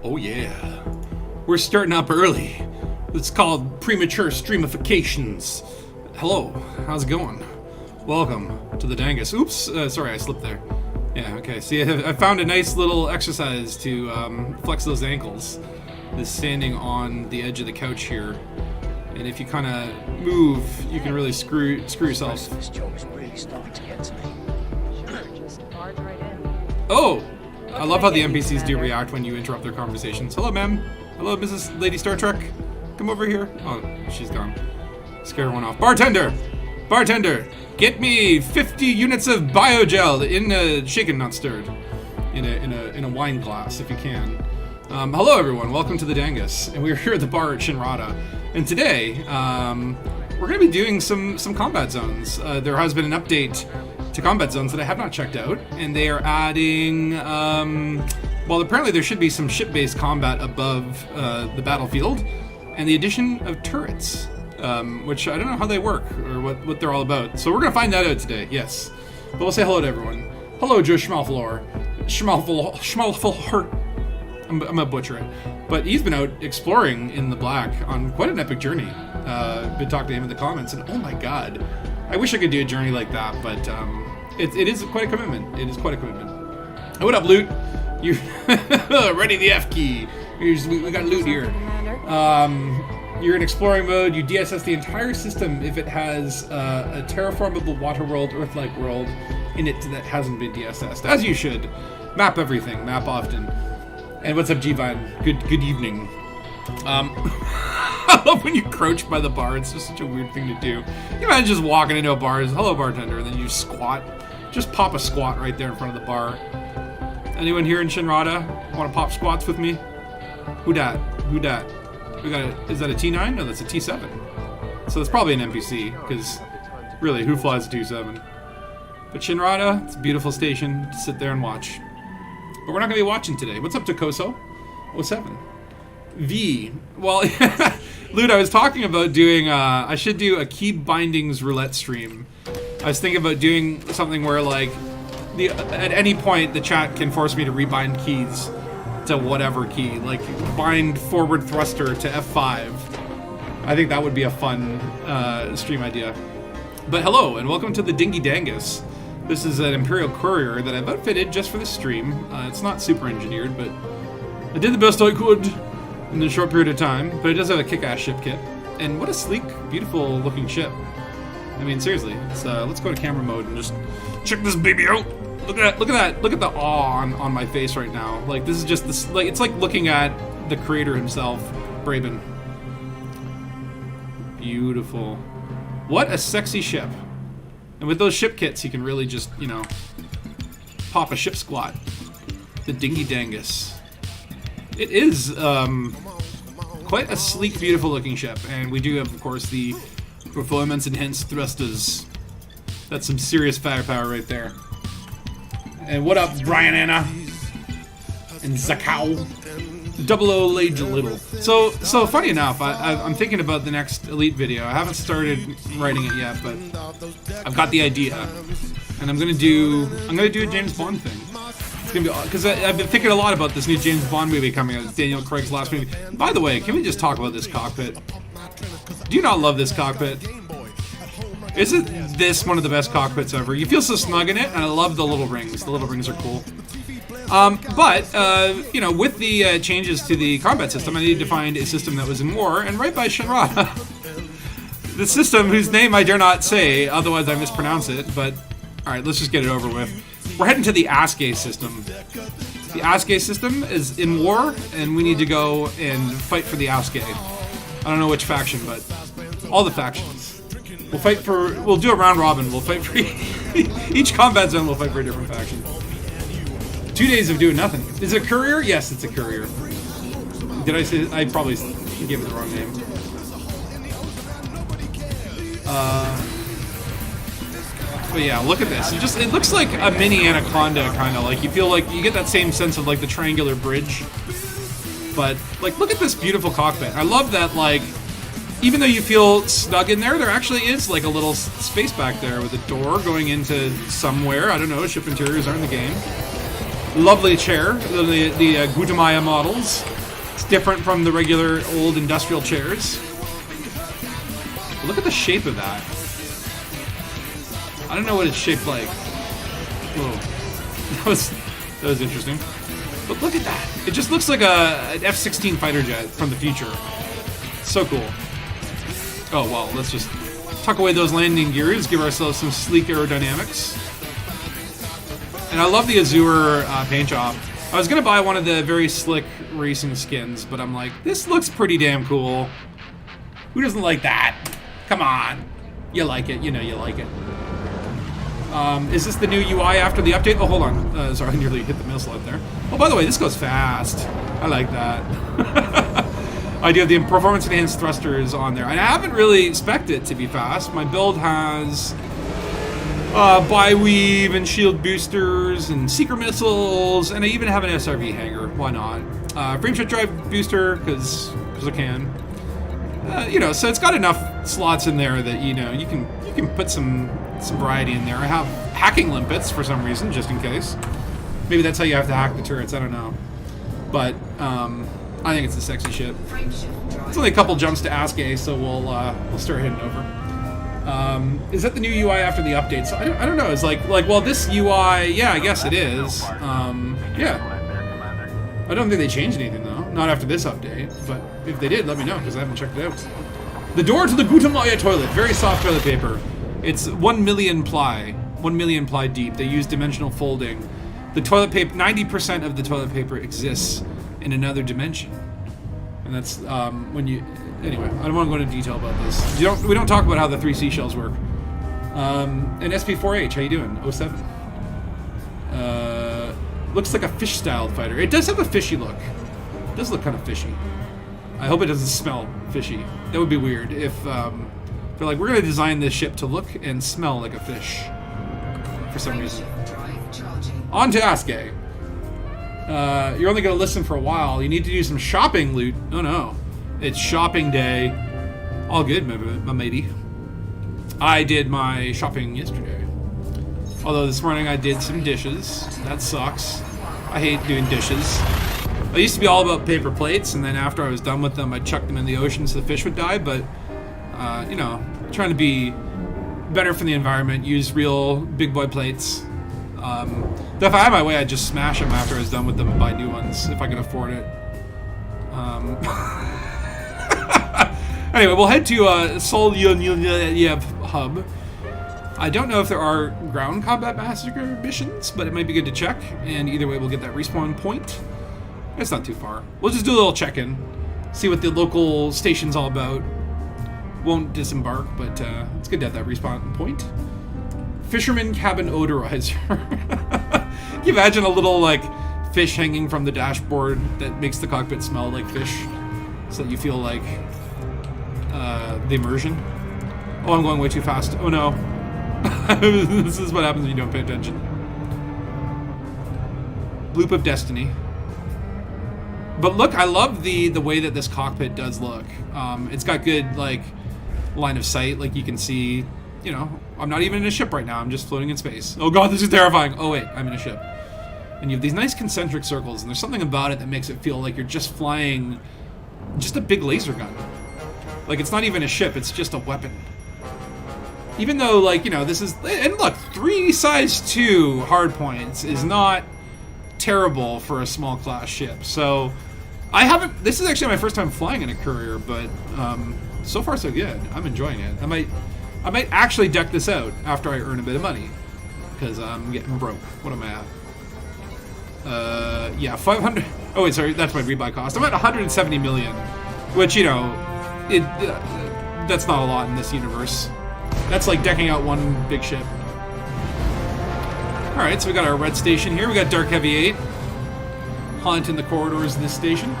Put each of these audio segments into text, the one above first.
Oh yeah, we're starting up early. It's called premature streamifications. Hello, how's it going? Welcome to the Dangus. Oops, sorry, I slipped there. Yeah, okay. See, I found a nice little exercise to flex those ankles. Is standing on the edge of the couch here, and if you kind of move, you can really screw yourself. This job is really starting to get to me. Just barge right in. Oh, I love how the NPCs do react when you interrupt their conversations. Hello, ma'am. Hello, Mrs. Lady Star Trek. Come over here. Oh, she's gone. Scare one off. Bartender! Bartender! Get me 50 units of biogel in a shaken, not stirred. In a wine glass, if you can. Hello, everyone. Welcome to the Dangus. And we're here at the bar at Shinrada. And today, we're going to be doing some combat zones. There has been an update to combat zones that I have not checked out, and they are adding, well, apparently there should be some ship-based combat above the battlefield, and the addition of turrets, which I don't know how they work or what they're all about. So we're going to find that out today, yes. But we'll say hello to everyone. Hello, Joe Schmalflor. Schmalflor. I'm gonna butcher it. But he's been out exploring in the black on quite an epic journey. Been talking to him in the comments, and oh my god, I wish I could do a journey like that, but it is quite a commitment. It is quite a commitment. Hey, what up, loot? You ready the F key? We got loot here. You're in exploring mode. You DSS the entire system if it has a terraformable water world, Earth-like world in it that hasn't been DSS'd, as you should. Map everything. Map often. And what's up, G-Vine? Good evening. I love when you crouch by the bar. It's just such a weird thing to do. You imagine just walking into a bar, hello, bartender, and then you squat. Just pop a squat right there in front of the bar. Anyone here in Shinrada want to pop squats with me? Who dat? Who dat? We got is that a T9? No, that's a T7. So that's probably an NPC, because really, who flies a T7? But Shinrada, it's a beautiful station to sit there and watch. But we're not going to be watching today. What's up, Tokoso? 07. V. Well, Lude, I was talking about doing, I should do a key bindings roulette stream. I was thinking about doing something where, like, at any point, the chat can force me to rebind keys to whatever key. Like, bind forward thruster to F5. I think that would be a fun stream idea. But hello, and welcome to the Dingy Dangus. This is an Imperial Courier that I've outfitted just for the stream. It's not super engineered, but I did the best I could in a short period of time. But it does have a kick-ass ship kit. And what a sleek, beautiful looking ship. I mean, seriously, let's go to camera mode and just check this baby out. Look at that, look at the awe on my face right now. Like, this is just this, like, it's like looking at the creator himself, Braben. Beautiful. What a sexy ship. And with those ship kits, you can really just, you know, pop a ship squat. The Dingy Dangus. It is quite a sleek, beautiful looking ship. And we do have, of course, the performance enhanced thrusters. That's some serious firepower right there. And what up, Brian Anna? And Zakao. Double O laid a little. So funny enough, I'm thinking about the next Elite video. I haven't started writing it yet, but I've got the idea, and I'm gonna do a James Bond thing. It's gonna be, because I've been thinking a lot about this new James Bond movie coming out. It's Daniel Craig's last movie. And by the way, can we just talk about this cockpit? Do you not love this cockpit? Isn't this one of the best cockpits ever? You feel so snug in it, and I love the little rings. The little rings are cool. You know, with the changes to the combat system, I needed to find a system that was in war, and right by Shinrada. The system whose name I dare not say, otherwise I mispronounce it, but alright, let's just get it over with. We're heading to the Aasgay system. The Aasgay system is in war, and we need to go and fight for the Aasgay. I don't know which faction, but all the factions. We'll do a round robin, we'll fight for each combat zone, we'll fight for a different faction. 2 days of doing nothing. Is it a courier? Yes, it's a courier. Did I say? I probably gave it the wrong name. But yeah, look at this. It looks like a mini Anaconda, kind of. Like, you feel like you get that same sense of, like, the triangular bridge. But, like, look at this beautiful cockpit. I love that, like, even though you feel snug in there actually is, like, a little space back there with a door going into somewhere. I don't know, ship interiors aren't in the game. Lovely chair, the Gutamaya models. It's different from the regular old industrial chairs. Look at the shape of that. I don't know what it's shaped like. Whoa. That was interesting. But look at that. It just looks like an F-16 fighter jet from the future. So cool. Oh, well, let's just tuck away those landing gears, give ourselves some sleek aerodynamics. And I love the Azure paint job. I was going to buy one of the very slick racing skins, but I'm like, this looks pretty damn cool. Who doesn't like that? Come on. You like it. You know you like it. Is this the new UI after the update? Oh, hold on. Sorry, I nearly hit the missile out there. Oh, by the way, this goes fast. I like that. I do have the performance enhanced thrusters on there. And I haven't really spec'd it to be fast. My build has bi-weave and shield boosters and seeker missiles, and I even have an SRV hanger. Why not? Frameshift drive booster, because I can. You know, so it's got enough slots in there that, you know, you can put some variety in there. I have hacking limpets for some reason, just in case. Maybe that's how you have to hack the turrets, I don't know. But I think it's a sexy ship. It's only a couple jumps to Aasgay, so we'll start heading over. Is that the new UI after the update? So I don't know. It's like well, this UI, yeah, I guess it is. Yeah. I don't think they changed anything though. Not after this update. But if they did, let me know because I haven't checked it out. The door to the Gutamaya toilet. Very soft toilet paper. It's 1 million ply. 1 million ply deep. They use dimensional folding. The toilet paper, 90% of the toilet paper exists in another dimension. And that's when you... Anyway, I don't want to go into detail about this. We don't talk about how the 3 seashells work. And SP4H, how you doing? 07. Looks like a fish-styled fighter. It does have a fishy look. It does look kind of fishy. I hope it doesn't smell fishy. That would be weird if they're like, we're going to design this ship to look and smell like a fish for some reason. On to Aasgay. You're only going to listen for a while. You need to do some shopping, Loot. Oh no. It's shopping day. All good, my matey. I did my shopping yesterday. Although this morning I did some dishes. That sucks. I hate doing dishes. I used to be all about paper plates, and then after I was done with them, I'd chuck them in the ocean so the fish would die, but, you know, trying to be better for the environment, use real big boy plates. If I had my way, I'd just smash them after I was done with them and buy new ones, if I could afford it. Anyway, we'll head to Sol Yonyev Hub. I don't know if there are ground combat massacre missions, but it might be good to check, and either way we'll get that respawn point. It's not too far. We'll just do a little check-in, see what the local station's all about. Won't disembark, but it's good to have that respawn point. Fisherman cabin odorizer. Can you imagine a little, like, fish hanging from the dashboard that makes the cockpit smell like fish, so that you feel like the immersion? Oh, I'm going way too fast. Oh no. This is what happens when you don't pay attention. Loop of Destiny. But look, I love the way that this cockpit does look. It's got good, like, line of sight. Like, you can see, you know, I'm not even in a ship right now. I'm just floating in space. Oh god, this is terrifying. Oh wait, I'm in a ship. And you have these nice concentric circles, and there's something about it that makes it feel like you're just flying just a big laser gun. Like, it's not even a ship, it's just a weapon. Even though, like, you know, this is... And look, 3 size 2 hardpoints is not terrible for a small class ship. So, I haven't... This is actually my first time flying in a courier, but so far so good. I'm enjoying it. I might actually deck this out after I earn a bit of money. Because I'm getting broke. What am I at? Yeah, 500... Oh, wait, sorry, that's my rebuy cost. I'm at 170 million. Which, you know, that's not a lot in this universe. That's like decking out one big ship. Alright, so we got our red station here. We got Dark Heavy 8. Hunt in the corridors of this station.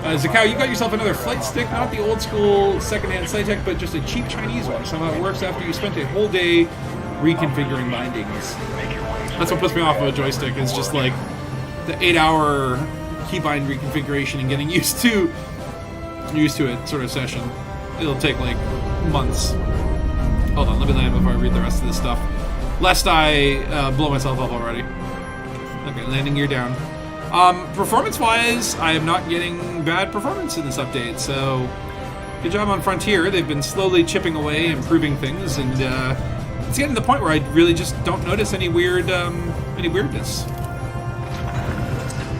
Zakao, you got yourself another flight stick. Not the old school secondhand Cytec, but just a cheap Chinese one. Somehow it works after you spent a whole day reconfiguring bindings. That's what puts me off of a joystick, is just like the 8-hour keybind reconfiguration and getting used to it sort of session. It'll take like months. Hold on, let me land before I read the rest of this stuff. Lest I blow myself up already. Okay, landing gear down. Performance-wise, I am not getting bad performance in this update, so good job on Frontier. They've been slowly chipping away, improving things, and it's getting to the point where I really just don't notice any weirdness.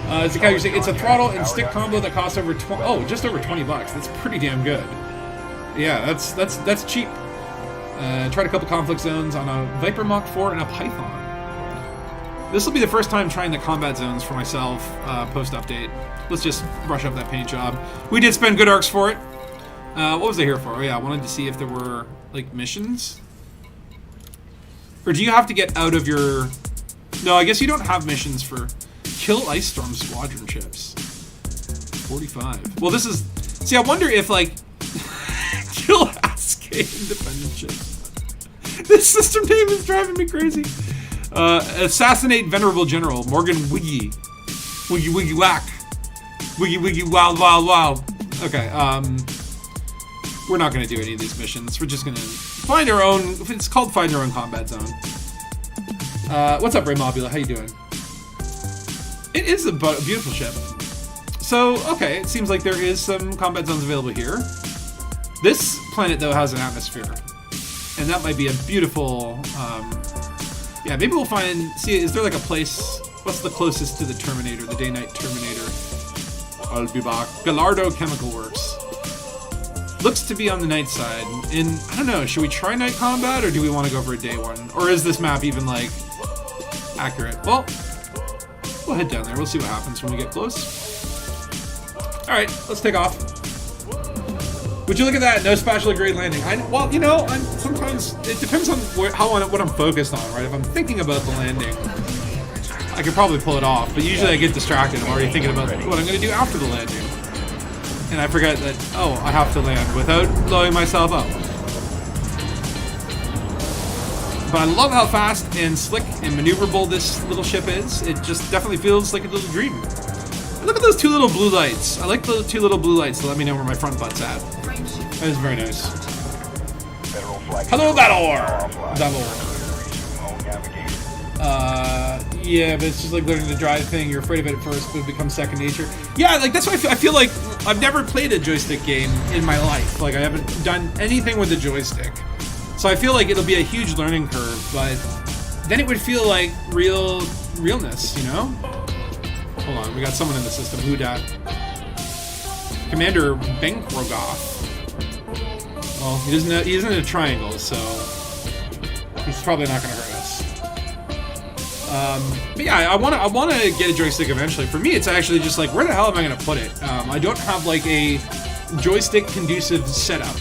You're saying it's a throttle and stick combo that costs over just over $20. That's pretty damn good. Yeah, that's cheap. Tried a couple conflict zones on a Viper Mach 4 and a Python. This will be the first time trying the combat zones for myself post-update. Let's just brush up that paint job. We did spend good arcs for it. What was I here for? Oh yeah, I wanted to see if there were, like, missions. Or do you have to get out of your... No, I guess you don't have missions for... Kill Ice Storm Squadron ships. 45. Well, this is... See, I wonder if, like... Kill Aasgay Independent ships. This system name is driving me crazy. Assassinate Venerable General Morgan Wiggy. Wiggy Wiggy Whack. Wiggy Wiggy Wild Wild Wild. Okay, we're not going to do any of these missions. We're just going to find our own... It's called Find Our Own Combat Zone. What's up, Ray Mobula? How you doing? It is a beautiful ship. So, okay, it seems like there is some combat zones available here. This planet, though, has an atmosphere. And that might be a beautiful... yeah, maybe we'll find... See, is there like a place... What's the closest to the Terminator, the Day-Night Terminator? I'll be back. Gallardo Chemical Works. Looks to be on the night side. And, I don't know, should we try night combat, or do we want to go for a day one? Or is this map even, like, accurate? Well... We'll head down there. We'll see what happens when we get close. Alright, let's take off. Would you look at that? No spatula grade landing. Well, you know, sometimes it depends on what I'm focused on, right? If I'm thinking about the landing, I could probably pull it off. But usually I get distracted. I'm already thinking about what I'm going to do after the landing. And I forget that, oh, I have to land without blowing myself up. But I love how fast and slick and maneuverable this little ship is. It just definitely feels like a little dream. Look at those two little blue lights. I like the two little blue lights to let me know where my front butt's at. That is very nice. Hello, Valor! Yeah, but it's just like learning the drive thing. You're afraid of it at first, but it becomes second nature. Yeah, like that's why I feel like I've never played a joystick game in my life. Like I haven't done anything with a joystick. So I feel like it'll be a huge learning curve, but then it would feel like realness, you know? Hold on, we got someone in the system. Who dat? Commander Benkrogoth. Well, he isn't in a triangle, so he's probably not going to hurt us. But yeah, I want to get a joystick eventually. For me, it's actually just like, where the hell am I going to put it? I don't have like a joystick conducive setup.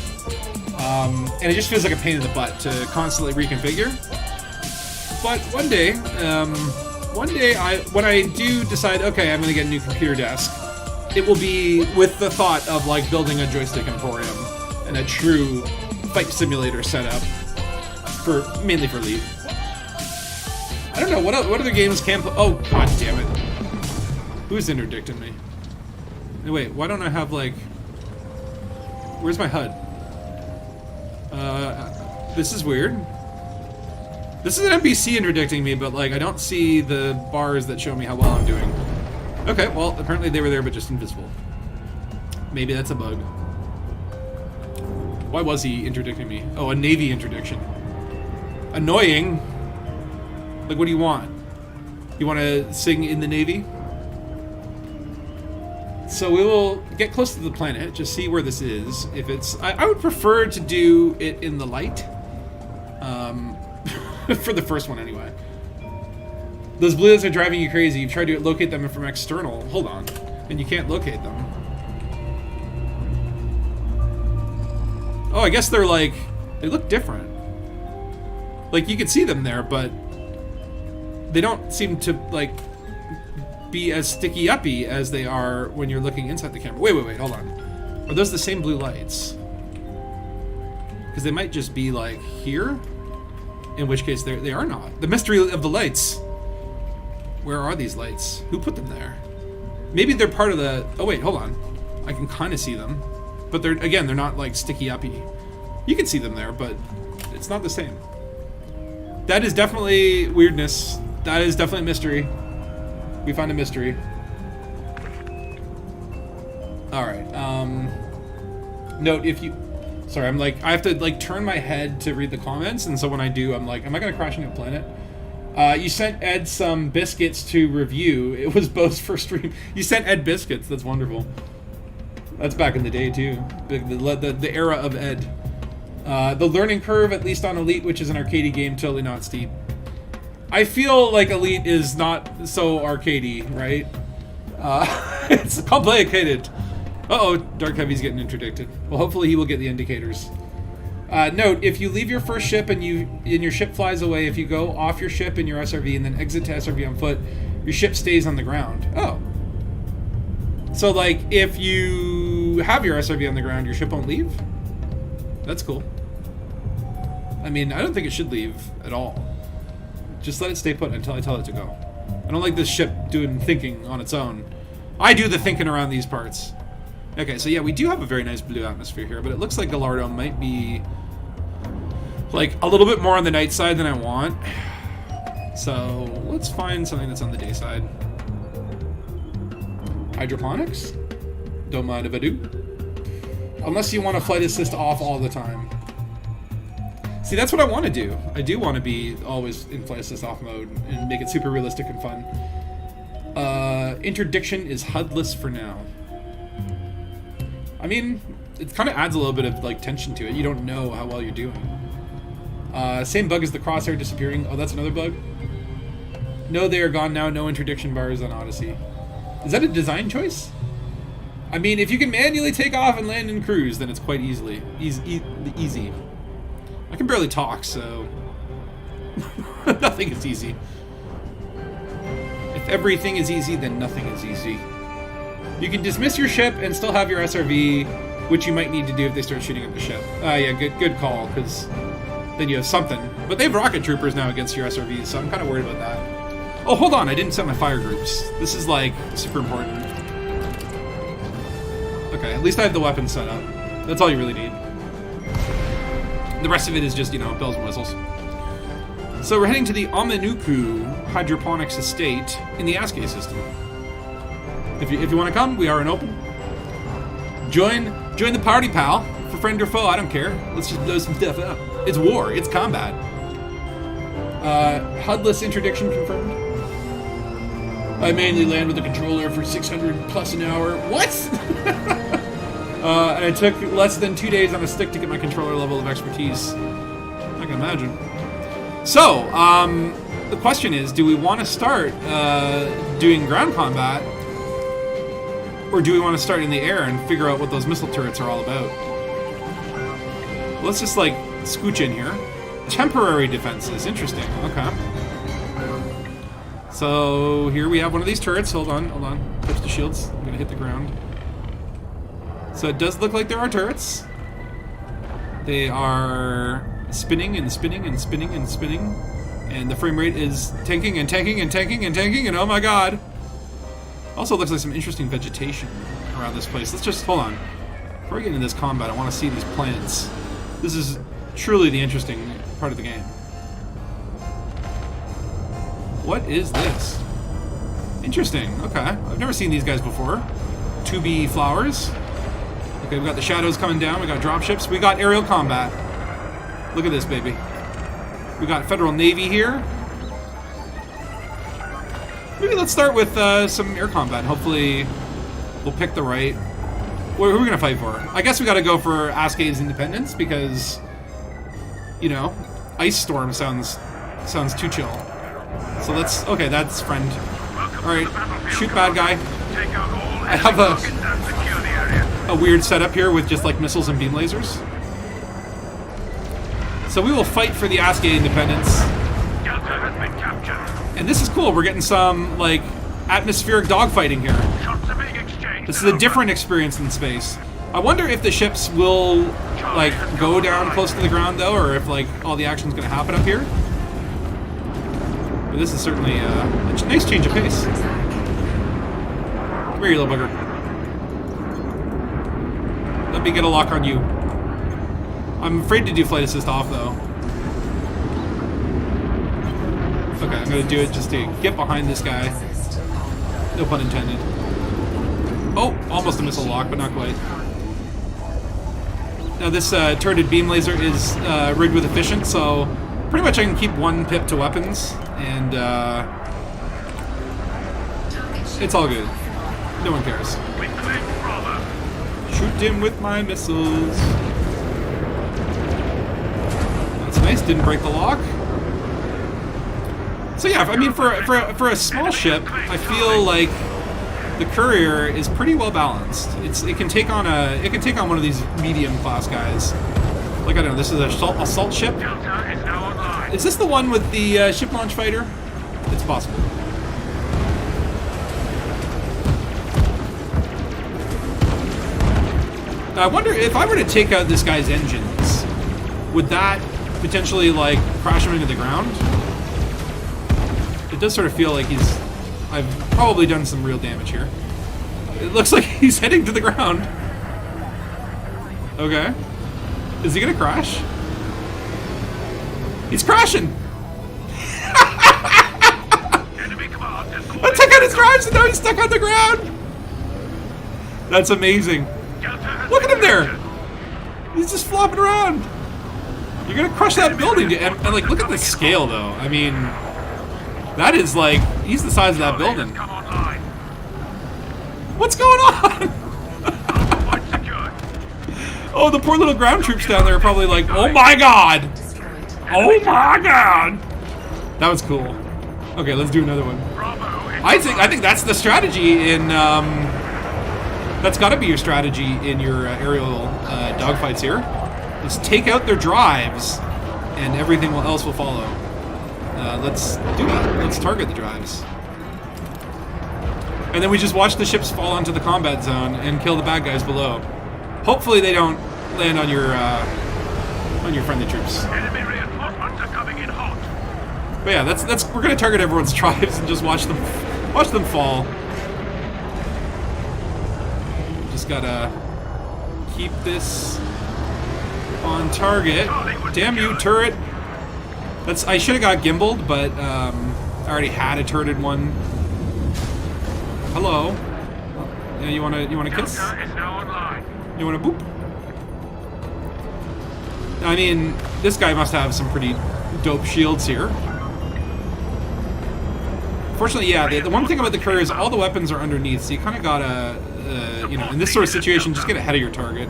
And it just feels like a pain in the butt to constantly reconfigure. But one day, when I do decide, okay, I'm going to get a new computer desk, it will be with the thought of like building a joystick emporium and a true fight simulator setup mainly for Elite. I don't know what other games can. Oh god damn it! Who's interdicting me? Wait, why don't I have like? Where's my HUD? This is weird. This is an NPC interdicting me, but like I don't see the bars that show me how well I'm doing. Okay, well apparently they were there but just invisible. Maybe that's a bug. Why was he interdicting me? Oh, a Navy interdiction. Annoying. Like what do you want? You want to sing in the Navy? So we will get close to the planet, just see where this is. If it's, I would prefer to do it in the light. For the first one anyway. Those blue lights are driving you crazy. You've tried to locate them from external. Hold on. And you can't locate them. Oh, I guess they're like, they look different. Like you can see them there, but they don't seem to like be as sticky uppy as they are when you're looking inside the camera. Wait, hold on. Are those the same blue lights? Because they might just be like here, in which case they are not. The mystery of the lights. Where are these lights? Who put them there? Maybe they're part of the. Oh wait, hold on. I can kind of see them, but they're not like sticky uppy. You can see them there, but it's not the same. That is definitely weirdness. That is definitely mystery. We found a mystery. Alright, note if you... Sorry, I'm like, I have to like turn my head to read the comments, and so when I do, I'm like, am I gonna crash into a planet? You sent Ed some biscuits to review. It was Bo's first stream. You sent Ed biscuits. That's wonderful. That's back in the day too. The era of Ed. The learning curve, at least on Elite, which is an arcadey game, totally not steep. I feel like Elite is not so arcadey, right? It's complicated. Uh-oh, Dark Heavy's getting interdicted. Well, hopefully he will get the indicators. Note, if you leave your first ship and your ship flies away, if you go off your ship in your SRV and then exit to SRV on foot, your ship stays on the ground. Oh. So, like, if you have your SRV on the ground, your ship won't leave? That's cool. I mean, I don't think it should leave at all. Just let it stay put until I tell it to go. I don't like this ship doing thinking on its own. I do the thinking around these parts. Okay, so yeah, we do have a very nice blue atmosphere here, but it looks like Gallardo might be like a little bit more on the night side than I want. So let's find something that's on the day side. Hydroponics? Don't mind if I do. Unless you want a flight assist off all the time. See, that's what I want to do. I do want to be always in flight assist off mode and make it super realistic and fun. Interdiction is HUDless for now. I mean, it kind of adds a little bit of like tension to it. You don't know how well you're doing. Same bug as the crosshair disappearing. Oh, that's another bug? No, they are gone now. No interdiction bars on Odyssey. Is that a design choice? I mean, if you can manually take off and land in cruise, then it's quite easy. I can barely talk, so nothing is easy. If everything is easy, then nothing is easy. You can dismiss your ship and still have your SRV, which you might need to do if they start shooting at the ship. Yeah, good call, because then you have something. But they have rocket troopers now against your SRVs, so I'm kind of worried about that. Oh, hold on, I didn't set my fire groups. This is, like, super important. Okay, at least I have the weapons set up. That's all you really need. The rest of it is just, you know, bells and whistles. So we're heading to the Ominuku Hydroponics Estate in the Aasgay system. If you want to come, we are an open. Join the party, pal. For friend or foe, I don't care. Let's just blow some stuff up. It's war. It's combat. HUDless interdiction confirmed. I mainly land with a controller for 600 plus an hour. What? And it took less than 2 days on a stick to get my controller level of expertise. I can imagine. So, the question is, do we want to start doing ground combat? Or do we want to start in the air and figure out what those missile turrets are all about? Let's just, like, scooch in here. Temporary defenses. Interesting. Okay. So, here we have one of these turrets. Hold on. Touch the shields. I'm going to hit the ground. So, it does look like there are turrets. They are spinning and spinning and spinning and spinning. And the frame rate is tanking and tanking and tanking and tanking. And oh my god. Also looks like some interesting vegetation around this place. Let's just, hold on. Before we get into this combat, I want to see these plants. This is truly the interesting part of the game. What is this? Interesting, okay. I've never seen these guys before. 2B flowers. Okay, we got the shadows coming down, we got dropships, we got aerial combat. Look at this, baby. We got Federal Navy here. Maybe let's start with some air combat. Hopefully we'll pick the right... Who are we gonna fight for? I guess we gotta go for Aasgay's independence because, you know, Ice Storm sounds too chill. So let's... Okay, that's friend. Alright, shoot bad guy. I have a weird setup here with just like missiles and beam lasers. So we will fight for the Aasgay independence. And this is cool, we're getting some, like, atmospheric dogfighting here. This is a different experience in space. I wonder if the ships will, like, go down close to the ground, though, or if, like, all the action's gonna happen up here. But this is certainly a nice change of pace. Come here, you little bugger. Let me get a lock on you. I'm afraid to do flight assist off, though. Okay, I'm gonna do it just to get behind this guy. No pun intended. Oh, almost a missile lock, but not quite. Now this turreted beam laser is rigged with efficient, so pretty much I can keep one pip to weapons, and it's all good. No one cares. Shoot him with my missiles. That's nice, didn't break the lock. So yeah, I mean, for a small ship, I feel like the courier is pretty well balanced. It can take on one of these medium class guys. Like I don't know, this is an assault ship. Is this the one with the ship launch fighter? It's possible. I wonder if I were to take out this guy's engines, would that potentially like crash him into the ground? It does sort of feel like I've probably done some real damage here. It looks like he's heading to the ground. Okay. Is he gonna crash? He's crashing! I took out his drives and now he's stuck on the ground! That's amazing. Look at him there! He's just flopping around! You're gonna crush that building, and like, look at the scale though. I mean, that is like, he's the size of that building. What's going on? Oh, the poor little ground troops down there are probably like, oh my god! Oh my god! That was cool. Okay, let's do another one. I think that's the strategy in, that's gotta be your strategy in your aerial dogfights here. Just take out their drives, and everything else will follow. Let's do that. Let's target the drives. And then we just watch the ships fall onto the combat zone and kill the bad guys below. Hopefully they don't land on your friendly troops. Enemy reinforcements are coming in hot. But yeah, we're gonna target everyone's drives and just watch them fall. Just gotta keep this on target. Damn you, turret! I should have got gimbaled, but I already had a turreted one. Hello. Yeah, you wanna kiss? You wanna boop? I mean, this guy must have some pretty dope shields here. Fortunately, yeah, the one thing about the courier is all the weapons are underneath, so you kind of gotta, you know, in this sort of situation, just get ahead of your target.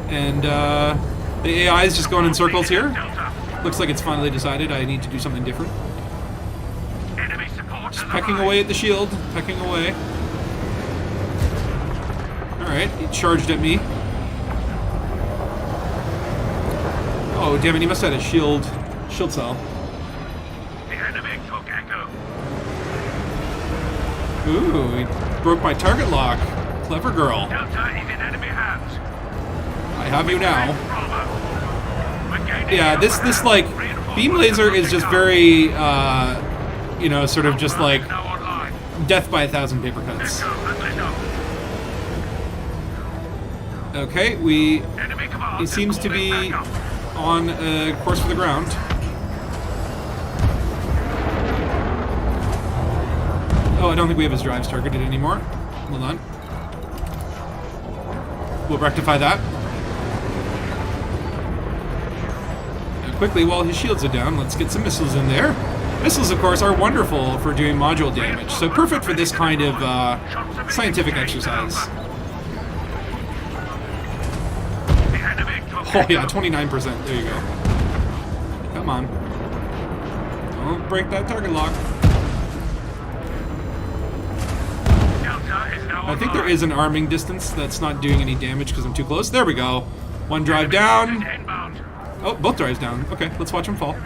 And the AI is just going in circles here. Looks like it's finally decided I need to do something different. Just pecking away at the shield, pecking away. Alright, he charged at me. Oh, damn it, he must have had a shield cell. The enemy took Echo. Ooh, he broke my target lock. Clever girl. Delta is in enemy hands. I have you now. Bravo. Yeah, this like beam laser is just very you know, sort of just like Now online. death by 1,000 paper cuts. Okay, Enemy command he seems to be on a course for the ground. Oh, I don't think we have his drives targeted anymore. Hold on. We'll rectify that. Quickly, while his shields are down, let's get some missiles in there. Missiles, of course, are wonderful for doing module damage, so perfect for this kind of scientific exercise. Oh yeah, 29%. There you go. Come on. Don't break that target lock. I think there is an arming distance that's not doing any damage because I'm too close. There we go. One drive down. Oh, both drives down. Okay, let's watch him fall.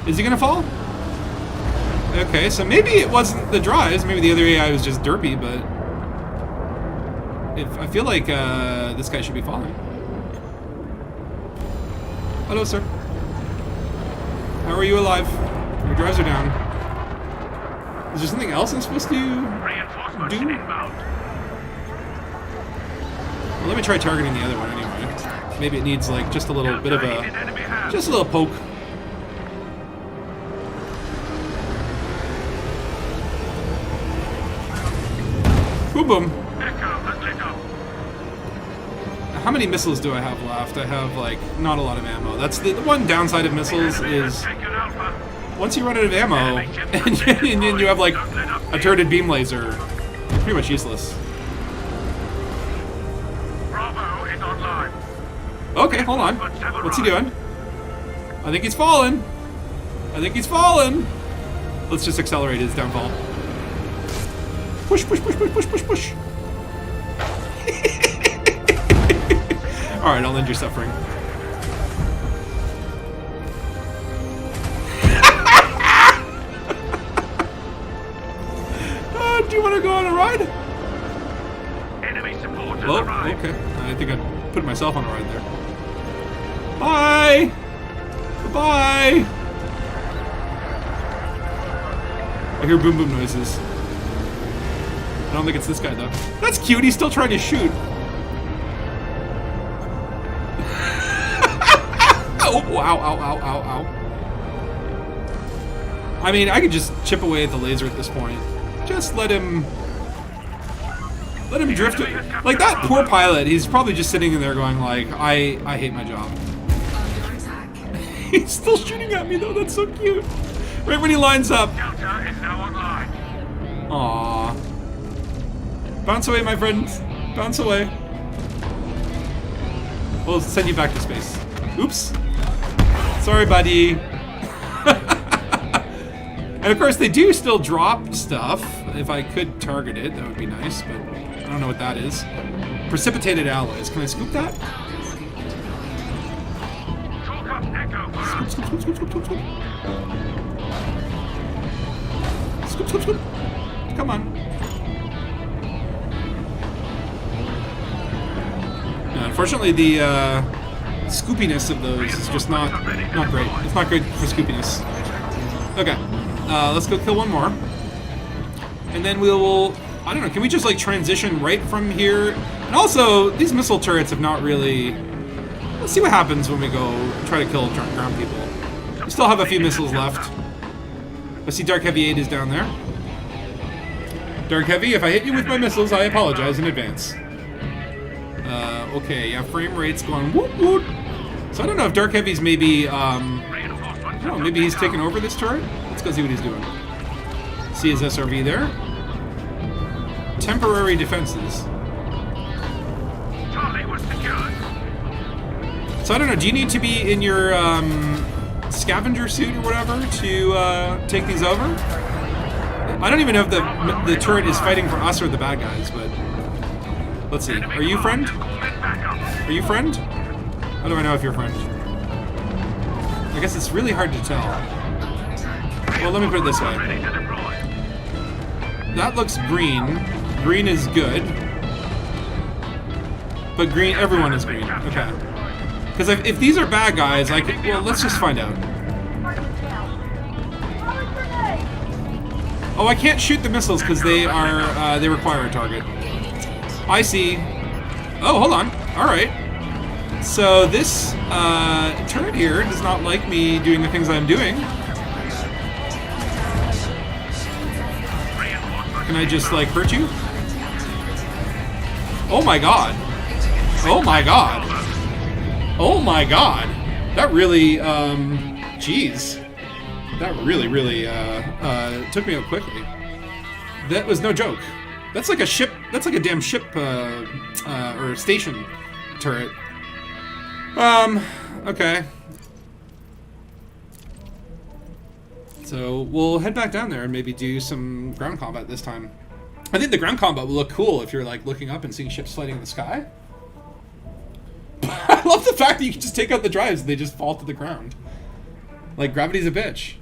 Is he gonna fall? Okay, so maybe it wasn't the drives. Maybe the other AI was just derpy, but I feel like this guy should be falling. Hello, sir. How are you alive? Your drives are down. Is there something else I'm supposed to do? Well, let me try targeting the other one anyway. Maybe it needs like just a little bit of a, just a little poke. boom. Echo has lit up. How many missiles do I have left? I have, like, not a lot of ammo. That's the one downside of missiles is Taken Alpha. once you run out of ammo and you have, like, a turreted beam laser, it's pretty much useless. Bravo is online. Okay, hold on. What's he doing? I think he's fallen. I think he's fallen. Let's just accelerate his downfall. Push, push, push, push, push, push, push. Alright, I'll end your suffering. Do you want to go on a ride? Enemy support has Oh, arrived. okay. I think I put myself on a ride there. Bye! Goodbye! I hear boom boom noises. I don't think it's this guy though. That's cute, he's still trying to shoot. Oh, ow, ow, ow, ow, ow. I mean, I could just chip away at the laser at this point. Just let him drift. Like that poor pilot, he's probably just sitting in there going like, I hate my job. He's still shooting at me though, that's so cute. Right when he lines up. Delta is now online. Aww. Bounce away, my friend. Bounce away. We'll send you back to space. Oops. Sorry, buddy. And of course, they do still drop stuff. If I could target it, that would be nice, but I don't know what that is. Precipitated alloys. Can I scoop that? Talk up Echo for us. Scoop, scoop, scoop, scoop, scoop, scoop. Scoop, scoop, scoop. Come on. Unfortunately, the scoopiness of those is just not great. It's not great for scoopiness. Okay, let's go kill one more, and then we'll. I don't know. Can we just like transition right from here? And also, these missile turrets have not really. Let's see what happens when we go try to kill ground people. We still have a few missiles left. I see Dark Heavy 8 is down there. Dark Heavy, if I hit you with my missiles, I apologize in advance. Okay, yeah, frame rate's going whoop whoop. So I don't know if Dark Heavy's maybe, I don't know, maybe he's taking over this turret? Let's go see what he's doing. See his SRV there. Temporary defenses. Charlie was secured. So I don't know, do you need to be in your scavenger suit or whatever to take these over? I don't even know if the turret is fighting for us or the bad guys, but let's see. Are you friend? Are you friend? How do I know if you're friend? I guess it's really hard to tell. Well, let me put it this way. Ready to deploy. That looks green. Green is good. But green, everyone is green. Okay. Because if these are bad guys, I could. Well, let's just find out. Oh, I can't shoot the missiles because they require a target. I see. Oh, hold on. All right. So this turret here does not like me doing the things I'm doing. Can I just like hurt you? Oh my god. Oh my god. Oh my god. That really, jeez. That really, took me out quickly. That was no joke. That's like a ship, that's like a damn ship, or station turret. Okay. So we'll head back down there and maybe do some ground combat this time. I think the ground combat will look cool if you're like looking up and seeing ships fighting in the sky. I love the fact that you can just take out the drives and they just fall to the ground. Like, gravity's a bitch.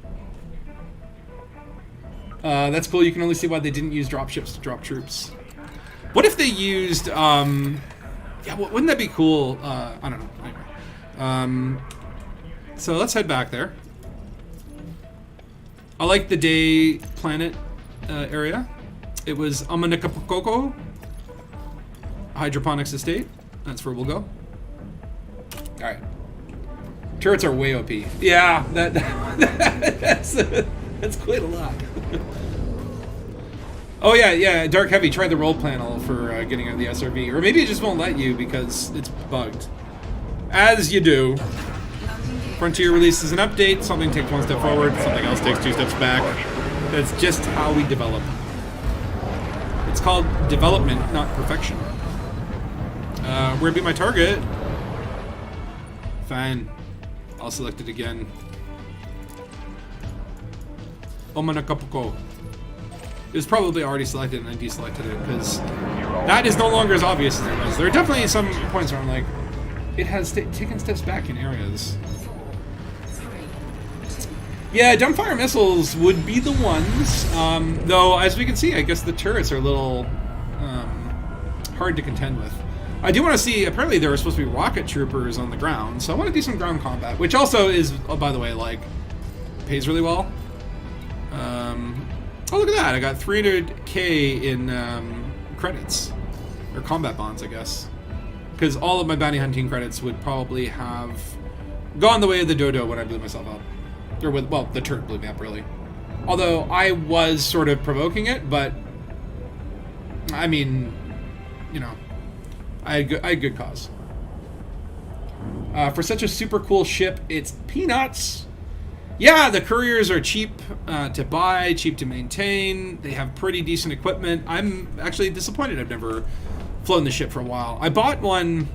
That's cool. You can only see why they didn't use drop ships to drop troops. What if they used, yeah, wouldn't that be cool? I don't know. Anyway. So let's head back there. I like the day planet area. It was Amanikapokoko Hydroponics Estate. That's where we'll go. All right. Turrets are way OP. Yeah, that's quite a lot. Oh yeah, Dark Heavy, try the roll panel for getting out of the SRV. Or maybe it just won't let you because it's bugged. As you do. Frontier releases an update, something takes one step forward, something else takes 2 steps back. That's just how we develop. It's called development, not perfection. Where'd be my target? Fine. I'll select it again. Omanakapuko. It was probably already selected and I deselected it because that is no longer as obvious as it was. There are definitely some points where I'm like, it has taken steps back in areas. Yeah, dumbfire missiles would be the ones. Though, as we can see, I guess the turrets are a little hard to contend with. I do want to see, apparently there are supposed to be rocket troopers on the ground, so I want to do some ground combat, which also is, oh, by the way, like, pays really well. Oh, look at that, I got 300k in credits, or combat bonds, I guess. Because all of my bounty hunting credits would probably have gone the way of the dodo when I blew myself up. Or with, well, the turret blew me up, really. Although I was sort of provoking it, but I mean, you know, I had good cause. For such a super cool ship, it's peanuts. Yeah, the couriers are cheap to buy, cheap to maintain. They have pretty decent equipment. I'm actually disappointed I've never flown the ship for a while. I bought one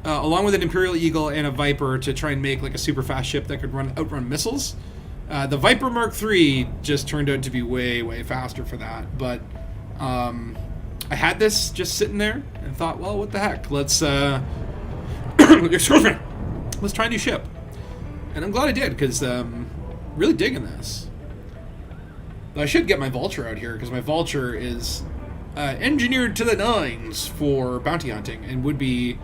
along with an Imperial Eagle and a Viper to try and make like a super fast ship that could outrun missiles. The Viper Mark III just turned out to be way faster for that. But I had this just sitting there and thought, well, what the heck? Let's excuse me. Let's try a new ship. And I'm glad I did because really digging this. I should get my Vulture out here because my Vulture is engineered to the nines for bounty hunting and would be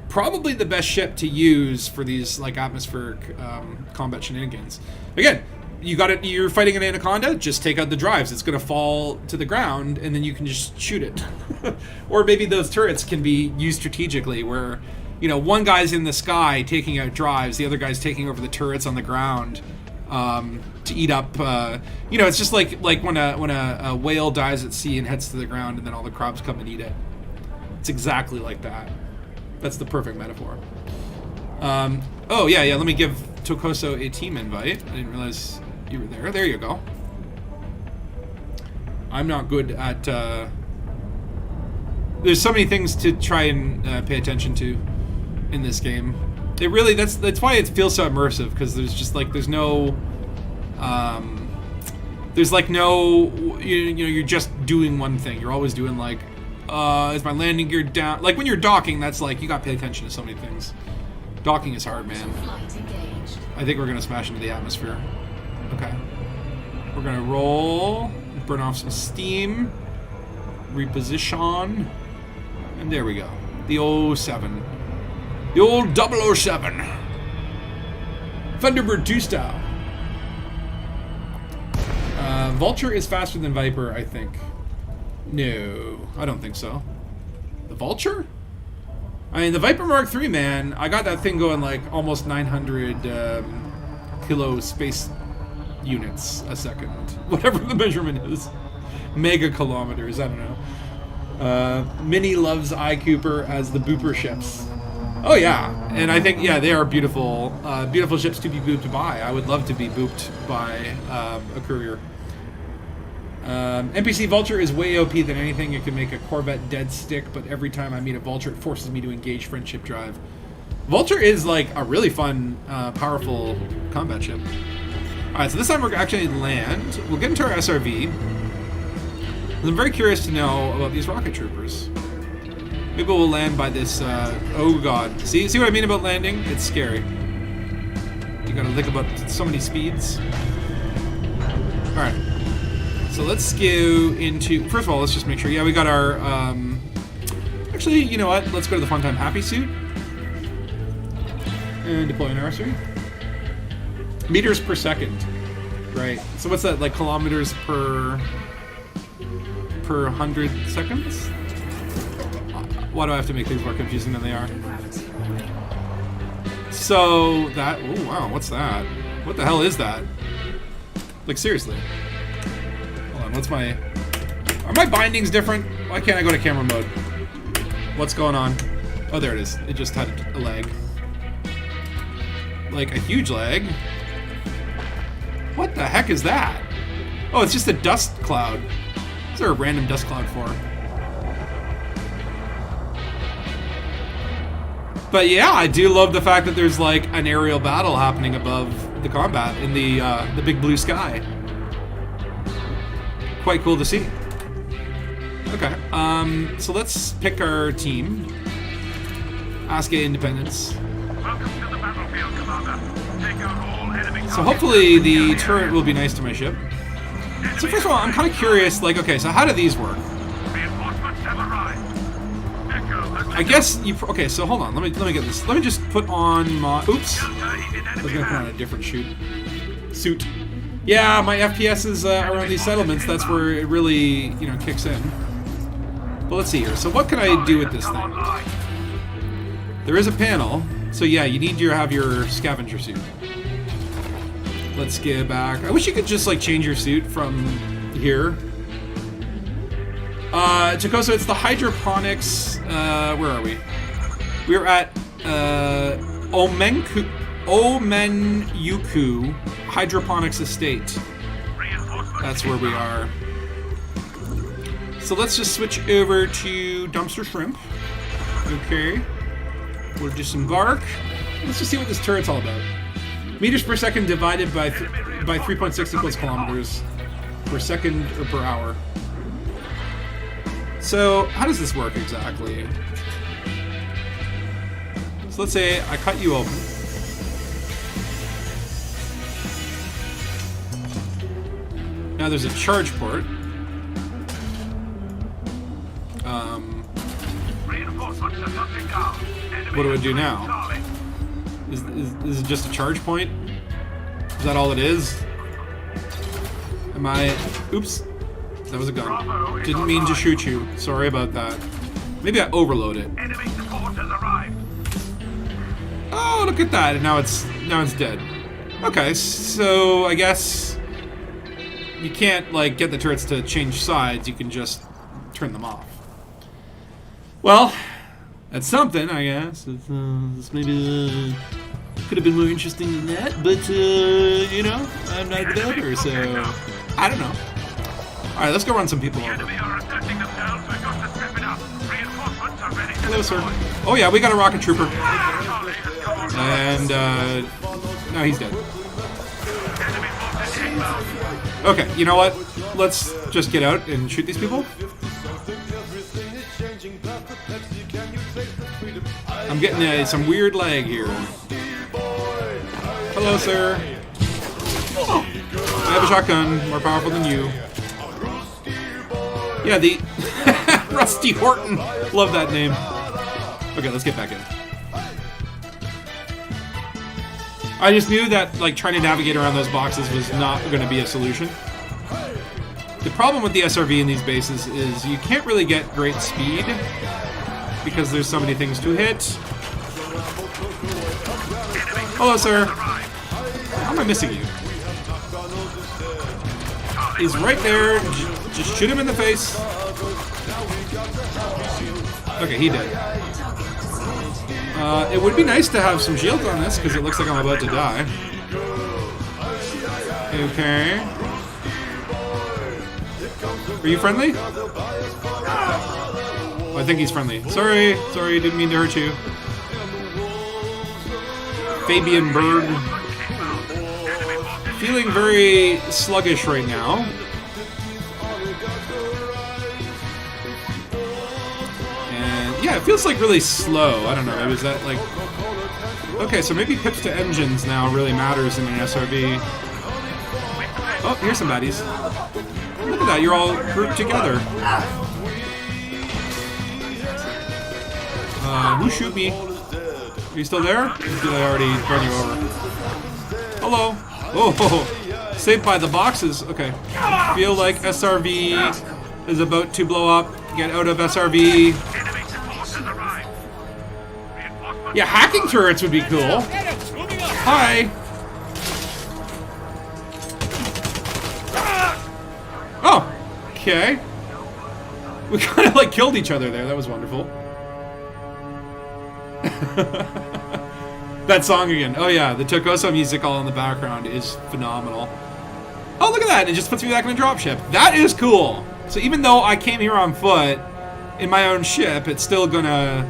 probably the best ship to use for these like atmospheric combat shenanigans. Again, you're fighting an anaconda, just take out the drives. It's going to fall to the ground and then you can just shoot it. Or maybe those turrets can be used strategically where, you know, one guy's in the sky taking out drives, the other guy's taking over the turrets on the ground to eat up. You know, it's just like when a whale dies at sea and heads to the ground, and then all the crabs come and eat it. It's exactly like that. That's the perfect metaphor. Oh yeah. Let me give Tokoso a team invite. I didn't realize you were there. There you go. I'm not good at. There's so many things to try and pay attention to in this game. It really that's why it feels so immersive because there's no you're just doing one thing. You're always doing like is my landing gear down? Like when you're docking, that's like you got to pay attention to so many things. Docking is hard, man. I think we're gonna smash into the atmosphere. Okay, we're gonna roll, burn off some steam, reposition, and there we go. The 07. The old 007. Thunderbird 2 style. Vulture is faster than Viper, I think. No, I don't think so. The Vulture? I mean, the Viper Mark III, man, I got that thing going like almost 900 kilo space units a second. Whatever the measurement is. Mega kilometers, I don't know. Minnie loves I Cooper as the booper ships. Oh yeah, and I think they are beautiful, beautiful ships to be booped by. I would love to be booped by a courier. NPC Vulture is way OP than anything. It can make a Corvette dead stick, but every time I meet a Vulture, it forces me to engage friendship drive. Vulture is like a really fun, powerful combat ship. All right, so this time we're actually land. We'll get into our SRV. I'm very curious to know about these rocket troopers. Maybe we'll land by this, oh god. See what I mean about landing? It's scary. You gotta think about so many speeds. Alright. So let's go into, first of all, let's just make sure, we got our, actually, you know what? Let's go to the Fun Time Happy Suit. And deploy an RSR. Meters per second. Right. So what's that, like kilometers per 100 seconds? Why do I have to make things more confusing than they are? So that, oh wow, what's that? What the hell is that? Like seriously. Hold on, what's my Are my bindings different? Why can't I go to camera mode? What's going on? Oh, there it is. It just had a lag. Like a huge lag. What the heck is that? Oh, it's just a dust cloud. What's there a random dust cloud for? But yeah, I do love the fact that there's like an aerial battle happening above the combat in the big blue sky. Quite cool to see. Okay, so let's pick our team. Aasgay Independence. Welcome to the battlefield, Commander. Take out all enemy So hopefully the turret will be nice to my ship. So first of all, I'm kind of curious, like, okay, so how do these work? reinforcements have arrived. Echo has I guess you, okay, so hold on, let me get this. Let me just put on my, oops. I was gonna put on a different suit. Yeah, my FPS is around these settlements, that's where it really, you know, kicks in. But let's see here, so what can I do with this thing? There is a panel, so yeah, you need to have your scavenger suit. Let's get back. I wish you could just like change your suit from here. Chocoso, it's the hydroponics. Where are we? We're at Omenyuku Hydroponics Estate. That's where we are. So let's just switch over to Dumpster Shrimp. Okay. We'll do some Gark. Let's just see what this turret's all about. Meters per second divided by 3.6 equals kilometers per second or per hour. So how does this work exactly? So let's say I cut you open. Now there's a charge port. What do I do now? Is it just a charge point? Is that all it is? Am I... Oops. That was a gun. Didn't mean to shoot you. Sorry about that. Maybe I overload it. Enemy support has arrived. Oh, look at that. And now it's dead. Okay, so I guess you can't like get the turrets to change sides. You can just turn them off. Well, that's something, I guess. It's maybe could have been more interesting than that, but you know, I'm not a developer, so I don't know. All right, let's go run some people over. Enemy are attaching themselves. We've got to step it up. Reinforcements are ready. Hello, sir. Oh yeah, we got a rocket trooper, and no, he's dead. Okay, you know what? Let's just get out and shoot these people. I'm getting some weird lag here. Hello, sir. I have a shotgun, more powerful than you. Yeah, the Rusty Horton. Love that name. Okay, let's get back in. I just knew that like trying to navigate around those boxes was not going to be a solution. The problem with the SRV in these bases is you can't really get great speed because there's so many things to hit. Hello, sir. How am I missing you? He's right there. Just shoot him in the face. Okay, he did. It would be nice to have some shields on this because it looks like I'm about to die. Okay. Are you friendly? Oh, I think he's friendly. Sorry, didn't mean to hurt you. Fabian Berg. Feeling very sluggish right now. And yeah, it feels like really slow. I don't know, is that like... Okay, so maybe pips to engines now really matters in an SRV. Oh, here's some baddies. Look at that, you're all grouped together. Who shoot me? Are you still there? Or did I already run you over? Hello. Oh, saved by the boxes. Okay. Feel like SRV is about to blow up. Get out of SRV. Yeah, hacking turrets would be cool. Hi. Oh. Okay. We kind of like killed each other there. That was wonderful. That song again. Oh yeah, the Tokoso music all in the background is phenomenal. Oh, look at that. It just puts me back in a dropship. That is cool. So even though I came here on foot in my own ship, it's still gonna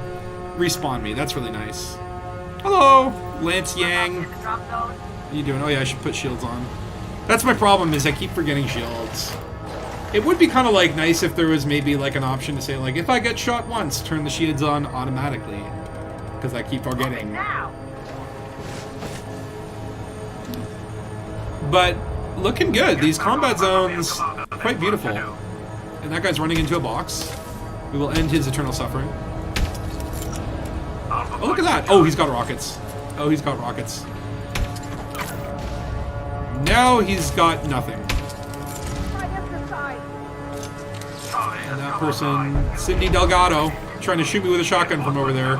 respawn me. That's really nice. Hello, Lance Yang. What are you doing? Oh yeah, I should put shields on. That's my problem, is I keep forgetting shields. It would be kind of like nice if there was maybe like an option to say like, if I get shot once, turn the shields on automatically. Because I keep forgetting. But looking good. These combat zones, quite beautiful. And that guy's running into a box. We will end his eternal suffering. Oh, look at that. Oh, he's got rockets. Oh, he's got rockets. Now he's got nothing. And that person, Cindy Delgado, trying to shoot me with a shotgun from over there.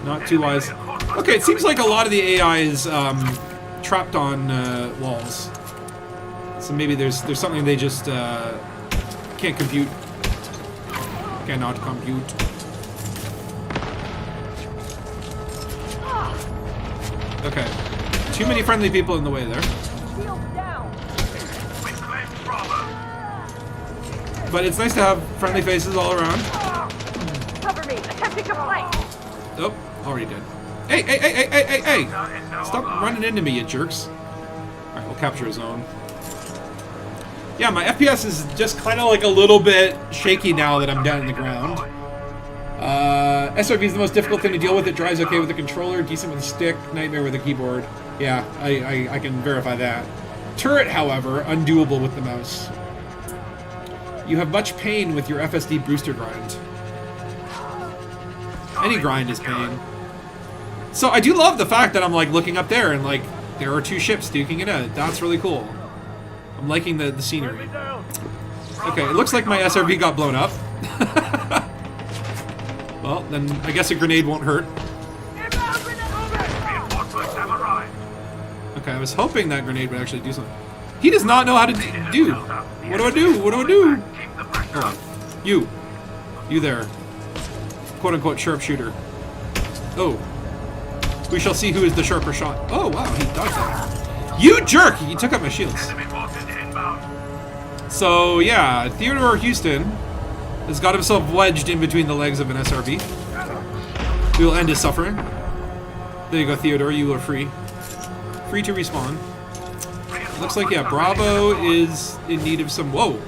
Not too wise. Okay, it seems like a lot of the AI is trapped on walls. So maybe there's something they just can't compute. Cannot compute. Okay. Too many friendly people in the way there. But it's nice to have friendly faces all around. Cover me. Attempting to flank. Oh, already dead. Hey, hey, hey, hey, hey, hey, hey! Stop running into me, you jerks. Alright, we'll capture a zone. Yeah, my FPS is just kind of like a little bit shaky now that I'm down in the ground. SRV is the most difficult thing to deal with. It drives okay with the controller, decent with the stick, nightmare with the keyboard. Yeah, I can verify that. Turret, however, undoable with the mouse. You have much pain with your FSD booster grind. Any grind is pain. So I do love the fact that I'm like looking up there and like there are two ships duking it out. That's really cool. I'm liking the scenery. Okay, it looks like my SRV got blown up. Well, then I guess a grenade won't hurt. Okay, I was hoping that grenade would actually do something. He does not know how to do. What do I do? What do I do? Hold on. You there. Quote-unquote sharpshooter. Oh. We shall see who is the sharper shot. Oh, wow, he dodged that. You jerk! He took out my shields. So, yeah, Theodore Houston has got himself wedged in between the legs of an SRV. We will end his suffering. There you go, Theodore, you are free. Free to respawn. Looks like, yeah, Bravo is in need of some... Whoa!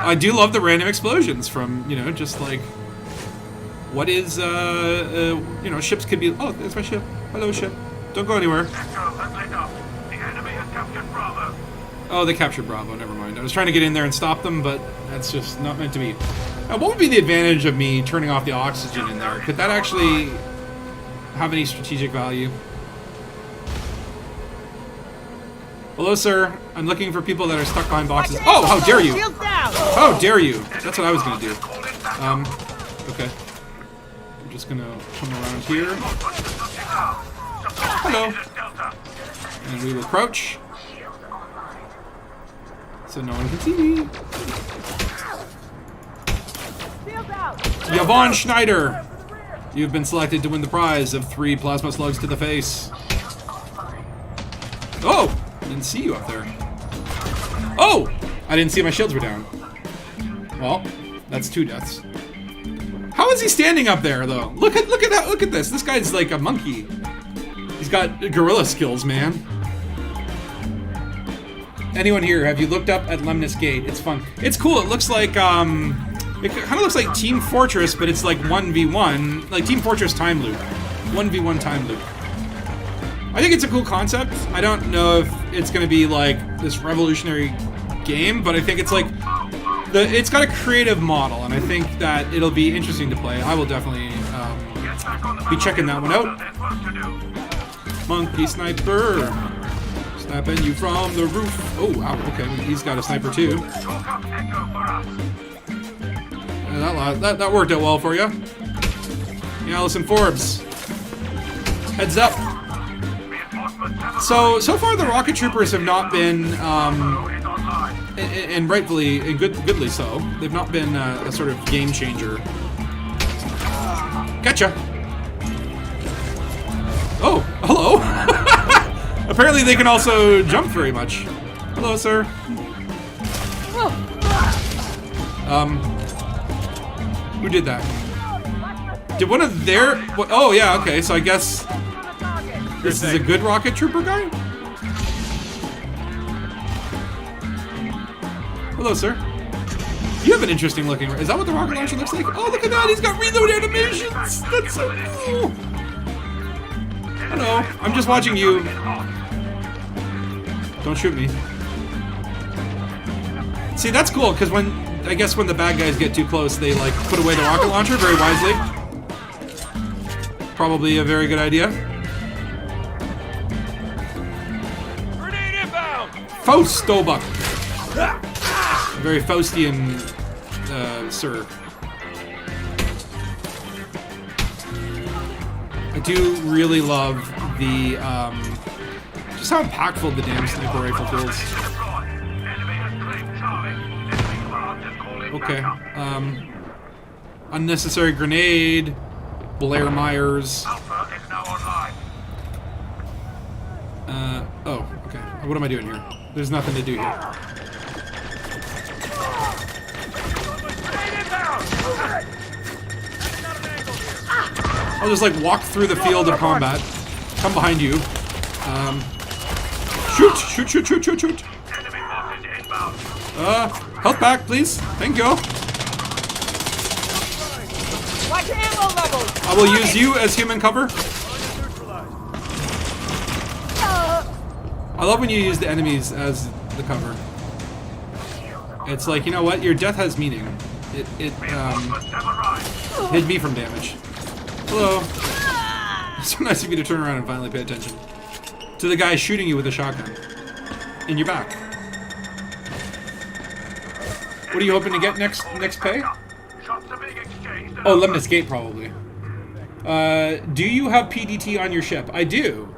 I do love the random explosions from, you know, just like... What is, you know, ships could be... Oh, there's my ship. Hello, ship. Don't go anywhere. Oh, they captured Bravo. Never mind. I was trying to get in there and stop them, but that's just not meant to be. Now, what would be the advantage of me turning off the oxygen in there? Could that actually have any strategic value? Hello, sir. I'm looking for people that are stuck behind boxes. Oh, how dare you! How dare you! That's what I was going to do. Okay. I'm just going to come around here. Hello. And we will crouch. So no one can see me. Yvonne Schneider! You've been selected to win the prize of 3 plasma slugs to the face. Oh! I didn't see you up there. Oh! I didn't see my shields were down. Well, that's 2 deaths. How is he standing up there, though? Look at that! Look at this! This guy's like a monkey. He's got gorilla skills, man. Anyone here, have you looked up at Lemnis Gate? It's fun. It's cool. It looks like, it kind of looks like Team Fortress, but it's like 1v1. Like Team Fortress Time Loop. 1v1 Time Loop. I think it's a cool concept. I don't know if it's going to be like this revolutionary game, but I think it's like, it's got a creative model, and I think that it'll be interesting to play. I will definitely be checking that one out. Monkey Sniper. Snapping you from the roof. Oh, wow, okay, he's got a sniper too. That worked out well for you. Yeah, Allison Forbes. Heads up. So far the rocket troopers have not been and rightfully, and goodly so. They've not been a sort of game changer. Gotcha. Oh, hello. Apparently they can also jump very much. Hello, sir. Who did that? Did one of their... Oh, yeah, okay, so I guess this is a good rocket trooper guy? Hello, sir. You have an interesting looking... Is that what the rocket launcher looks like? Oh, look at that! He's got reload animations! That's so cool! Hello, I'm just watching you. Don't shoot me. See, that's cool, because when... I guess when the bad guys get too close, they, like, put away the rocket launcher very wisely. Probably a very good idea. Grenade inbound! Faustobuck. Very Faustian, sir. I do really love the, just how impactful the damn sniper rifle feels. Okay, unnecessary grenade, Blair Myers. Oh, okay. What am I doing here? There's nothing to do here. I'll just like walk through the field of combat. Come behind you. Shoot! Shoot, shoot, shoot, shoot, shoot! Health pack, please. Thank you. Watch ammo levels! I will use you as human cover. I love when you use the enemies as the cover. It's like, you know what? Your death has meaning. It hid me from damage. Hello. It's so nice of you to turn around and finally pay attention to the guy shooting you with a shotgun in your back. What are you hoping to get next pay? Oh, Lemnis Gate probably. Do you have PDT on your ship? I do.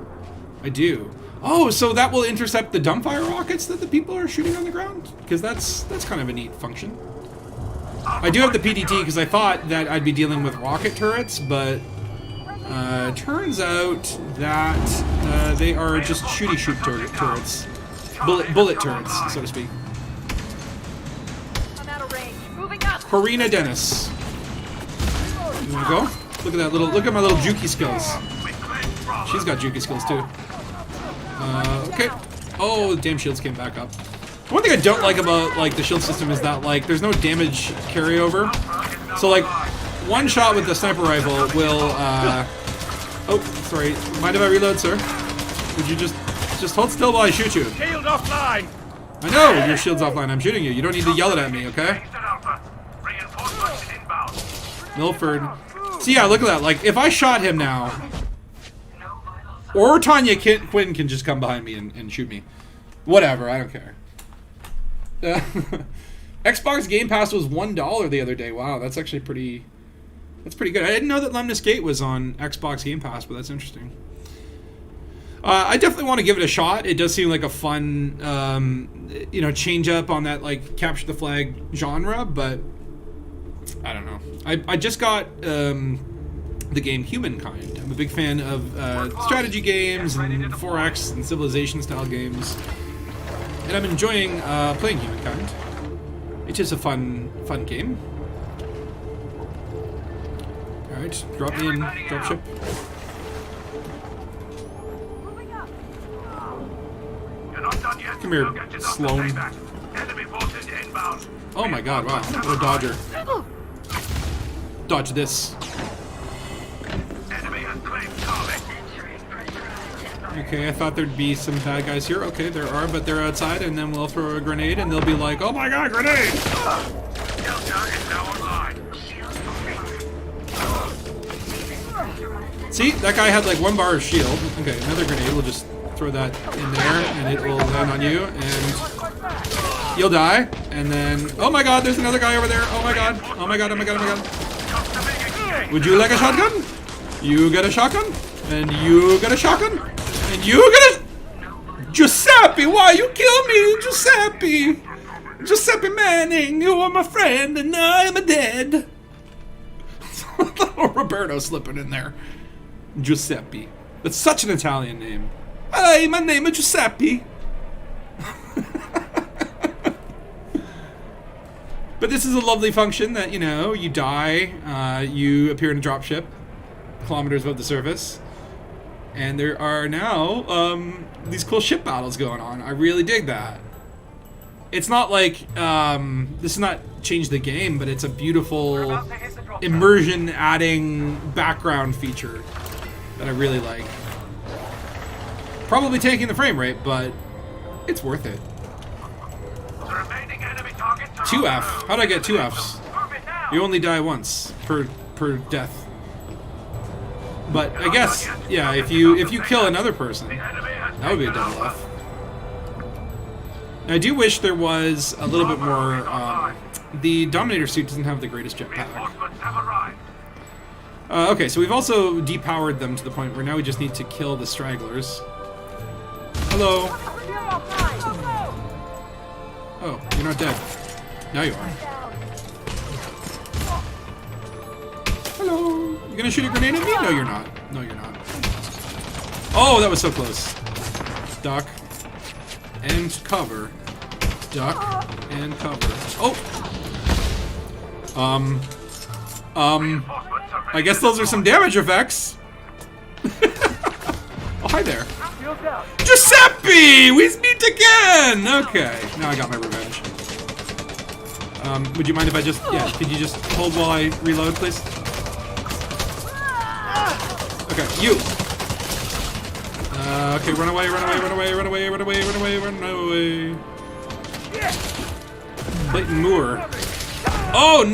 I do. Oh, so that will intercept the dumbfire rockets that the people are shooting on the ground? Because that's kind of a neat function. I do have the PDT because I thought that I'd be dealing with rocket turrets, but turns out that they are just shooty shoot turrets. Bullet turrets, so to speak. I'm out of range. Moving up. Corina Dennis. You wanna go? Look at that little, look at my little jukey skills. She's got jukey skills too. Okay. Oh, the damn shields came back up. One thing I don't like about like the shield system is that like there's no damage carryover. So like one shot with the sniper rifle will oh, sorry. Mind if I reload, sir? Would you just hold still while I shoot you? Shield offline! I know your shield's offline. I'm shooting you. You don't need to yell it at me, okay? Milford. See, yeah, look at that. Like, if I shot him now, or Tanya Quinn can just come behind me and shoot me. Whatever, I don't care. Xbox Game Pass was $1 the other day. Wow, that's actually pretty... That's pretty good. I didn't know that Lemnis Gate was on Xbox Game Pass, but that's interesting. I definitely want to give it a shot. It does seem like a fun, you know, change up on that, like, capture the flag genre, but I don't know. I just got the game Humankind. I'm a big fan of strategy games and 4X and Civilization style games, and I'm enjoying playing Humankind. It is a fun game. All right, drop me in, dropship. Come here, Sloan. Oh my god, wow, what a dodger. Dodge this. Okay, I thought there'd be some bad guys here. Okay, there are, but they're outside, and then we'll throw a grenade, and they'll be like, oh my god, grenade! See, that guy had like 1 bar of shield. Okay, another grenade, we'll just throw that in there, and it will land on you, and you'll die, and then, oh my god, there's another guy over there, oh my god, oh my god, oh my god, oh my god. Would you like a shotgun? You get a shotgun, and you get a shotgun, and you get a... Giuseppe, why you kill me, Giuseppe? Giuseppe Manning, you are my friend, and I am dead. Little Roberto slipping in there. Giuseppe. That's such an Italian name. Hi, my name is Giuseppe. But this is a lovely function that, you know, you die, you appear in a dropship, kilometers above the surface, and there are now these cool ship battles going on. I really dig that. It's not like, this is not change the game, but it's a beautiful immersion-adding background feature that I really like. Probably tanking the frame rate, but it's worth it. 2F. How'd I get 2 Fs? You only die once per death. But I guess, yeah, if you kill another person, that would be a double F. Now, I do wish there was a little bit more. The Dominator suit doesn't have the greatest jetpack. Okay, so we've also depowered them to the point where now we just need to kill the stragglers. Hello. Oh, you're not dead. Now you are. Hello. You gonna shoot a grenade at me? No, you're not. No, you're not. Oh, that was so close. Duck. And cover. Duck. And cover. Oh! I guess those are some damage effects. Oh, hi there. Giuseppe! We meet again! Okay, now I got my revenge. Would you mind if I just, yeah, could you just hold while I reload, please? Okay, you! Okay, run away, run away, run away, run away, run away, run away, run away. Clayton Moore. Oh,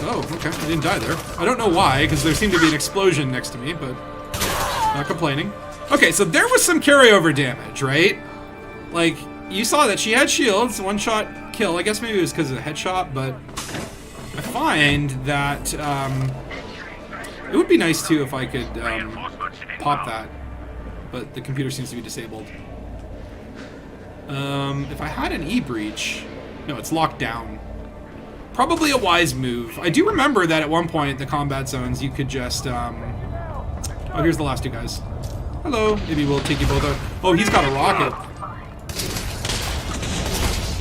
oh, okay, I didn't die there. I don't know why, because there seemed to be an explosion next to me, but not complaining. Okay, so there was some carryover damage, right? Like, you saw that she had shields, one-shot kill. I guess maybe it was because of the headshot, but I find that it would be nice, too, if I could pop that. But the computer seems to be disabled. If I had an E-breach... No, it's locked down. Probably a wise move. I do remember that at one point, the combat zones, you could just... Oh, here's the last two guys. Hello. Maybe we'll take you both out. Oh, he's got a rocket.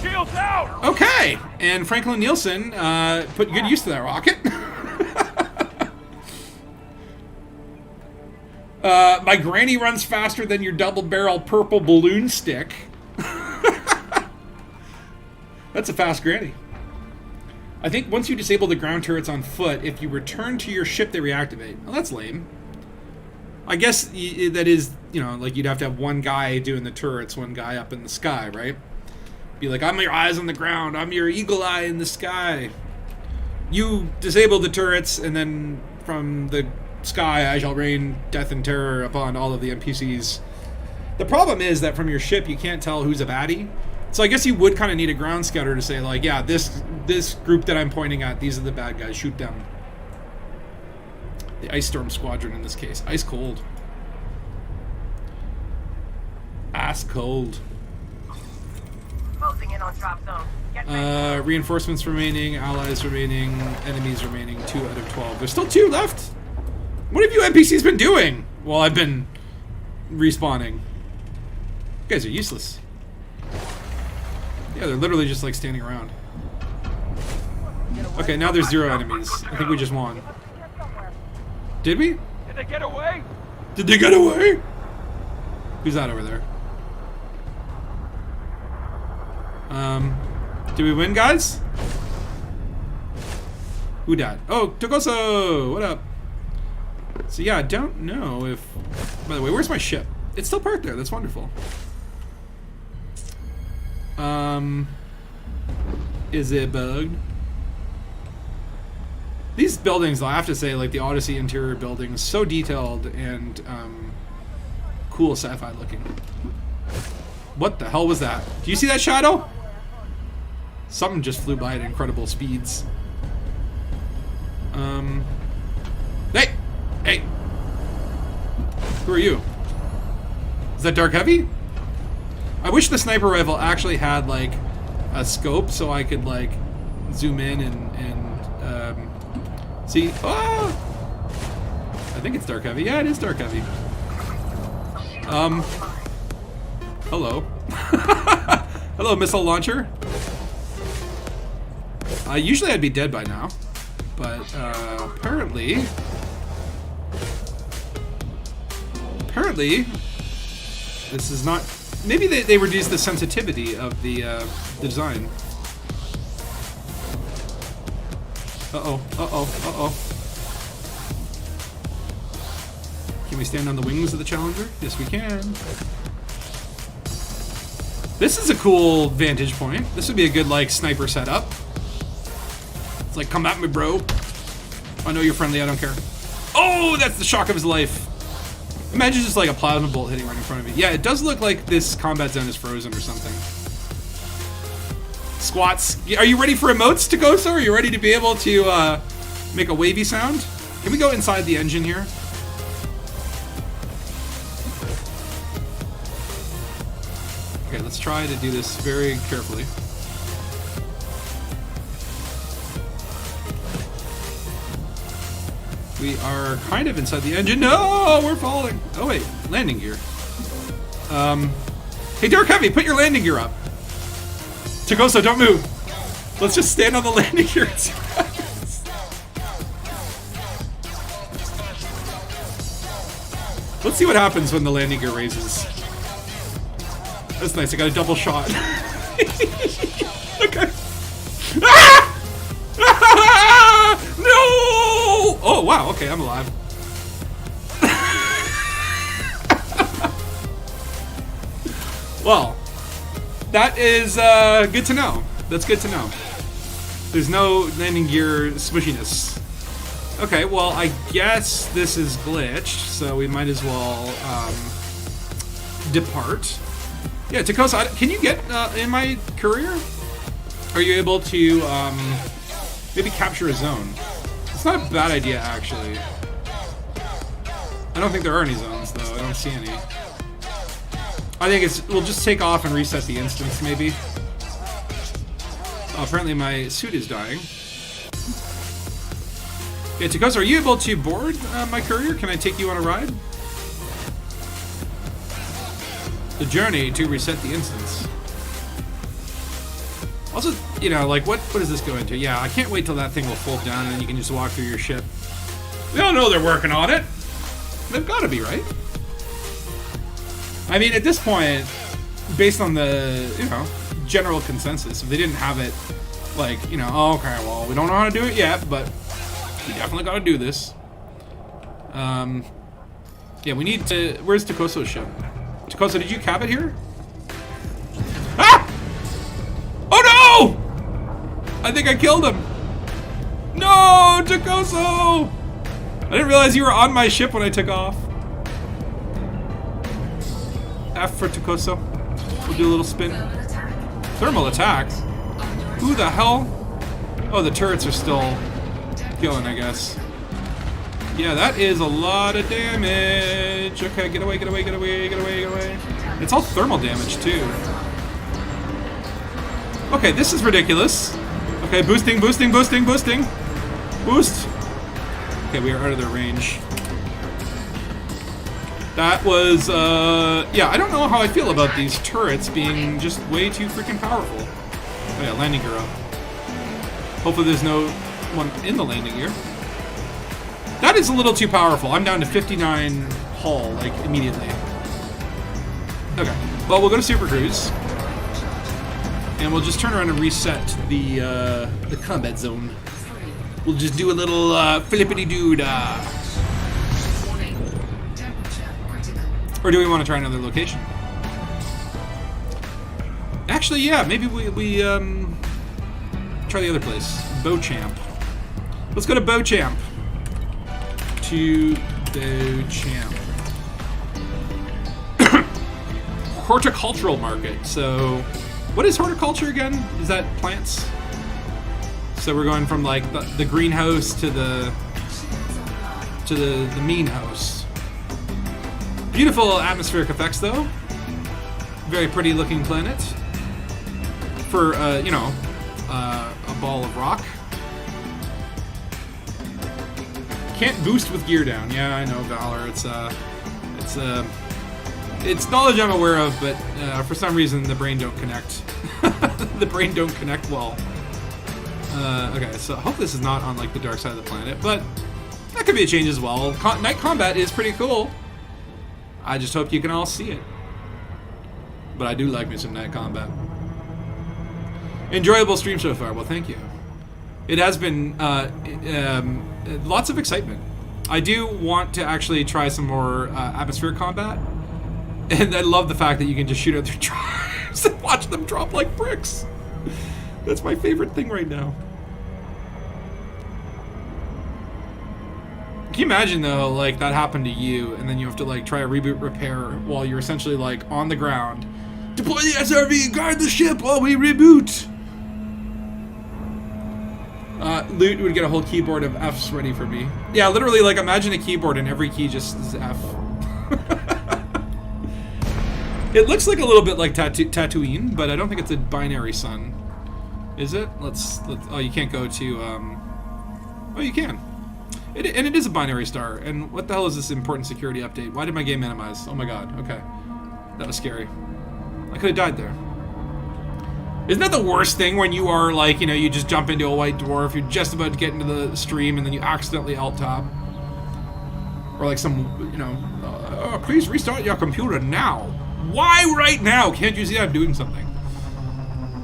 Shields out! Okay. And Franklin Nielsen put good use to that rocket. My granny runs faster than your double-barrel purple balloon stick. That's a fast granny. I think once you disable the ground turrets on foot, if you return to your ship, they reactivate. Well, that's lame. I guess that is, you know, like you'd have to have one guy doing the turrets, one guy up in the sky, right? Be like, I'm your eyes on the ground, I'm your eagle eye in the sky. You disable the turrets, and then from the sky I shall rain death and terror upon all of the NPCs. The problem is that from your ship you can't tell who's a baddie. So I guess you would kind of need a ground scouter to say, like, yeah, this group that I'm pointing at, these are the bad guys, shoot them. The Ice Storm Squadron in this case. Ice cold. Ass cold. Closing in on drop zone. Get ready. Reinforcements remaining, allies remaining, enemies remaining, 2 out of 12. There's still 2 left? What have you NPCs been doing while I've been respawning? You guys are useless. Yeah, they're literally just like standing around. Okay, now there's 0 enemies. I think we just won. Did we? Did they get away? Did they get away? Who's that over there? Did we win, guys? Who died? Oh, Togoso! What up? So yeah, I don't know if... By the way, where's my ship? It's still parked there. That's wonderful. Is it bugged? These buildings, I have to say, like the Odyssey interior buildings, so detailed and cool sci-fi looking. What the hell was that? Do you see that shadow? Something just flew by at incredible speeds. Hey! Hey! Who are you? Is that Dark Heavy? I wish the sniper rifle actually had, like, a scope so I could like zoom in and see. Oh, I think it's dark heavy. Yeah, it is dark heavy. Hello. Hello, missile launcher. Usually I'd be dead by now, but apparently this is not. Maybe they reduced the sensitivity of the design. Uh-oh. Can we stand on the wings of the Challenger? Yes, we can. This is a cool vantage point. This would be a good, like, sniper setup. It's like, come at me, bro. I know you're friendly, I don't care. Oh, that's the shock of his life. Imagine just, like, a plasma bolt hitting right in front of me. Yeah, it does look like this combat zone is frozen or something. Squats. Are you ready for emotes, Takoso? Are you ready to be able to make a wavy sound? Can we go inside the engine here? Okay, let's try to do this very carefully. We are kind of inside the engine. No, we're falling. Oh wait, landing gear. Hey, Dark Heavy, put your landing gear up. Takoso, don't move. Let's just stand on the landing gear. Let's see what happens when the landing gear raises. That's nice. I got a double shot. Okay. Ah! No! Oh wow. Okay, I'm alive. Well, that is good to know. That's good to know. There's no landing gear smushiness. Okay, well, I guess this is glitched, so we might as well depart. Yeah, Takoso, can you get in my courier? Are you able to maybe capture a zone? It's not a bad idea, actually. I don't think there are any zones, though. I don't see any. I think we'll just take off and reset the instance, maybe. Oh, apparently my suit is dying. Yeah, Takoso, are you able to board my courier? Can I take you on a ride? The journey to reset the instance. Also, you know, like, what does this go into? Yeah, I can't wait till that thing will fold down and then you can just walk through your ship. We all know they're working on it. They've got to be, right? I mean, at this point, based on the, you know, general consensus, if they didn't have it, like, you know, oh, okay, well, we don't know how to do it yet, but we definitely got to do this. Yeah, we need to... Where's Takoso's ship? Takoso, did you cap it here? Ah! Oh, no! I think I killed him. No, Takoso! I didn't realize you were on my ship when I took off. F for Takoso. We'll do a little spin. Thermal attack? Who the hell? Oh, the turrets are still killing, I guess. Yeah, that is a lot of damage. Okay, get away, get away, get away, get away, get away. It's all thermal damage, too. Okay, this is ridiculous. Okay, boosting, boosting, boosting, boosting. Boost. Okay, we are out of their range. That was, yeah, I don't know how I feel about these turrets being just way too freaking powerful. Oh yeah, landing gear up. Hopefully there's no one in the landing gear. That is a little too powerful. I'm down to 59 hull, like, immediately. Okay, well, we'll go to Super Cruise. And we'll just turn around and reset the combat zone. We'll just do a little, flippity-dood, Or do we want to try another location? Actually, yeah, maybe we try the other place. Beauchamp. Let's go to Beauchamp. To Beauchamp. Horticultural market. So, what is horticulture again? Is that plants? So we're going from like the greenhouse to the mean house. Beautiful atmospheric effects, though. Very pretty looking planet. for you know, a ball of rock. Can't boost with gear down. Yeah, I know, Valor. It's knowledge I'm aware of, but for some reason the brain don't connect. The brain don't connect well. Okay, so I hope this is not on like the dark side of the planet, but that could be a change as well. Night combat is pretty cool. I just hope you can all see it. But I do like me some night combat. Enjoyable stream so far. Well, thank you. It has been lots of excitement. I do want to actually try some more atmospheric combat. And I love the fact that you can just shoot at their tribes and watch them drop like bricks. That's my favorite thing right now. Can you imagine though, like that happened to you, and then you have to like try a reboot repair while you're essentially like on the ground. Deploy the SRV, guard the ship while we reboot. Loot would get a whole keyboard of F's ready for me. Yeah, literally, like imagine a keyboard and every key just is F. It looks like a little bit like Tatooine, but I don't think it's a binary sun. Is it? Let's oh, you can't go to, oh, you can. And it is a binary star. And what the hell is this important security update? Why did my game minimize? Oh my god, okay. That was scary. I could have died there. Isn't that the worst thing when you are like, you know, you just jump into a white dwarf, you're just about to get into the stream, and then you accidentally alt-tab? Or like some, you know, please restart your computer now. Why right now? Can't you see I'm doing something?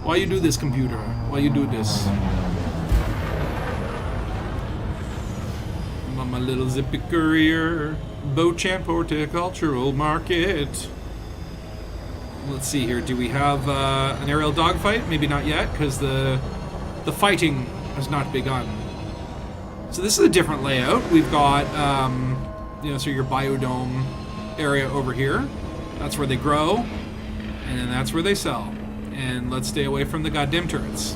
Why you do this, computer? Why you do this? My little zippy courier, Beauchamp Horticultural Market. Let's see here. Do we have an aerial dogfight? Maybe not yet, because the fighting has not begun. So this is a different layout. We've got, you know, so your biodome area over here. That's where they grow, and then that's where they sell. And let's stay away from the goddamn turrets.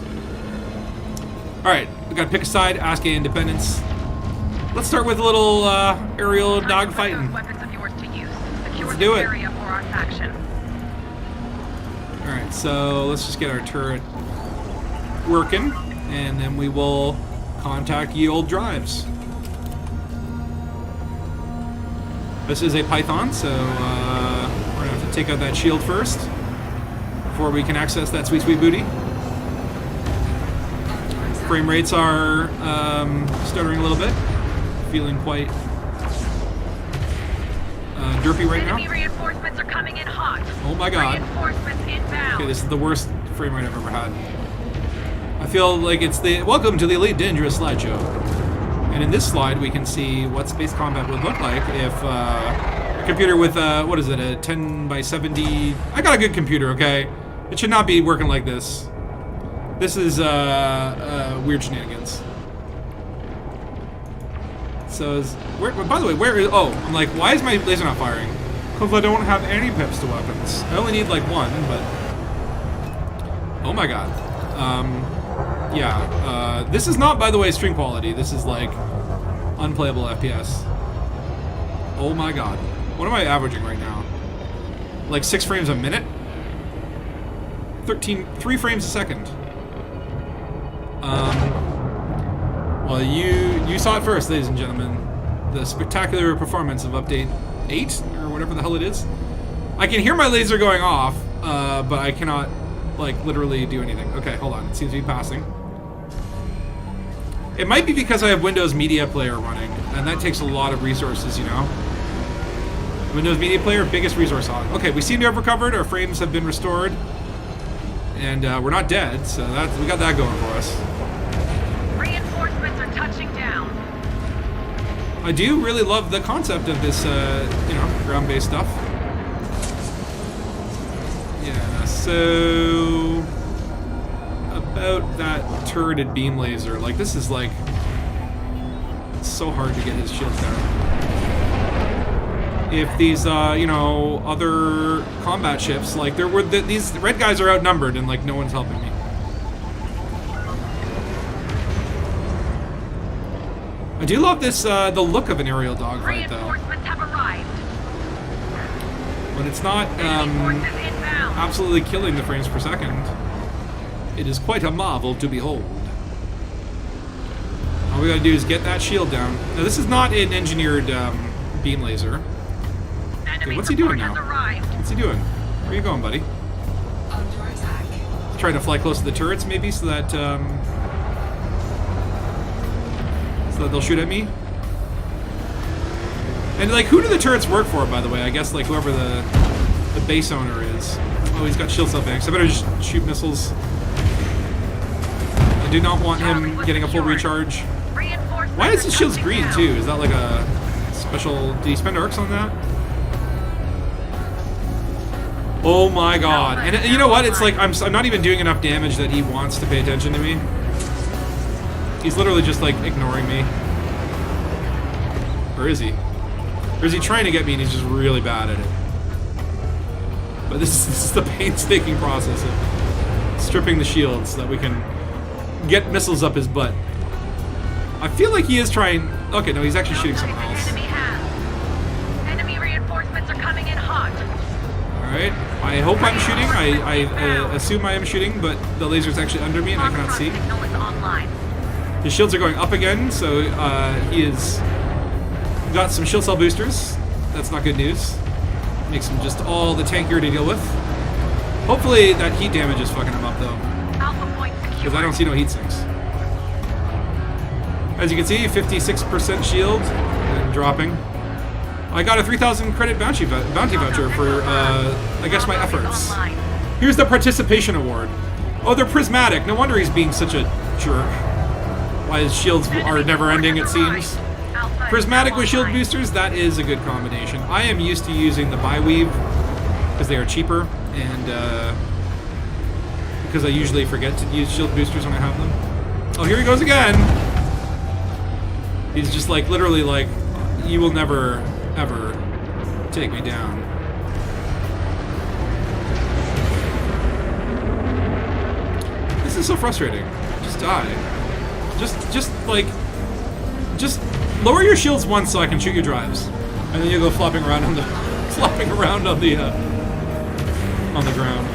All right, we got to pick a side. Aasgay Independence. Let's start with a little aerial dogfighting. Let's do it. All right, so let's just get our turret working, and then we will contact ye old drives. This is a Python, so we're gonna have to take out that shield first before we can access that sweet, sweet booty. Frame rates are stuttering a little bit. Feeling quite derpy right now. Enemy reinforcements are coming in hot. Oh my god. Reinforcements inbound. Okay, this is the worst frame rate I've ever had. I feel like it's the welcome to the Elite Dangus slideshow. And in this slide, we can see what space combat would look like if a computer with what is it, a 10 by 70? I got a good computer, okay? It should not be working like this. This is weird shenanigans. So by the way, where is, oh, I'm like, why is my laser not firing? Because I don't have any pips to weapons. I only need like one, but, oh my god. Yeah, this is not, by the way, stream quality. This is like unplayable FPS. Oh my god. What am I averaging right now? Like 6 frames a minute? 3 frames a second. Well, you saw it first, ladies and gentlemen. The spectacular performance of update 8, or whatever the hell it is. I can hear my laser going off, but I cannot, like, literally do anything. Okay, hold on. It seems to be passing. It might be because I have Windows Media Player running, and that takes a lot of resources, you know? Windows Media Player, biggest resource hog. Okay, we seem to have recovered. Our frames have been restored. And we're not dead, so we got that going for us. Reinforcements are touching down. I do really love the concept of this, you know, ground-based stuff. Yeah, so about that turreted beam laser, like this is like, it's so hard to get his shield down. If these, you know, other combat ships, like these red guys are outnumbered and like no one's helping me. I do love this, the look of an aerial dogfight though. Reinforcements have arrived. But it's not, absolutely killing the frames per second. It is quite a marvel to behold. All we gotta do is get that shield down. Now this is not an engineered beam laser. Enemy what's he doing support now? has arrived. What's he doing? Where are you going, buddy? Under attack. Trying to fly close to the turrets, maybe, so that they'll shoot at me. And like, who do the turrets work for, by the way? I guess like whoever the base owner is. Oh, he's got shield cell banks. I better just shoot missiles. I do not want him getting a full recharge. Reinforcements Why is are his shield's touching green down. too? Is that like a special? Did he spend arcs on that? Oh my god! And you know what? It's like I'm not even doing enough damage that he wants to pay attention to me. He's literally just like ignoring me. Or is he? Or is he trying to get me and he's just really bad at it? But this is the painstaking process of stripping the shields so that we can get missiles up his butt. I feel like he is trying... Okay, no, he's actually shooting someone else. Enemy has. Enemy reinforcements are coming in hot. Alright, I hope I'm shooting. I assume I am shooting, but the laser's actually under me and I cannot see. Signal is online. His shields are going up again, so he is... got some shield cell boosters. That's not good news. Makes him just all the tankier to deal with. Hopefully that heat damage is fucking him up though, Alpha point because secure. I don't see no heat sinks. As you can see, 56% shield and dropping. I got a 3,000 credit bounty voucher for, I guess, my efforts. Online. Here's the participation award. Oh, they're prismatic. No wonder he's being such a jerk. Why his shields are never ending, it seems. Alpha is Prismatic now with shield online. boosters, that is a good combination. I am used to using the bi-weave because they are cheaper and because I usually forget to use shield boosters when I have them. Oh, here he goes again. He's just like, literally like, you will never, ever take me down. This is so frustrating. Just die. Just lower your shields once so I can shoot your drives, and then you go flopping around on the ground.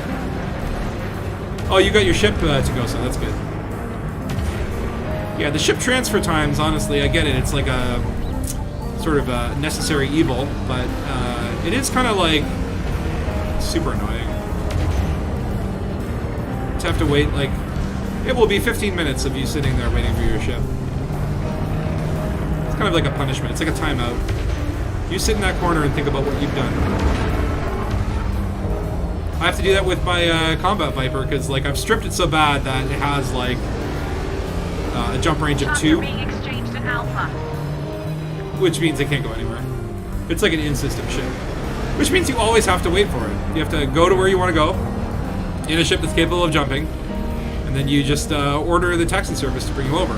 Oh, you got your ship to go, so that's good. Yeah, the ship transfer times. Honestly, I get it. It's like a sort of a necessary evil, but it is kind of like super annoying to have to wait. Like, it will be 15 minutes of you sitting there waiting for your ship. It's kind of like a punishment. It's like a timeout. You sit in that corner and think about what you've done. I have to do that with my combat Viper because, like, I've stripped it so bad that it has like a jump range of Shots 2, are being exchanged at Alpha. which means it can't go anywhere. It's like an in-system ship, which means you always have to wait for it. You have to go to where you want to go in a ship that's capable of jumping, and then you just order the taxi service to bring you over.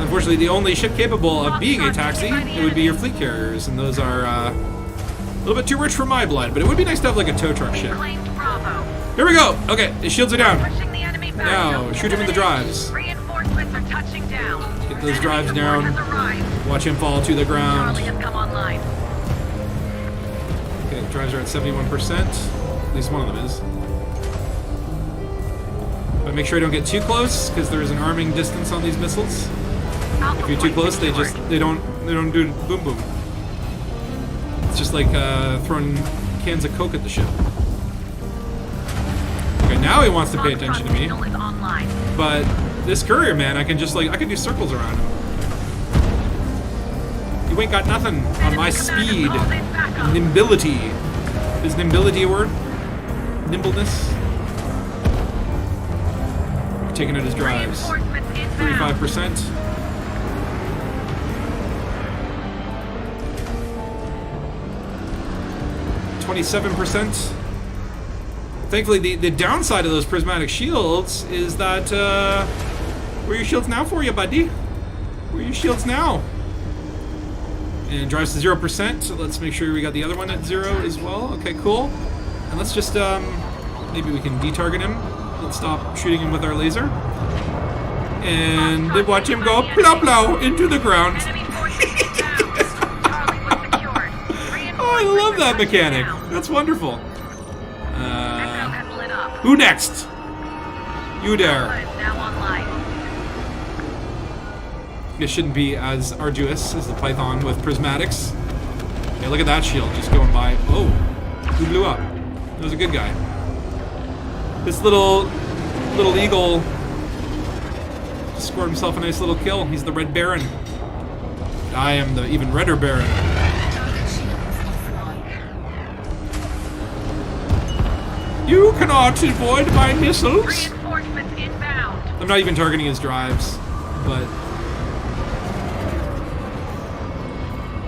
Unfortunately, the only ship capable of being a taxi, it would be your fleet carriers, and those are a little bit too rich for my blood, but it would be nice to have like a tow truck ship. Claimed Bravo. Here we go! Okay, his shields are down. Pushing the enemy back. Now, shoot him in the drives. Reinforcements are touching down. Get those Enemy drives support down. has arrived. Watch him fall to the ground. Charlie has come online. Okay, drives are at 71%. At least one of them is. But make sure I don't get too close, because there's an arming distance on these missiles. Alpha If you're too point close, they secured. don't do boom boom. It's just like throwing cans of Coke at the ship. Okay, now he wants to pay attention to me. Signal is online. But this courier man, I can just like, I can do circles around him. You ain't got nothing on my speed and nimbility. Is nimbility a word? Nimbleness? Taking out his drives. Reinforcements inbound. 35%. %. Thankfully, the downside of those prismatic shields is that, where are your shields now for you, buddy? Where are your shields now? And it drives to 0%, so let's make sure we got the other one at 0 as well. Okay, cool. And let's just, maybe we can detarget him. Let's stop shooting him with our laser. And watch him go plow plow into the ground. Enemy forces inbound. Charlie was secured. Oh, I love that Reinforcements are touching mechanic. down. That's wonderful. Echo has lit up. Who next? You there. Is now online. It shouldn't be as arduous as the Python with prismatics. Okay, look at that shield just going by. Oh, who blew up? That was a good guy. This little eagle scored himself a nice little kill. He's the Red Baron. I am the even redder Baron. You cannot avoid my missiles. Reinforcements inbound. I'm not even targeting his drives, but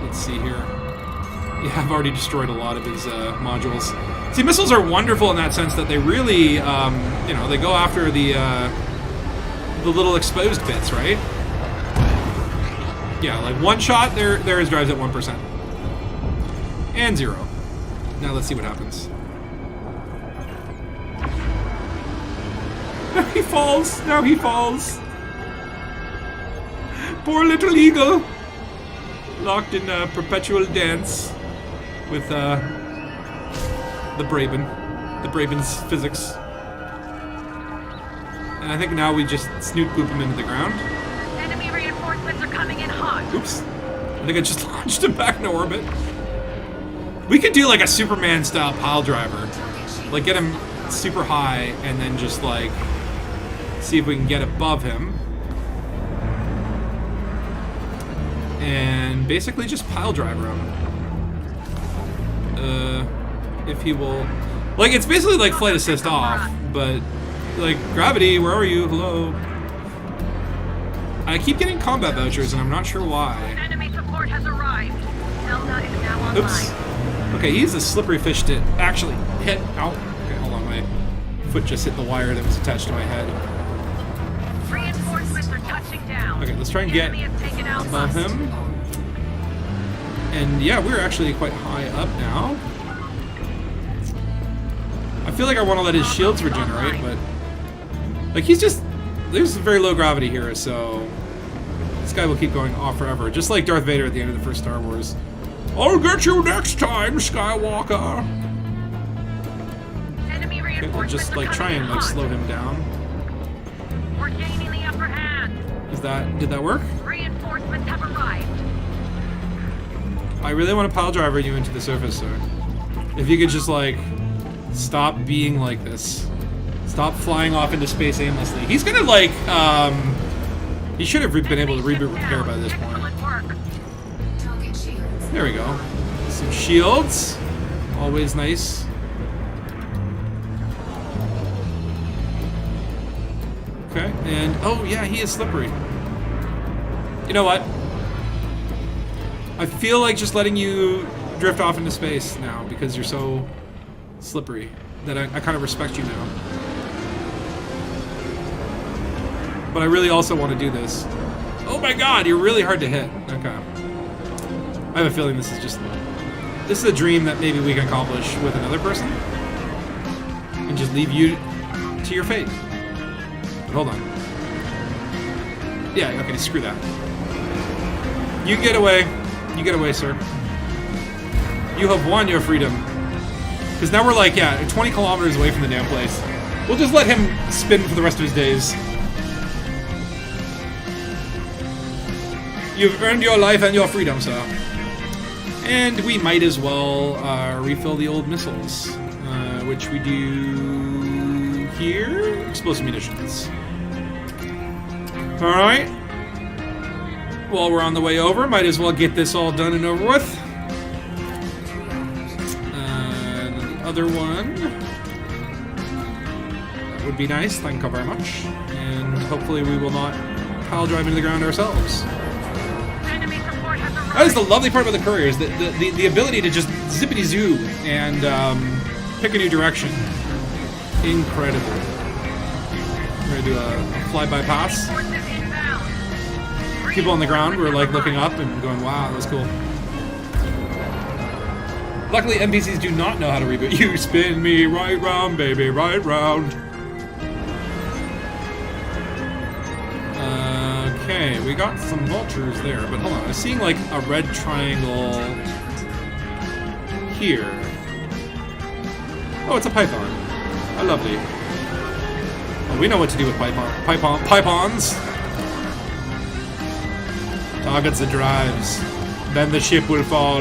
let's see here. Yeah, I've already destroyed a lot of his modules. See, missiles are wonderful in that sense that they really, you know, they go after the little exposed bits, right? Yeah, like one shot, there his drives at 1%. And 0. Now let's see what happens. Now he falls! Now he falls! Poor little eagle! Locked in a perpetual dance with the Braben's physics. And I think now we just snoot boop him into the ground. Enemy reinforcements are coming in hot. Oops. I think I just launched him back into orbit. We could do like a Superman style pile driver. Like get him super high and then just like see if we can get above him. And basically just pile driver him. If he will... Like, it's basically like flight assist off, but... Like, gravity, where are you? Hello? I keep getting combat vouchers, and I'm not sure why. Enemy support has arrived. Delta is now online. Oops. Okay, he's a slippery fish to actually hit. Ow. Okay, hold on. My foot just hit the wire that was attached to my head. Reinforcements are touching down. Okay, let's try and get Enemy has taken out above him. And yeah, we're actually quite high up now. I feel like I want to let his shields regenerate, but... Like, he's just... There's very low gravity here, so... This guy will keep going off forever. Just like Darth Vader at the end of the first Star Wars. I'll get you next time, Skywalker! Enemy Okay, reinforcements we'll just, like, are try coming and, in like, hot. slow him down. We're gaining the upper hand. Did that work? Reinforcements have arrived. I really want to pile driver you into the surface, sir. If you could just, like, stop being like this. Stop flying off into space aimlessly. He's gonna, like, he should have been able to reboot repair by this point. Excellent work. Target shields. There we go. Some shields. Always nice. Okay, and, oh yeah, he is slippery. You know what? I feel like just letting you drift off into space now because you're so slippery that I kind of respect you now. But I really also want to do this. Oh my god, you're really hard to hit. Okay. I have a feeling this is a dream that maybe we can accomplish with another person. And just leave you to your fate. But hold on. Yeah, okay, screw that. You get away. You get away, sir. You have won your freedom. Because now we're like, yeah, 20 kilometers away from the damn place. We'll just let him spin for the rest of his days. You've earned your life and your freedom, sir. And we might as well refill the old missiles. Which we do here. Explosive munitions. Alright. While we're on the way over, might as well get this all done and over with. And then the other one. That would be nice, thank you very much. And hopefully we will not pile drive into the ground ourselves. Enemy support has arrived. That is the lovely part about the couriers, the ability to just zippity-zoo and pick a new direction. Incredible. We're gonna do a flyby pass. Reinforcements inbound. People on the ground were like looking up and going, wow, that was cool. Luckily, NPCs do not know how to reboot. You spin me right round, baby, right round. Okay, we got some vultures there, but hold on. I'm seeing like a red triangle here. Oh, it's a python. How lovely. We know what to do with pipe-ons. Targets the drives. Then the ship will fall.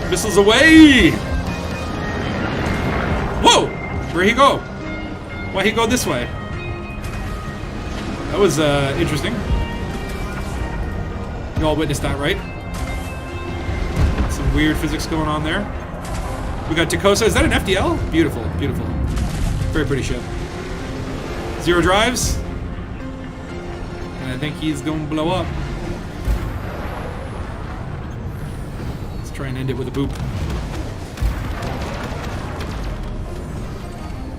Missiles away! Whoa! Where'd he go? Why'd he go this way? That was interesting. You all witnessed that, right? Some weird physics going on there. We got Takosa. Is that an FDL? Beautiful, beautiful. Very pretty ship. 0 drives. And I think he's going to blow up. Let's try and end it with a boop.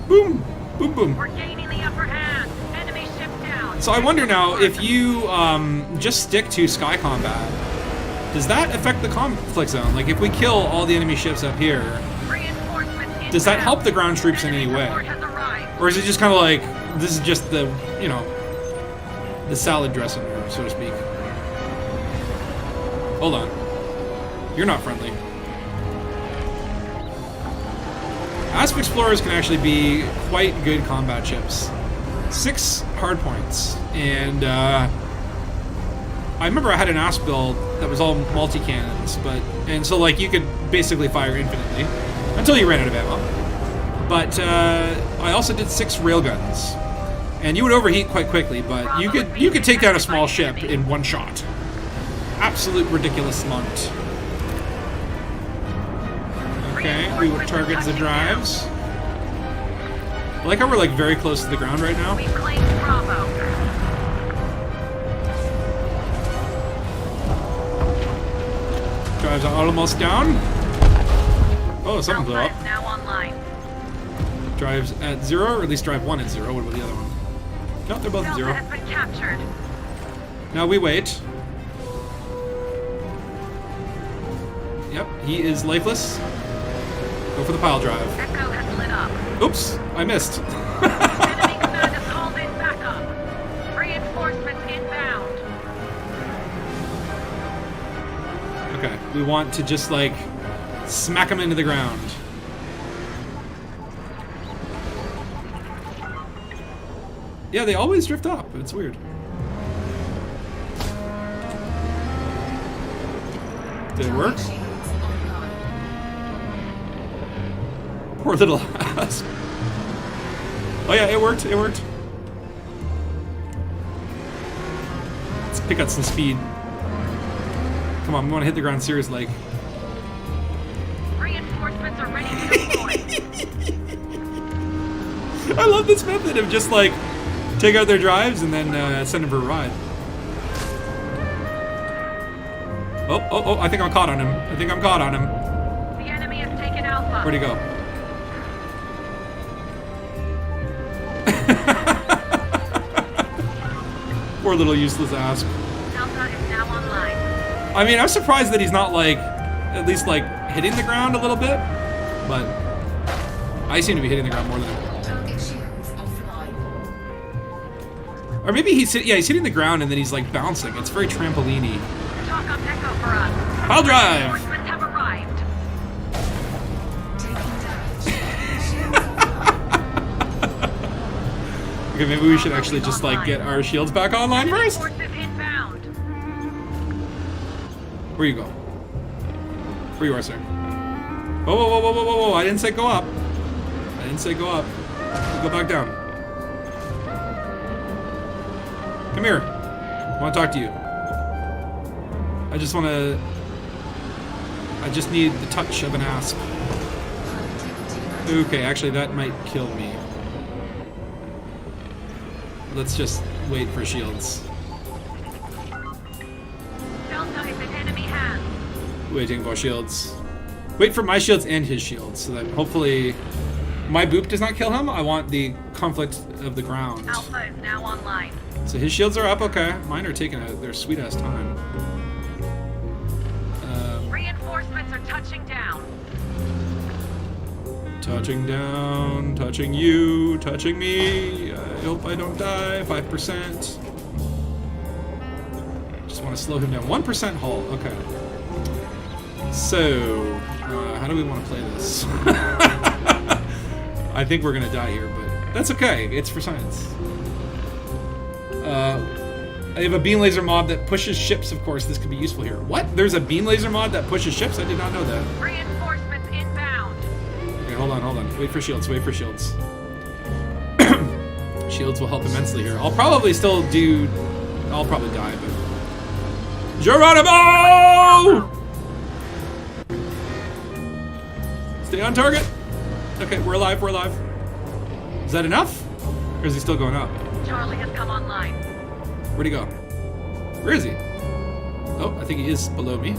Boom! Boom, boom. We're gaining the upper hand. Enemy ship down. So I wonder now, if you just stick to sky combat, does that affect the conflict zone? Like, if we kill all the enemy ships up here, Reinforcements does that inbound. help the ground troops in any Enemy way? support has arrived. Or is it just kind of like, this is just the, you know, the salad dressing, so to speak? Hold on. You're not friendly. Asp Explorers can actually be quite good combat ships. 6 hard points. And I remember I had an Asp build that was all multi-cannons, and so like you could basically fire infinitely until you ran out of ammo. But I also did 6 railguns, and you would overheat quite quickly. But you could take down a small ship in 1 shot. Absolute ridiculous amount. Okay, we will target the drives. I like how we're like very close to the ground right now. We claim Bravo. Drives are almost down. Oh, something blew up. Alpha is now online. Drives at 0, or at least drive 1 at 0. What about the other one? No, they're both at Delta 0. has been captured. Now we wait. Yep, he is lifeless. Go for the pile drive. Echo has lit up. Oops, I missed. Enemy command has called in backup. Reinforcements inbound. Okay, we want to just like smack him into the ground. Yeah, they always drift up. It's weird. Did it work? Shields online. Poor little ass. Oh yeah, it worked. It worked. Let's pick up some speed. Come on, we want to hit the ground seriously. Reinforcements are ready to deploy. I love this method of just like take out their drives and then send them for a ride. Oh, I think I'm caught on him. I think I'm caught on him. The enemy has taken Alpha. Where'd he go? Poor little useless Asp. Delta is now online. I mean, I'm surprised that he's not like, at least like hitting the ground a little bit, but I seem to be hitting the ground more than him. Target shields offline. Or maybe he's hitting the ground and then he's like bouncing. It's very trampoline-y. Talk up Echo for us. Pile drive! Reinforcements have arrived. Taking damage. Okay, maybe we should actually just like get our shields back online Enemy first. forces inbound. Where you go? Where you are, sir? Whoa, whoa, whoa, whoa, whoa, whoa, whoa! I didn't say go up. I didn't say go up. Go back down. Come here. I want to talk to you. I just need the touch of an asp. Okay, actually that might kill me. Let's just wait for shields. Delta is in enemy hands. Waiting for shields. Wait for my shields and his shields, so that hopefully my boop does not kill him. I want the conflict of the ground. Alpha is now online. So his shields are up, okay. Mine are taking their sweet ass time. Reinforcements are touching down. Touching down, touching you, touching me. I hope I don't die. 5%. Just want to slow him down. 1% hull, okay. So, how how do we want to play this? I think we're gonna die here, but that's okay. It's for science. I have a beam laser mod that pushes ships. Of course, this could be useful here. What? There's a beam laser mod that pushes ships? I did not know that. Reinforcements inbound. Okay, hold on. Wait for shields. Shields will help immensely here. I'll probably die, but... Geronimo! Stay on target. Okay, we're alive. Is that enough? Or is he still going up? Charlie has come online. Where'd he go? Where is he? Oh, I think he is below me.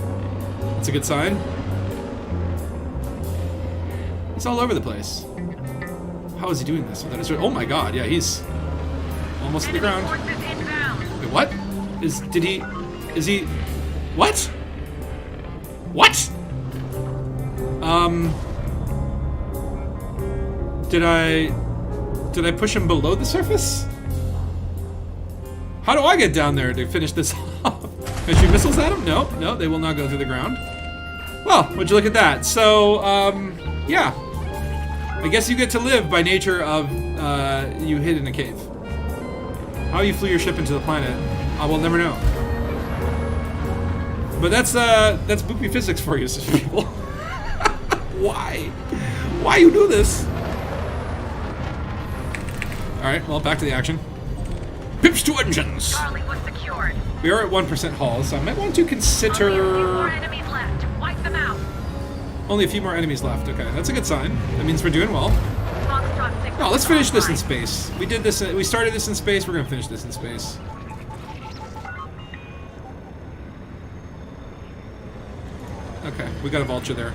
That's a good sign. He's all over the place. How is he doing this? Oh my god, yeah, he's almost at the ground. Forces inbound. Wait, what? Is he... What? What? Did I push him below the surface? How do I get down there to finish this off? Can I shoot missiles at him? No, they will not go through the ground. Well, would you look at that? So, yeah. I guess you get to live by nature of you hid in a cave. How you flew your ship into the planet, I will never know. But that's boopy physics for you, people. Why? Why you do this? Alright, well, back to the action. Pips to engines! Charlie was secured. We are at 1% hull, so I might want to Only a few more consider... enemies left. Wipe them out. Only a few more enemies left. Okay, that's a good sign. That means we're doing well. Foxtrot 6 No, let's finish this in online. space. We did this. We started this in space. We're gonna finish this in space. Okay, we got a vulture there.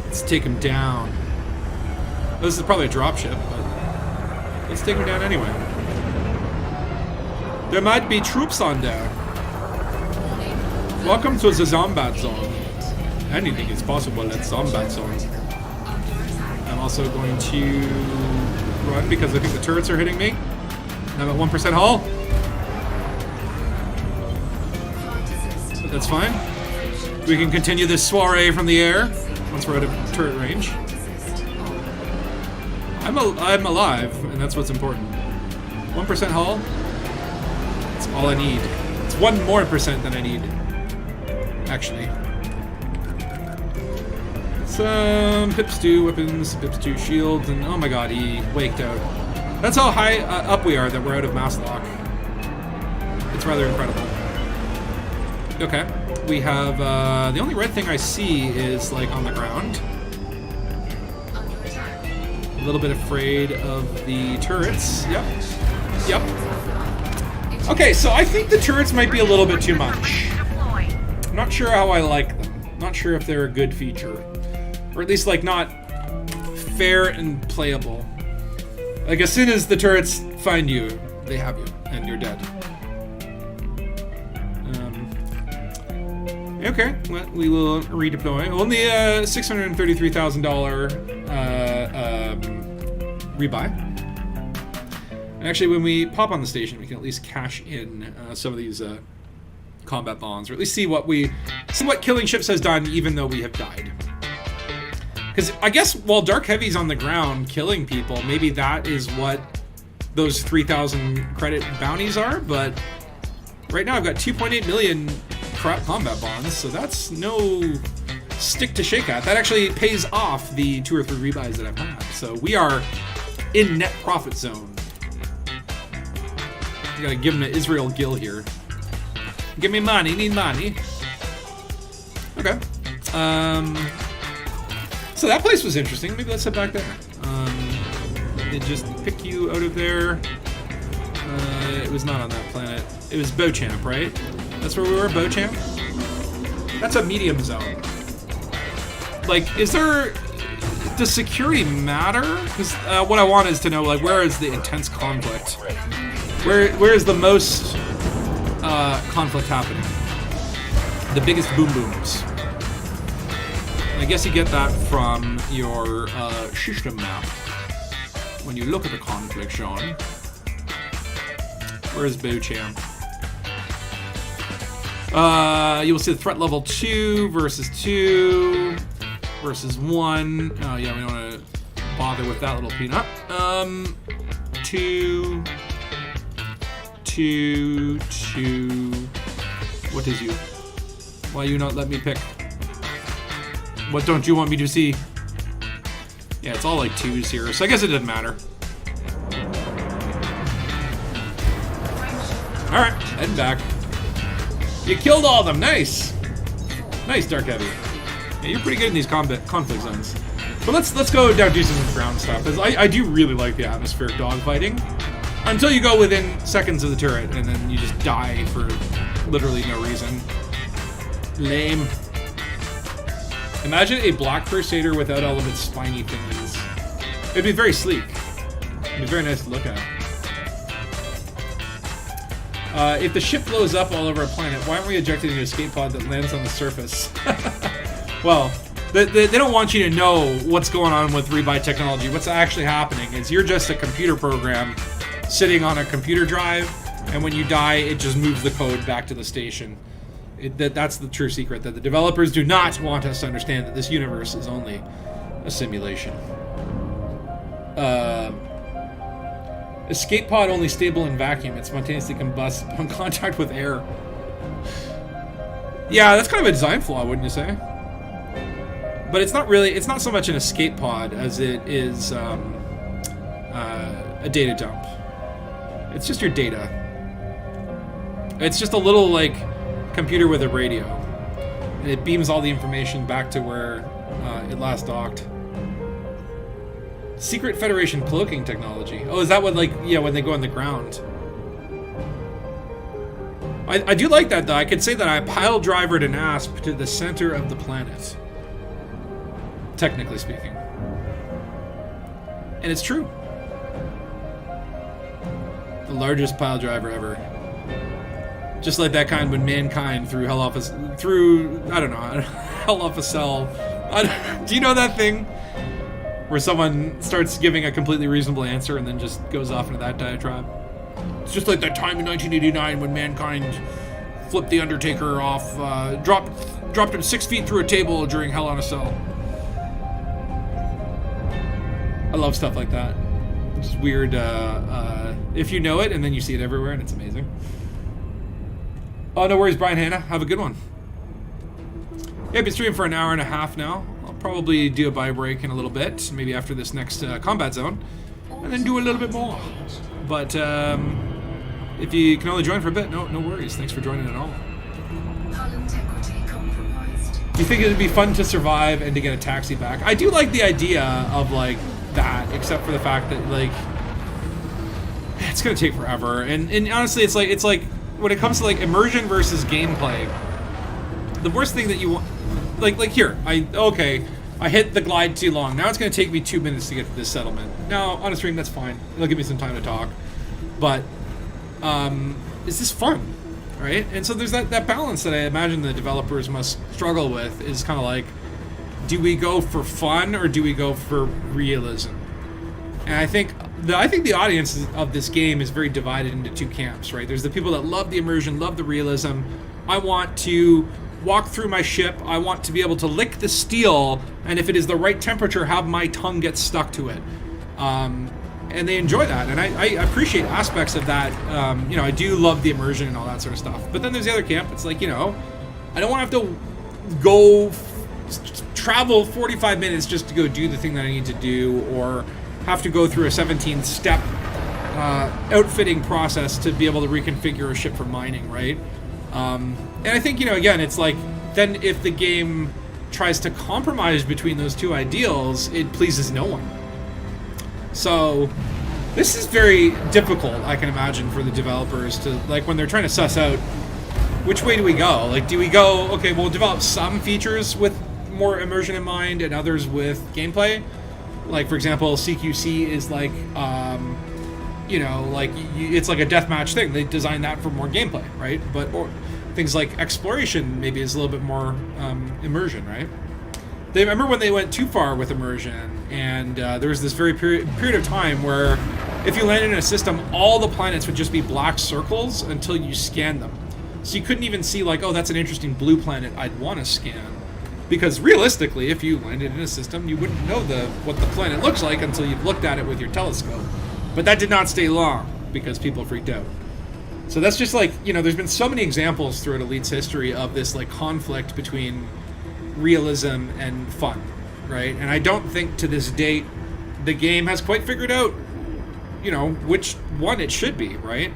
Let's take him down. This is probably a dropship, but let's take him down anyway. There might be troops on there. Welcome to the Zombat Zone. Anything is possible at Zombat Zone. I'm also going to run because I think the turrets are hitting me. I'm at 1% hull. But that's fine. We can continue this soiree from the air once we're out of turret range. I'm alive, and that's what's important. 1% hull. That's all I need. It's 1% more than I need. Actually. Some pips 2 weapons, pips 2 shields, and oh my god, he waked out. That's how high up we are that we're out of mass lock. It's rather incredible. Okay, we have, the only red thing I see is, like, on the ground. A little bit afraid of the turrets. Yep. Okay, so I think the turrets might be a little bit too much. I'm not sure how I like them. Not sure if they're a good feature. Or at least, like, not fair and playable. Like, as soon as the turrets find you, they have you, and you're dead. Okay, well, we will redeploy. Only $633,000 rebuy. And actually, when we pop on the station, we can at least cash in some of these combat bonds, or at least see what killing ships has done, even though we have died. Because I guess while Dark Heavy's on the ground killing people, maybe that is what those 3,000 credit bounties are. But right now, I've got 2.8 million crap combat bonds, so that's no stick to shake at. That actually pays off the 2 or 3 rebuys that I've had. So we are in net profit zone. You gotta give him an Israel Gill here. Give me money, need money. Okay. So that place was interesting. Maybe let's head back there. It just pick you out of there. It was not on that planet. It was Beauchamp, right? That's where we were, Beauchamp? That's a medium zone. Like, does security matter? Because what I want is to know, like, where is the intense conflict? Where is the most conflict happening? The biggest boom booms. I guess you get that from your system map. When you look at the conflict, Sean. Where's Beauchamp? You will see the threat level 2 versus 2 versus 1. Oh yeah, we don't want to bother with that little peanut. 2, 2, 2. What is you? Why you not let me pick? What don't you want me to see? Yeah, it's all like 2s here, so I guess it doesn't matter. Alright, heading back. You killed all of them, nice! Nice, Dark Heavy. Yeah, you're pretty good in these conflict zones. But let's go down do some ground stuff, because I do really like the atmospheric dogfighting. Until you go within seconds of the turret, and then you just die for literally no reason. Lame. Imagine a Black Crusader without all of its spiny thingies. It'd be very sleek. It'd be very nice to look at. If the ship blows up all over a planet, why aren't we ejected in an escape pod that lands on the surface? Well, they don't want you to know what's going on with rebuy technology. What's actually happening is you're just a computer program sitting on a computer drive, and when you die, it just moves the code back to the station. That's the true secret, that the developers do not want us to understand that this universe is only a simulation. Escape pod only stable in vacuum. It spontaneously combusts upon contact with air. Yeah, that's kind of a design flaw, wouldn't you say? But it's not really, it's not so much an escape pod as it is a data dump. It's just your data. It's just a little, like, computer with a radio. And it beams all the information back to where it last docked. Secret Federation cloaking technology. Oh, is that what, like, yeah, when they go on the ground? I do like that, though. I could say that I pile drivered an asp to the center of the planet. Technically speaking. And it's true. The largest pile driver ever. Just like that kind when mankind threw hell off a... I don't know, hell off a cell. Do you know that thing? Where someone starts giving a completely reasonable answer and then just goes off into that diatribe. It's just like that time in 1989 when mankind flipped the Undertaker off, dropped him 6 feet through a table during Hell on a Cell. I love stuff like that. It's weird, if you know it and then you see it everywhere and it's amazing. Oh, no worries, Brian Hanna. Have a good one. Yeah, I've been streaming for an hour and a half now. I'll probably do a buy break in a little bit, maybe after this next combat zone, and then do a little bit more. But if you can only join for a bit, no worries. Thanks for joining at all. Hull integrity compromised. Do you think it'd be fun to survive and to get a taxi back? I do like the idea of, like, that, except for the fact that, like, it's gonna take forever. And honestly, it's like when it comes to, like, immersion versus gameplay, the worst thing that you want, like here, I hit the glide too long. Now it's going to take me 2 minutes to get to this settlement. Now, on a stream, that's fine. It'll give me some time to talk. But, is this fun? Right? And so there's that balance that I imagine the developers must struggle with, is kind of like, do we go for fun or do we go for realism? And I think the audience of this game is very divided into two camps, right? There's the people that love the immersion, love the realism. I want to walk through my ship. I want to be able to lick the steel, and if it is the right temperature, have my tongue get stuck to it. And they enjoy that, and I appreciate aspects of that. I do love the immersion and all that sort of stuff. But then there's the other camp. It's like, I don't want to have to go travel 45 minutes just to go do the thing that I need to do, or have to go through a 17-step outfitting process to be able to reconfigure a ship for mining, right? And I think, again, it's like, then if the game tries to compromise between those two ideals, it pleases no one. So, this is very difficult, I can imagine, for the developers to, like, when they're trying to suss out, which way do we go? Like, do we go, okay, we'll develop some features with more immersion in mind and others with gameplay? Like, for example, CQC is like, it's like a deathmatch thing. They designed that for more gameplay, right? Or things like exploration maybe is a little bit more immersion, right? They remember when they went too far with immersion, and there was this very period of time where if you landed in a system, all the planets would just be black circles until you scanned them. So you couldn't even see like, oh, that's an interesting blue planet I'd want to scan. Because realistically, if you landed in a system, you wouldn't know what the planet looks like until you've looked at it with your telescope. But that did not stay long because people freaked out. So that's just like, you know, there's been so many examples throughout Elite's history of this like conflict between realism and fun, right? And I don't think to this date the game has quite figured out, you know, which one it should be, right?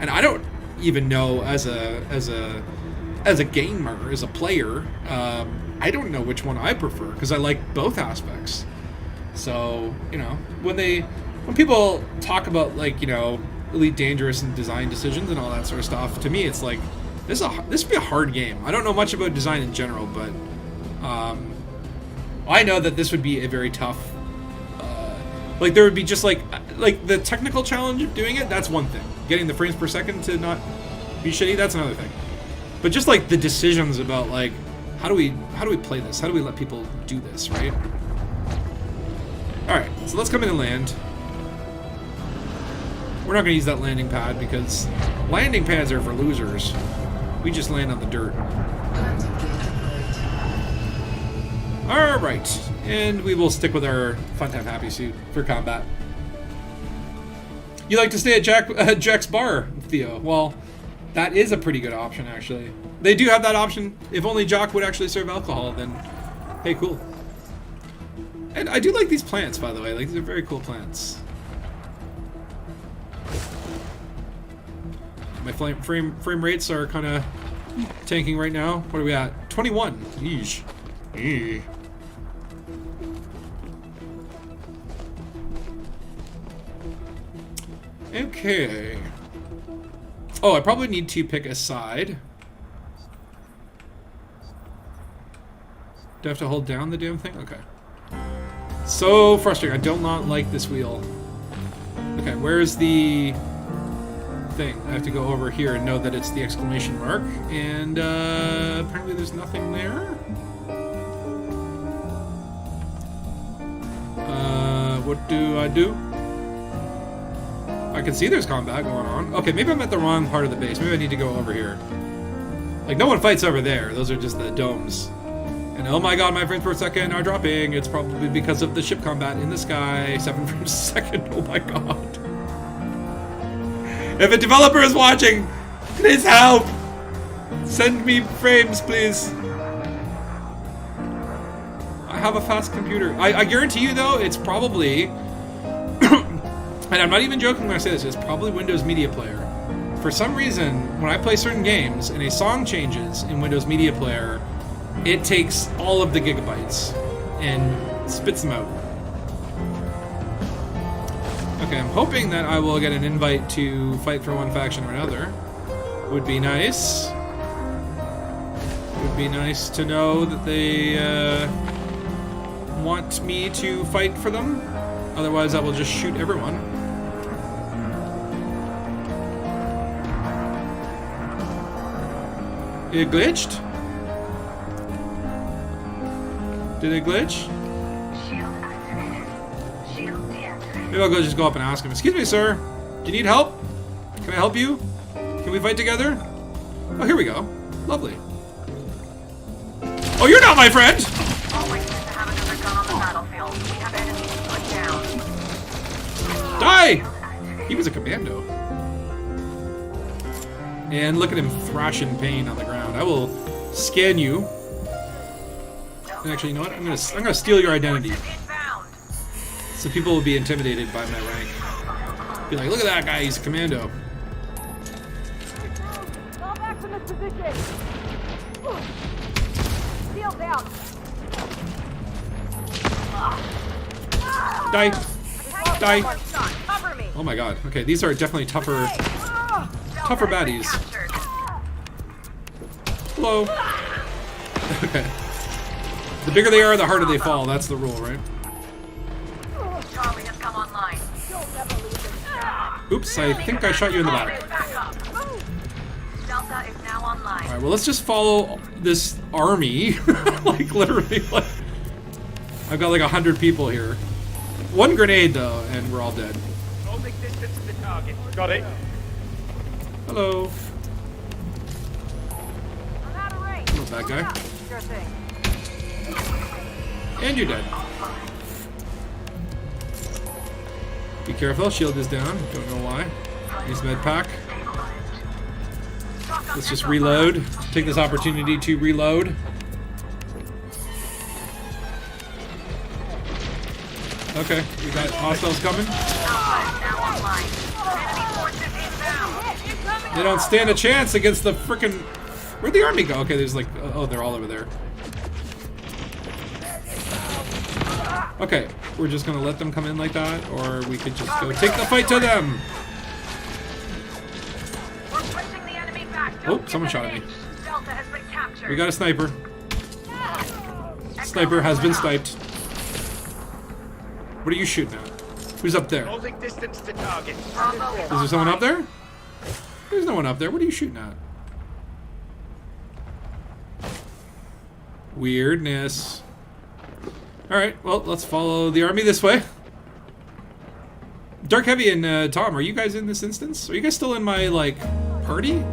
And I don't even know as a gamer, as a player, I don't know which one I prefer because I like both aspects. So, you know, when people talk about like, you know, Elite Dangerous and design decisions and all that sort of stuff, to me it's like this would be a hard game. I don't know much about design in general, but I know that this would be a very tough. Like there would be just like the technical challenge of doing it. That's one thing. Getting the frames per second to not be shitty. That's another thing. But just like the decisions about like how do we play this? How do we let people do this? Right. All right. So let's come in and land. We're not going to use that landing pad because landing pads are for losers. We just land on the dirt. All right, and we will stick with our Fun Time Happy suit for combat. You like to stay at Jack's bar, Theo? Well, that is a pretty good option, actually. They do have that option. If only Jock would actually serve alcohol, then hey, cool. And I do like these plants, by the way. Like, these are very cool plants. My frame rates are kind of tanking right now. What are we at? 21. Yeesh. Eee. Okay. Oh, I probably need to pick a side. Do I have to hold down the damn thing? Okay. So frustrating. I do not like this wheel. Okay, where's the thing? I have to go over here and know that it's the exclamation mark. And apparently there's nothing there. What do I do? I can see there's combat going on. Okay, maybe I'm at the wrong part of the base. Maybe I need to go over here. Like, no one fights over there. Those are just the domes. And oh my god, my frames per second are dropping. It's probably because of the ship combat in the sky. 7 frames a second. Oh my god. If a developer is watching, please help. Send me frames, please. I have a fast computer. I guarantee you, though, it's probably... And I'm not even joking when I say this, it's probably Windows Media Player. For some reason, when I play certain games and a song changes in Windows Media Player, it takes all of the gigabytes and spits them out. Okay, I'm hoping that I will get an invite to fight for one faction or another. Would be nice. Would be nice to know that they want me to fight for them. Otherwise, I will just shoot everyone. It glitched? Did it glitch? Shield activated. Shield deactivated. Maybe I'll just go up and ask him. Excuse me, sir. Do you need help? Can I help you? Can we fight together? Oh, here we go. Lovely. Oh, you're not my friend! Always good to have another gun on the battlefield. We have enemies to put down. Die! He was a commando. And look at him thrash in pain on the ground. I will scan you. And actually, you know what? I'm gonna steal your identity. Inbound. So people will be intimidated by my rank. Be like, look at that guy, he's a commando. Fall back from this position. Shield down. Die. Die. Cover me. Oh my god. Okay, these are definitely tougher baddies. Captured. Hello. Okay. The bigger they are, the harder they fall. That's the rule, right? Charlie has come online. Oops, I think I shot you in the back. Delta is now online. Alright, well, let's just follow this army. Like, literally, like... I've got like 100 people here. One grenade, though, and we're all dead. Holding distance to the target. Got it. Hello. out, bad guy. Sure thing. And you're dead. Be careful, shield is down. Don't know why. Use med pack. Let's just reload. Take this opportunity to reload. Okay, we got hostiles coming. They don't stand a chance against the frickin'... Where'd the army go? Okay, there's like... Oh, they're all over there. Okay, we're just gonna let them come in like that, or we could just go take the fight to them! Oh, someone shot at me. We got a sniper. Sniper has been sniped. What are you shooting at? Who's up there? Holding distance to target. Is there someone up there? There's no one up there. What are you shooting at? Weirdness. Alright, well, let's follow the army this way. Dark Heavy and Tom, are you guys in this instance? Are you guys still in my, like, party?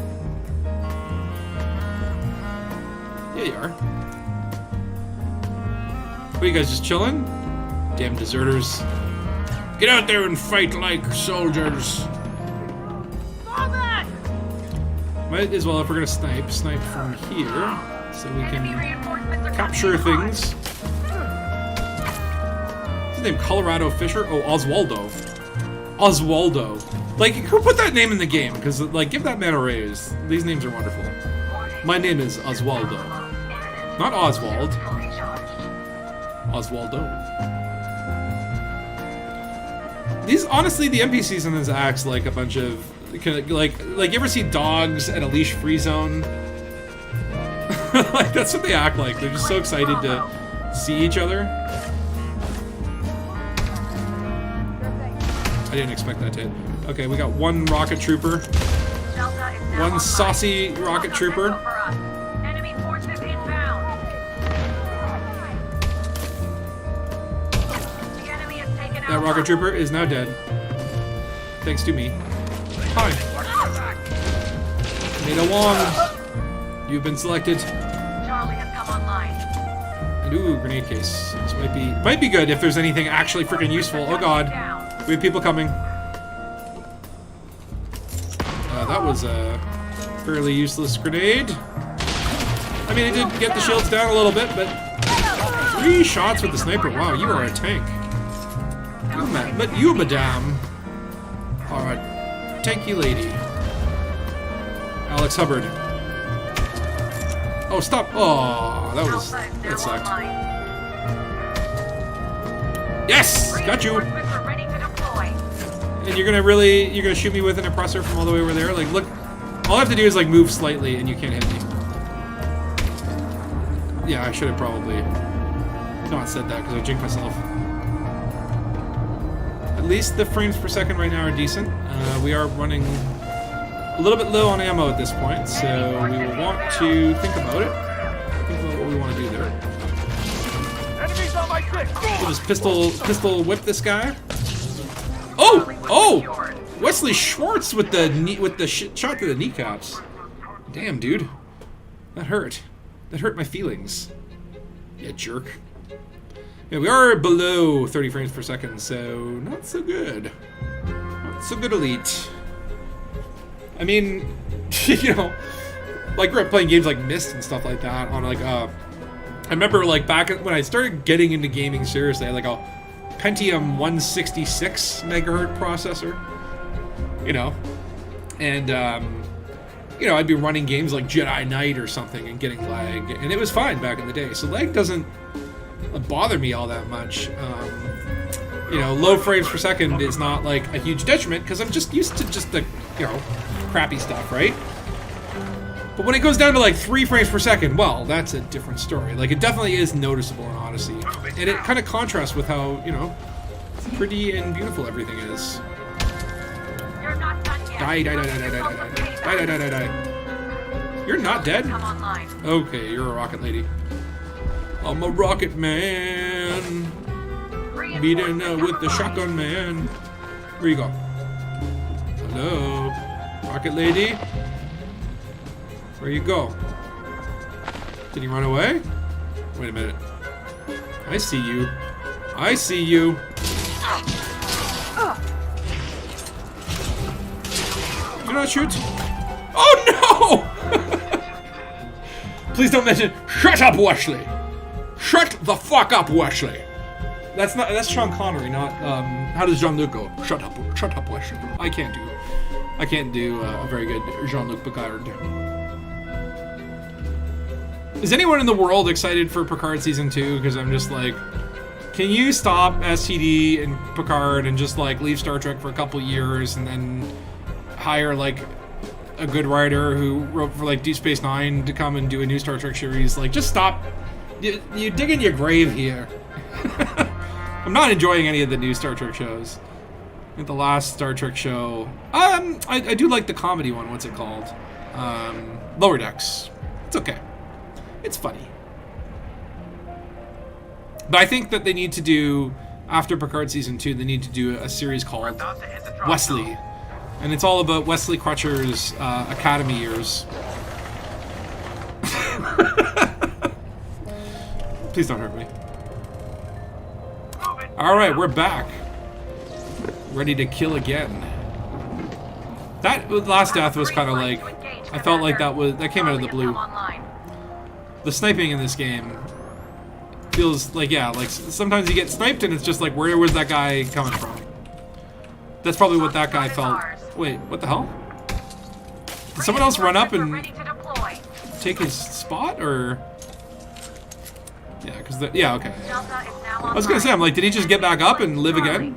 Yeah, you are. What are you guys, just chilling? Damn deserters. Get out there and fight like soldiers. Might as well, if we're gonna snipe from here, so we can capture things. What's his name? Colorado Fisher? Oh, Oswaldo. Oswaldo. Like, who put that name in the game? Because, like, give that man a raise. These names are wonderful. My name is Oswaldo. Not Oswald. Oswaldo. These, honestly, the NPCs in this acts like a bunch of, like you ever see dogs at a leash-free zone? Like, that's what they act like. They're just so excited to see each other. I didn't expect that to hit. Okay, we got one rocket trooper. One saucy rocket trooper. That rocket trooper is now dead. Thanks to me. Hi. Nada Wong. You've been selected. Charlie has come online. And ooh, grenade case. This might be good if there's anything actually freaking useful. Oh god. We have people coming. That was a fairly useless grenade. I mean, it did get the shields down a little bit, but 3 shots with the sniper. Wow, you are a tank. But you, madame, are a tanky lady. Alex Hubbard. Oh, stop. Oh, that sucked. Yes! Got you! And you're gonna shoot me with an oppressor from all the way over there? Like, look, all I have to do is, like, move slightly and you can't hit me. Yeah, I should have probably not said that because I jinked myself. At least the frames per second right now are decent. We are running a little bit low on ammo at this point, so we will want to think about it. Think about what we want to do there. Enemies on my six. We'll just pistol whip this guy. Oh! Oh! Wesley Schwartz with the shot to the kneecaps. Damn, dude. That hurt. That hurt my feelings. You jerk. Yeah, we are below 30 frames per second, so not so good. Not so good, Elite. I mean, you know, like, we're playing games like Myst and stuff like that on, like, I remember, like, back when I started getting into gaming seriously, I had, like, a Pentium 166 megahertz processor, you know, and, you know, I'd be running games like Jedi Knight or something and getting lag, and it was fine back in the day, so lag doesn't bother me all that much. You know, low frames per second is not, like, a huge detriment, because I'm just used to just the, you know, crappy stuff, right? But when it goes down to, like, 3 frames per second, well, that's a different story. Like, it definitely is noticeable in Odyssey. And it kind of contrasts with how, you know, pretty and beautiful everything is. You're not done yet. Die. You're not dead? Come online. Okay, you're a rocket lady. I'm a rocket man. Beating with the shotgun man. Where you go? Hello? Rocket lady? Where you go? Did he run away? Wait a minute. I see you. I see you. Do not shoot. Oh no! Please don't mention. Shut up, Wesley. Shut the fuck up, Wesley. That's Sean Connery, not how does Jean-Luc go? Shut up, Wesley. I can't do a very good Jean-Luc Picard. Is anyone in the world excited for Picard season 2? Because I'm just like, can you stop STD and Picard and just like leave Star Trek for a couple years and then hire like a good writer who wrote for like Deep Space Nine to come and do a new Star Trek series? Like, just stop. You dig in your grave here. I'm not enjoying any of the new Star Trek shows. I think the last Star Trek show, I do like the comedy one. What's it called? Lower Decks. It's okay. It's funny. But I think that they need to do, after Picard season 2, they need to do a series called Wesley. And it's all about Wesley Crusher's academy years. Please don't hurt me. Alright, we're back. Ready to kill again. That last death was kind of like, I felt like that came out of the blue. The sniping in this game feels like, yeah, like sometimes you get sniped and it's just like, where was that guy coming from? That's probably what that guy felt. Wait, what the hell? Did someone else run up and take his spot, or? Yeah, because yeah, okay. I was gonna say, I'm like, did he just get back up and live again?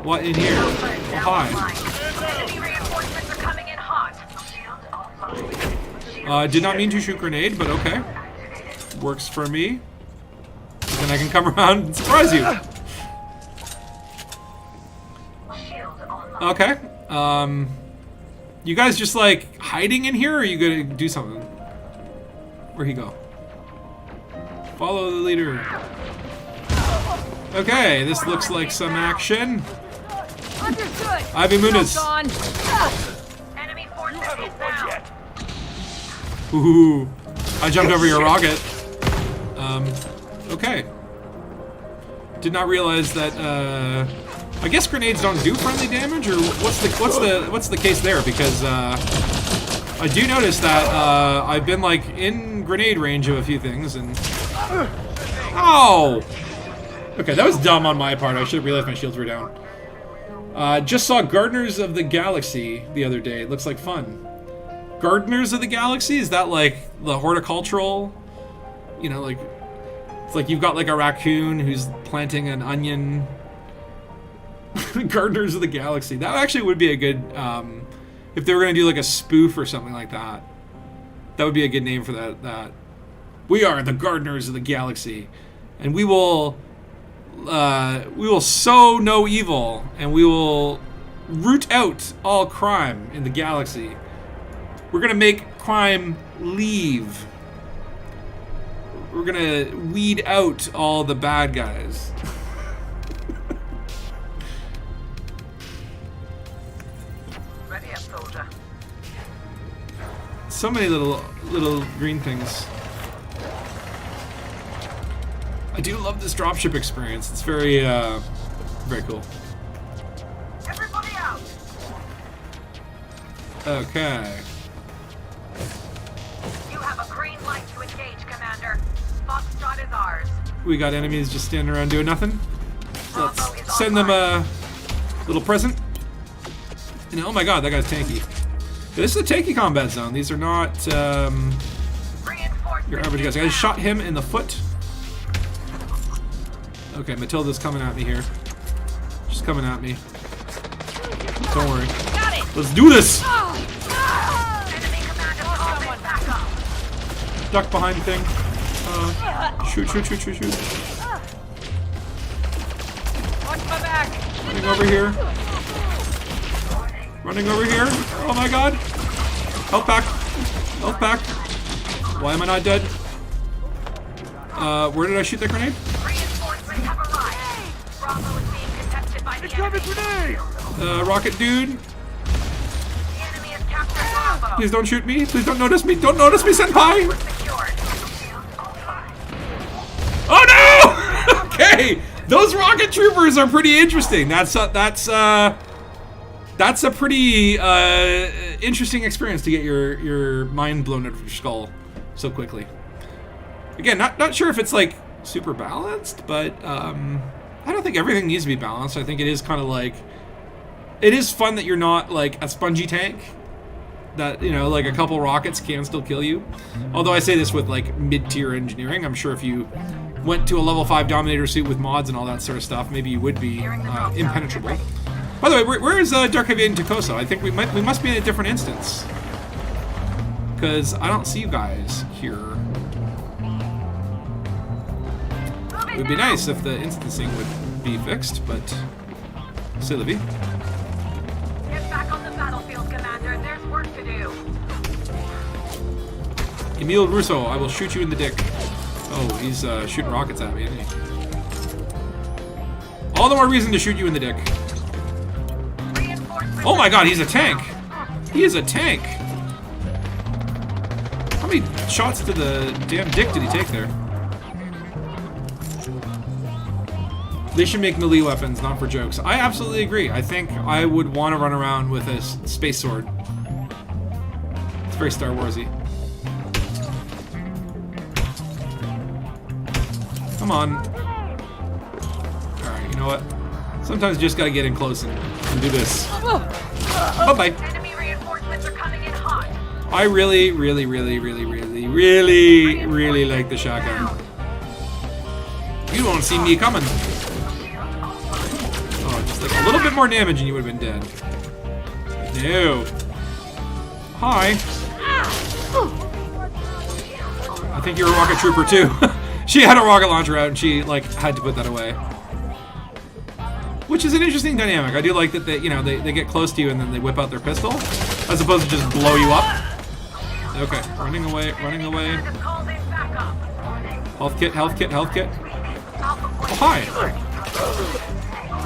What in here? Oh, hi. Enemy reinforcements are coming in hot. Did not mean to shoot grenade, but okay. Works for me. Then I can come around and surprise you. Okay. You guys just like hiding in here, or are you gonna do something? Where'd he go? Follow the leader. Okay, this looks like some action. Understood. Ivy Muniz. Enemy forces inbound. Ooh, I jumped over your rocket. Okay. Did not realize that. I guess grenades don't do friendly damage, or what's the case there? Because I do notice that I've been like in grenade range of a few things, and oh, okay, that was dumb on my part. I should have realized my shields were down. Just saw Gardeners of the Galaxy the other day. It looks like fun. Gardeners of the Galaxy? Is that like the horticultural? You know, like it's like you've got like a raccoon who's planting an onion. Gardeners of the Galaxy. That actually would be a good, if they were going to do like a spoof or something like that. That would be a good name for that. We are the Gardeners of the Galaxy, and we will sow no evil, and we will root out all crime in the galaxy. We're going to make crime leave. We're going to weed out all the bad guys. So many little green things. I do love this dropship experience. It's very very cool. Everybody out. Okay. You have a green light to engage, Commander. Foxtrot is ours. We got enemies just standing around doing nothing. Bravo is Let's send them a little present. And oh my god, that guy's tanky. This is a tanky combat zone. These are not your average guys. I just shot him in the foot. Okay, Matilda's coming at me here. She's coming at me. Don't worry. Let's do this! Duck behind thing. Shoot. Watch my back. Running over here. Running over here. Oh my god. Health pack. Health pack. Why am I not dead? Where did I shoot that grenade? Reinforcements have arrived. Bravo is being contested by the enemy. Rocket dude. combo. Please don't shoot me. Please don't notice me. Don't notice me, senpai. Secured. Oh no! Okay, those rocket troopers are pretty interesting. That's a pretty interesting experience to get your mind blown out of your skull so quickly. Again, not sure if it's like super balanced, but I don't think everything needs to be balanced. I think it is kind of like, it is fun that you're not like a spongy tank. That, you know, like a couple rockets can still kill you. Although I say this with like mid-tier engineering. I'm sure if you went to a level 5 Dominator suit with mods and all that sort of stuff, maybe you would be impenetrable. By the way, where is Dark Avian Tokoso? I think we must be in a different instance. Because I don't see you guys here. It would be nice if the instancing would be fixed, but Sylvie. Get back on the battlefield, Commander. There's work to do. Emile Russo, I will shoot you in the dick. Oh, he's shooting rockets at me, isn't he? All the more reason to shoot you in the dick. Reinforcements. Oh my god, he's a tank! He is a tank! How many shots to the damn dick did he take there? They should make melee weapons, not for jokes. I absolutely agree. I think I would want to run around with a space sword. It's very Star Warsy. Come on. Alright, you know what? Sometimes you just gotta get in close and do this. Bye-bye. Enemy reinforcements are coming in hot. I really like the shotgun. You don't see me coming. Oh, just like a little bit more damage and you would have been dead. No. Hi. I think you're a rocket trooper too. She had a rocket launcher out and she like had to put that away. Which is an interesting dynamic. I do like that they, you know, they get close to you and then they whip out their pistol, as opposed to just blow you up. Okay, running away. Just called in backup. Health kit. Oh, hi.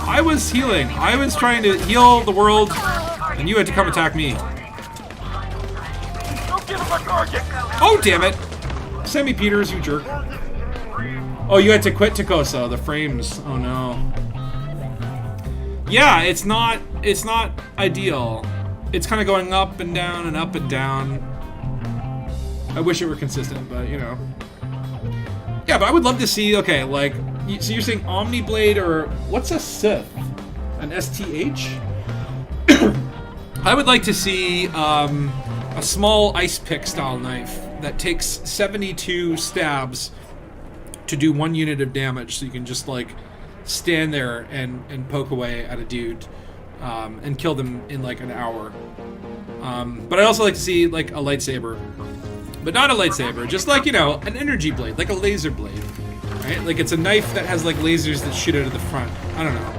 I was healing. I was trying to heal the world, and you had to come attack me. Oh, damn it. Send me Peters, you jerk. Oh, you had to quit Tokoso. The frames. Oh, no. Yeah, it's not ideal. It's kind of going up and down and up and down. I wish it were consistent, but, you know. Yeah, but I would love to see, okay, like, so you're saying Omni Blade, or what's a Sith? An STH? I would like to see a small ice pick style knife that takes 72 stabs to do 1 unit of damage, so you can just like stand there and poke away at a dude and kill them in like an hour. But I'd also like to see like a lightsaber. But not a lightsaber, just like, you know, an energy blade, like a laser blade, right? Like it's a knife that has like lasers that shoot out of the front. I don't know.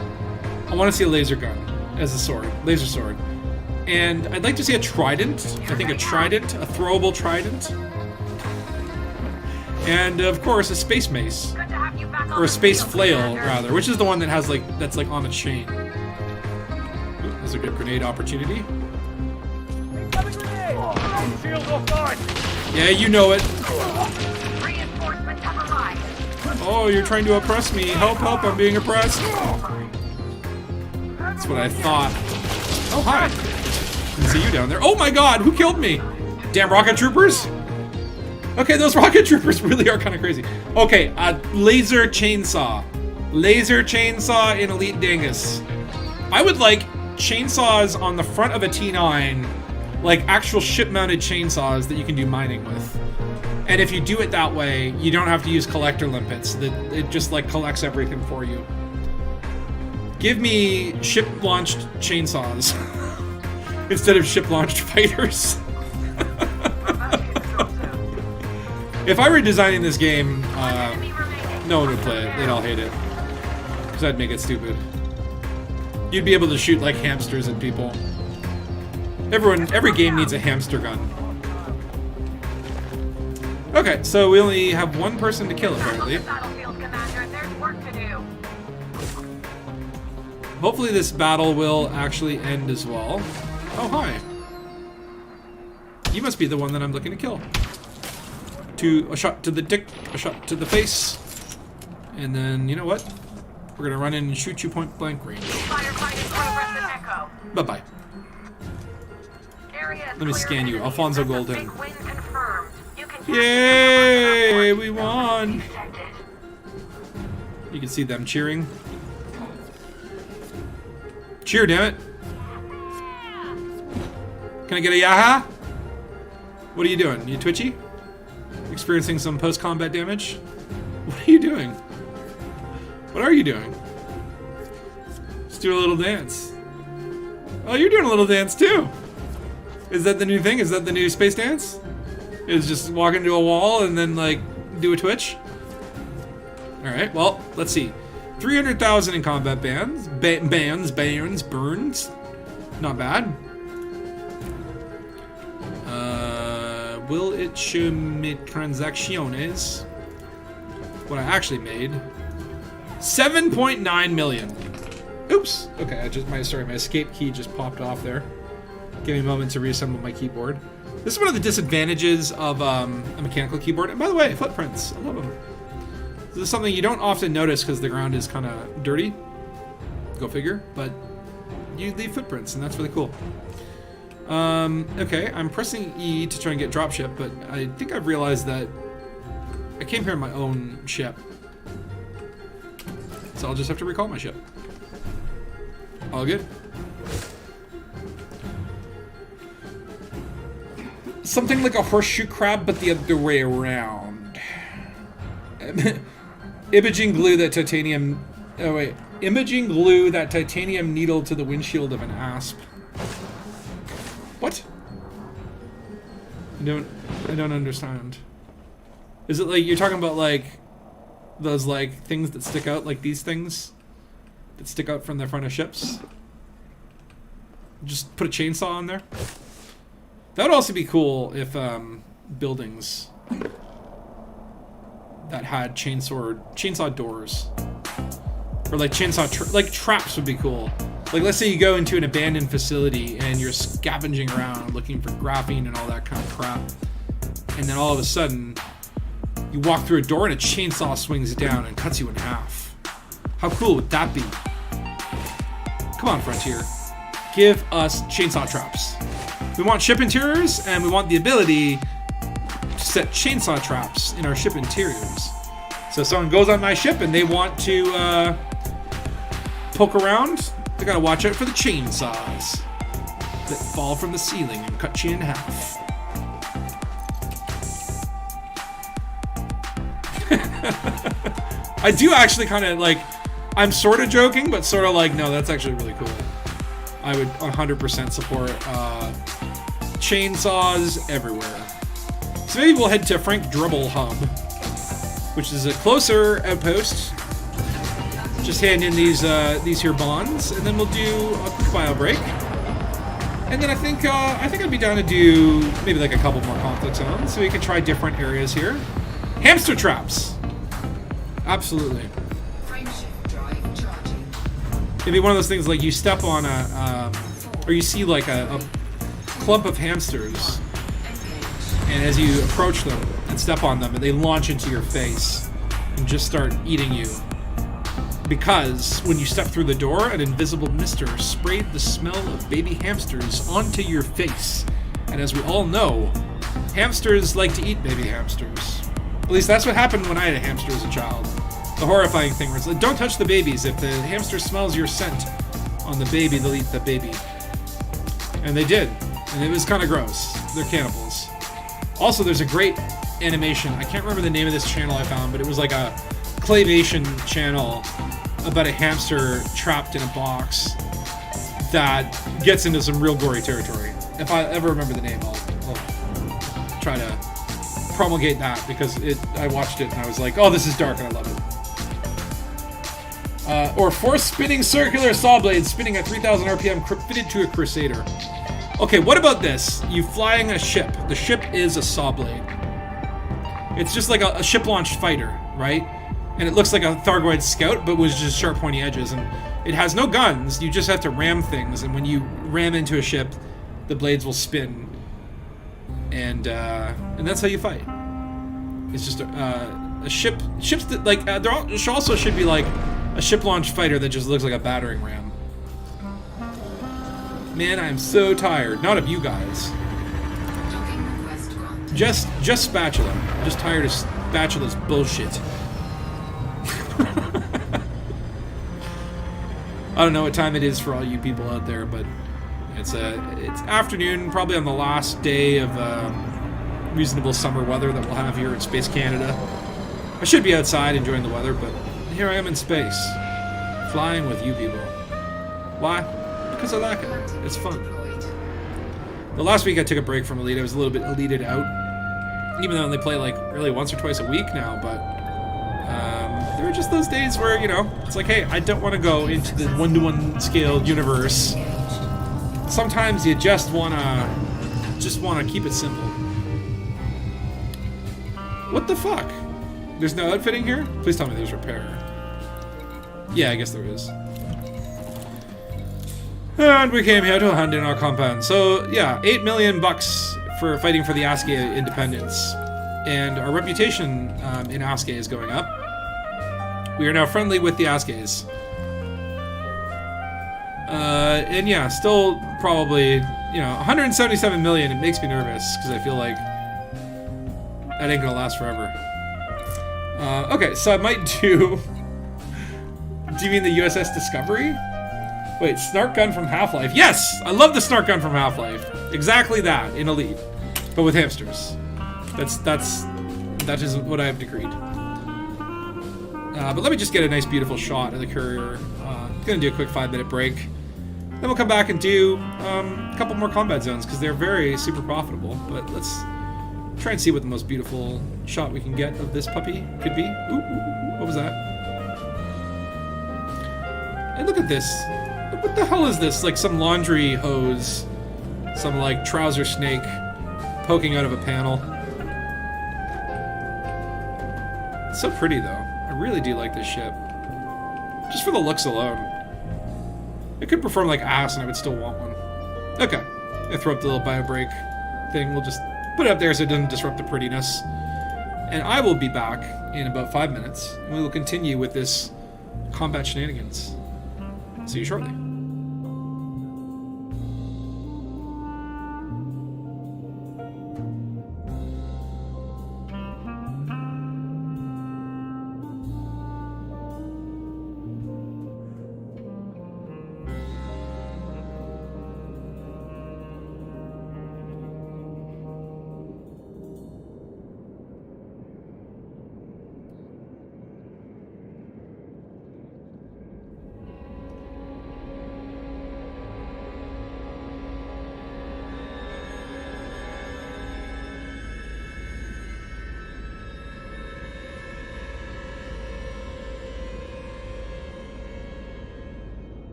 I want to see a laser gun as a sword, laser sword. And I'd like to see a trident. I think a trident, a throwable trident. And of course, a space mace. Good to have you back on Or a the space field, flail, Commander. rather, which is the one that has like, that's like on a chain. Ooh, there's a good grenade opportunity. Shield offline. Yeah, you know it. Reinforcements have arrived. Oh, you're trying to oppress me. Help, help, I'm being oppressed. That's what I thought. Oh, hi. Didn't see you down there. Oh my god, who killed me? Damn rocket troopers? Okay, those rocket troopers really are kind of crazy. Okay, laser chainsaw. Laser chainsaw in Elite Dangus. I would like chainsaws on the front of a T9, like actual ship-mounted chainsaws that you can do mining with. And if you do it that way, you don't have to use collector limpets. It just like collects everything for you. Give me ship-launched chainsaws instead of ship-launched fighters. If I were designing this game, no one would play it. They'd all hate it. Because I'd make it stupid. You'd be able to shoot like hamsters at people. Every game needs a hamster gun. Okay, so we only have one person to kill, apparently. Battlefield, Commander. There's work to do. Hopefully this battle will actually end as well. Oh, hi. You must be the one that I'm looking to kill. A shot to the dick, a shot to the face. And then, you know what? We're gonna run in and shoot you point blank range. Firefighting progress at Echo. Bye-bye. Area is Let me clear scan of you. enemies. Alfonso That's a Golden. big win confirmed. You can Yay! We won! You can see them cheering. Cheer, damn it! Can I get a yaha? What are you doing? You twitchy? Experiencing some post-combat damage? What are you doing? What are you doing? Let's do a little dance. Oh, you're doing a little dance too! Is that the new thing? Is that the new space dance? Is just walk into a wall and then, like, do a twitch? Alright, well, let's see. 300,000 in combat bands. Burns. Not bad. Will it show me transacciones? What I actually made. 7.9 million. Oops. Okay, my escape key just popped off there. Give me a moment to reassemble my keyboard. This is one of the disadvantages of a mechanical keyboard. And by the way, footprints. I love them. This is something you don't often notice because the ground is kind of dirty. Go figure. But you leave footprints, and that's really cool. Okay, I'm pressing E to try and get dropship, but I think I've realized that I came here in my own ship. So I'll just have to recall my ship. All good. Something like a horseshoe crab, but the other way around. Imaging glue that titanium... Oh, wait. Imaging glue that titanium needle to the windshield of an asp. What? I don't understand. Is it like you're talking about like those like things that stick out, like these things that stick out from the front of ships? Just put a chainsaw on there. That would also be cool if buildings that had chainsaw doors, or like like traps would be cool. Like, let's say you go into an abandoned facility and you're scavenging around looking for graphene and all that kind of crap. And then all of a sudden, you walk through a door and a chainsaw swings down and cuts you in half. How cool would that be? Come on, Frontier. Give us chainsaw traps. We want ship interiors, and we want the ability to set chainsaw traps in our ship interiors. So if someone goes on my ship and they want to poke around, they gotta watch out for the chainsaws that fall from the ceiling and cut you in half. I do actually kind of like, I'm sort of joking, but sort of like, no, that's actually really cool. I would 100% support chainsaws everywhere. So maybe we'll head to Frank Dribble Hub, which is a closer outpost. Just hand in these here bonds, and then we'll do a quick bio break. And then I think I'd be down to do maybe like a couple more conflict zones, so we can try different areas here. Hamster traps, absolutely. It'd be one of those things like you step on or you see like a clump of hamsters, and as you approach them and step on them, and they launch into your face and just start eating you. Because when you step through the door, an invisible mister sprayed the smell of baby hamsters onto your face. And as we all know, hamsters like to eat baby hamsters. At least that's what happened when I had a hamster as a child. The horrifying thing was, like, don't touch the babies. If the hamster smells your scent on the baby, they'll eat the baby. And they did. And it was kind of gross. They're cannibals. Also, there's a great animation. I can't remember the name of this channel I found, but it was like a claymation channel about a hamster trapped in a box that gets into some real gory territory. If I ever remember the name, I'll try to promulgate that, because I watched it and I was like, oh, this is dark, and I love it. Or 4 spinning circular saw blades spinning at 3,000 RPM fitted to a Crusader. Okay, what about this? You flying a ship. The ship is a saw blade. It's just like a ship-launched fighter, right? And it looks like a Thargoid scout, but with just sharp, pointy edges. And it has no guns. You just have to ram things. And when you ram into a ship, the blades will spin and that's how you fight. It's just a ships that like there also should be like a ship launch fighter that just looks like a battering ram. Man, I'm so tired. Not of you guys. Just Spatula. I'm just tired of Spatula's bullshit. I don't know what time it is for all you people out there, but it's afternoon, probably on the last day of reasonable summer weather that we'll have here in Space Canada. I should be outside enjoying the weather, but here I am in space, flying with you people. Why? Because I like it. It's fun. The last week I took a break from Elite. I was a little bit Elite'd out, even though they play like really once or twice a week now, but there are just those days where, you know, it's like, hey, I don't want to go into the 1-to-1 scaled universe. Sometimes you just wanna keep it simple. What the fuck? There's no outfitting here? Please tell me there's repair. Yeah, I guess there is. And we came here to hunt in our compound. So yeah, $8 million for fighting for the Aasgay independence, and our reputation in Aasgay is going up. We are now friendly with the Aasgays. And yeah, still probably, you know, 177 million. It makes me nervous because I feel like that ain't gonna last forever. Okay, so I might do. Do you mean the USS Discovery? Wait, snark gun from Half-Life. Yes, I love the snark gun from Half-Life. Exactly that in Elite, but with hamsters. That is what I have decreed. But let me just get a nice, beautiful shot of the courier. Gonna do a quick 5-minute break. Then we'll come back and do a couple more combat zones because they're very super profitable. But let's try and see what the most beautiful shot we can get of this puppy could be. Ooh, what was that? And look at this. What the hell is this? Like some laundry hose, some like trouser snake poking out of a panel. It's so pretty though. I really do like this ship. Just for the looks alone. It could perform like ass and I would still want one. Okay. I throw up the little bio break thing. We'll just put it up there so it doesn't disrupt the prettiness. And I will be back in about 5 minutes. And we will continue with this combat shenanigans. See you shortly.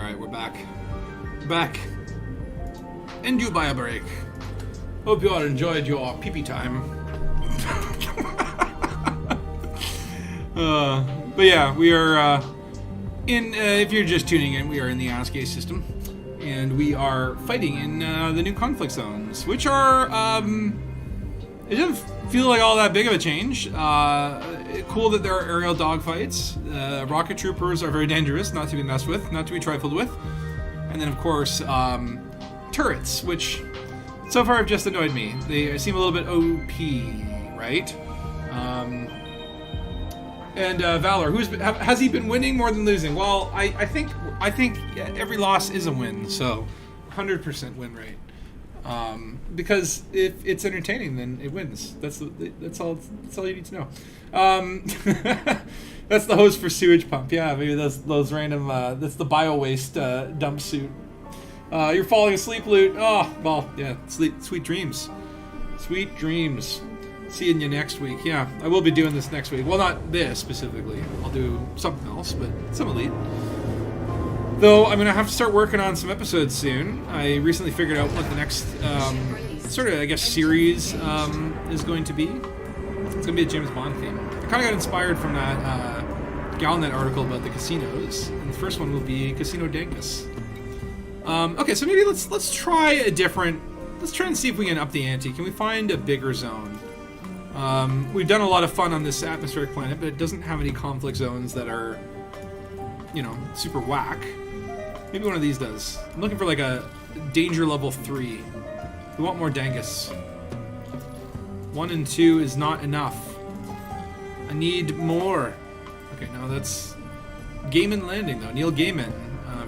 Alright, we're back. Back. And due by a break. Hope you all enjoyed your pee-pee time. But yeah, we are if you're just tuning in, we are in the Aasgay system. And we are fighting in the new conflict zones, which are, it doesn't feel like all that big of a change. Cool that there are aerial dogfights. Rocket troopers are very dangerous, not to be messed with, not to be trifled with. And then, of course, turrets, which so far have just annoyed me. They seem a little bit OP, right? And Valor, has he been winning more than losing? Well, I think every loss is a win, so 100% win rate. Because if it's entertaining, then it wins. That's all you need to know. That's the hose for sewage pump. Yeah, maybe those random. That's the bio waste dump suit. You're falling asleep, Loot. Oh, well, yeah. Sweet dreams. Sweet dreams. Seeing you next week. Yeah, I will be doing this next week. Well, not this specifically. I'll do something else, but some Elite. Though I'm going to have to start working on some episodes soon. I recently figured out what the next sort of, I guess, series is going to be. It's going to be a James Bond theme. I kind of got inspired from that Galnet article about the casinos. And the first one will be Casino Dangus. Okay, so maybe let's try a different... Let's try and see if we can up the ante. Can we find a bigger zone? We've done a lot of fun on this atmospheric planet, but it doesn't have any conflict zones that are, you know, super whack. Maybe one of these does. I'm looking for like a danger level 3. We want more Dangus. 1 and 2 is not enough. I need more. Okay, now that's Gaiman Landing, though. Neil Gaiman,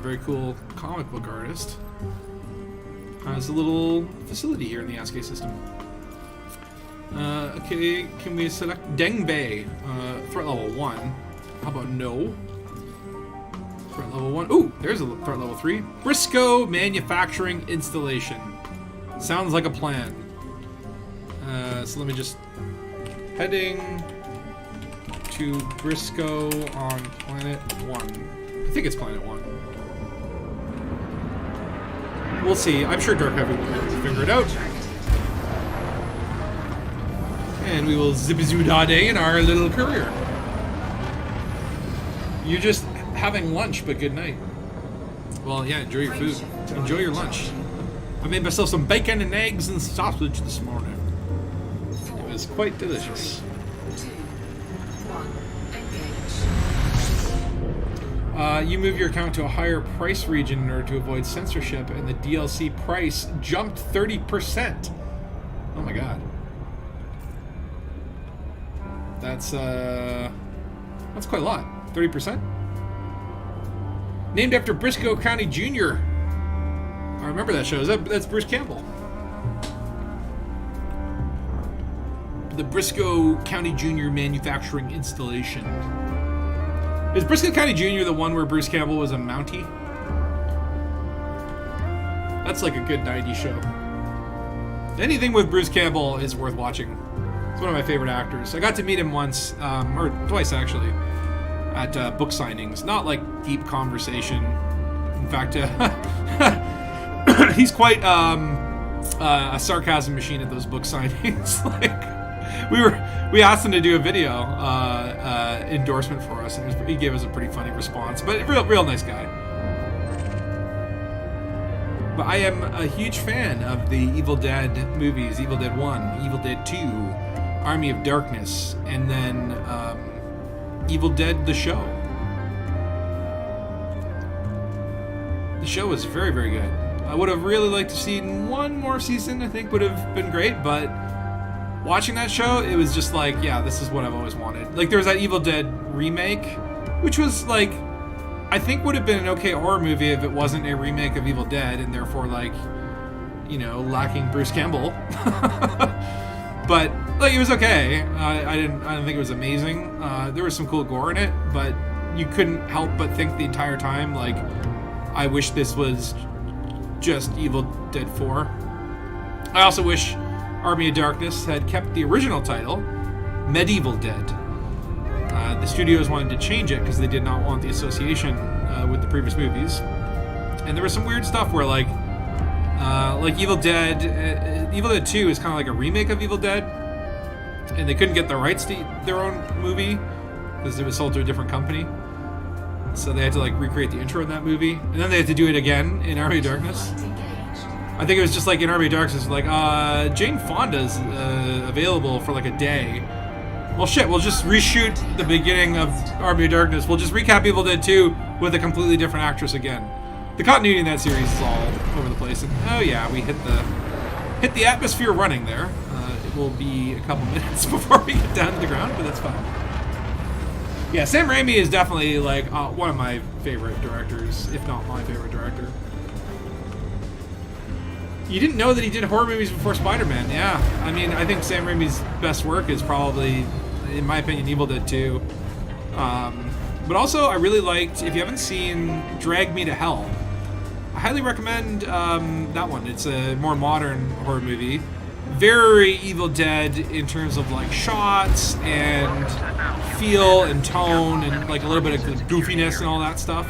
very cool comic book artist. Has a little facility here in the Aasgay system. Okay, can we select Dengbei? Threat level 1. How about no? Threat level 1. Ooh, there's a threat level 3. Briscoe Manufacturing Installation. Sounds like a plan. So let me just... Heading to Briscoe on Planet 1. I think it's Planet 1. We'll see. I'm sure Dark Heavy will be able to figure it out. And we will zip-a-zoo-da-day in our little courier. You're just having lunch, but good night. Well, yeah, enjoy your food. Enjoy your lunch. I made myself some bacon and eggs and sausage this morning. It was quite delicious. You move your account to a higher price region in order to avoid censorship, and the DLC price jumped 30%. Oh my god. That's quite a lot. 30%? Named after Briscoe County Jr. I remember that show. That's Bruce Campbell. The Briscoe County Jr. Manufacturing Installation. Is Briscoe County Jr. the one where Bruce Campbell was a Mountie? That's like a good 90s show. Anything with Bruce Campbell is worth watching. He's one of my favorite actors. I got to meet him once, or twice actually, at book signings. Not like deep conversation. In fact, he's quite a sarcasm machine at those book signings. We asked him to do a video endorsement for us, and he gave us a pretty funny response. But real nice guy. But I am a huge fan of the Evil Dead movies: Evil Dead 1, Evil Dead 2, Army of Darkness, and then Evil Dead the show. The show was very, very good. I would have really liked to see one more season. I think would have been great, but watching that show, it was just like, yeah, this is what I've always wanted. Like, there was that Evil Dead remake, which was like, I think would have been an okay horror movie if it wasn't a remake of Evil Dead, and therefore, like, you know, lacking Bruce Campbell. But like, it was okay. I don't think it was amazing. There was some cool gore in it, but you couldn't help but think the entire time, like, I wish this was just Evil Dead 4. I also wish Army of Darkness had kept the original title, Medieval Dead. The studios wanted to change it because they did not want the association with the previous movies. And there was some weird stuff where like Evil Dead 2 is kind of like a remake of Evil Dead, and they couldn't get the rights to their own movie because it was sold to a different company. So they had to like recreate the intro in that movie, and then they had to do it again in Army of Darkness. I think it was just like in Army of Darkness, like Jane Fonda's available for like a day. Well, shit, we'll just reshoot the beginning of Army of Darkness. We'll just recap Evil Dead 2 with a completely different actress again. The continuity in that series is all over the place, and oh yeah, we hit the atmosphere running there. It will be a couple minutes before we get down to the ground, but that's fine. Yeah, Sam Raimi is definitely like one of my favorite directors, if not my favorite director. You didn't know that he did horror movies before Spider-Man. Yeah, I mean, I think Sam Raimi's best work is probably, in my opinion, Evil Dead 2. But also, I really liked, if you haven't seen Drag Me to Hell, I highly recommend that one. It's a more modern horror movie. Very Evil Dead in terms of like shots and feel and tone and like a little bit of goofiness and all that stuff.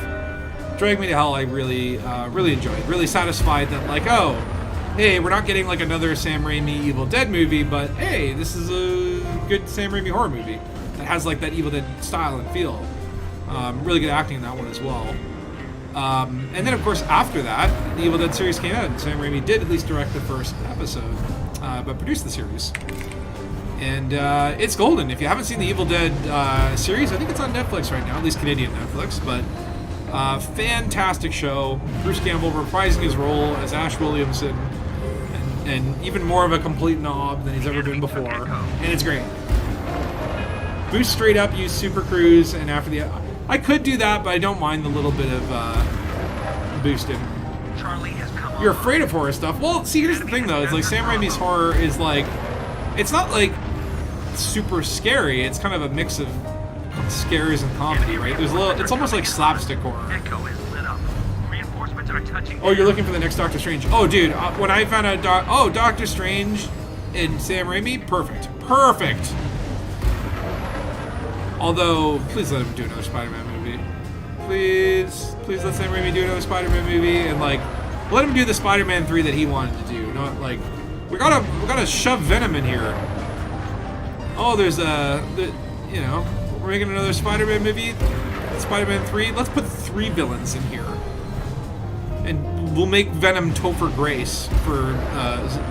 Drag Me to Hell I really enjoyed. Really satisfied that like, oh, hey, we're not getting like another Sam Raimi Evil Dead movie, but hey, this is a good Sam Raimi horror movie that has like that Evil Dead style and feel. Really good acting in that one as well. And then, of course, after that, the Evil Dead series came out, and Sam Raimi did at least direct the first episode, but produced the series. And it's golden. If you haven't seen the Evil Dead series, I think it's on Netflix right now, at least Canadian Netflix, but fantastic show. Bruce Campbell reprising his role as Ash Williamson, and even more of a complete knob than he's ever been before, and it's great. Boost straight up, use Super Cruise, and after the... I could do that, but I don't mind the little bit of boosting. You're afraid of horror stuff. Well, see, here's the thing, though. It's like Sam Raimi's horror is like... It's not, like, super scary. It's kind of a mix of scares and comedy, right? There's a little... It's almost like slapstick horror. Oh, you're looking for the next Doctor Strange. Oh, dude, when I found out... Doctor Strange and Sam Raimi? Perfect. Perfect! Although, please let him do another Spider-Man movie. Please let Sam Raimi do another Spider-Man movie, and like, let him do the Spider-Man 3 that he wanted to do. Not like, we gotta shove Venom in here. Oh, there's you know, we're making another Spider-Man movie, Spider-Man 3. Let's put 3 villains in here, and we'll make Venom Topher Grace for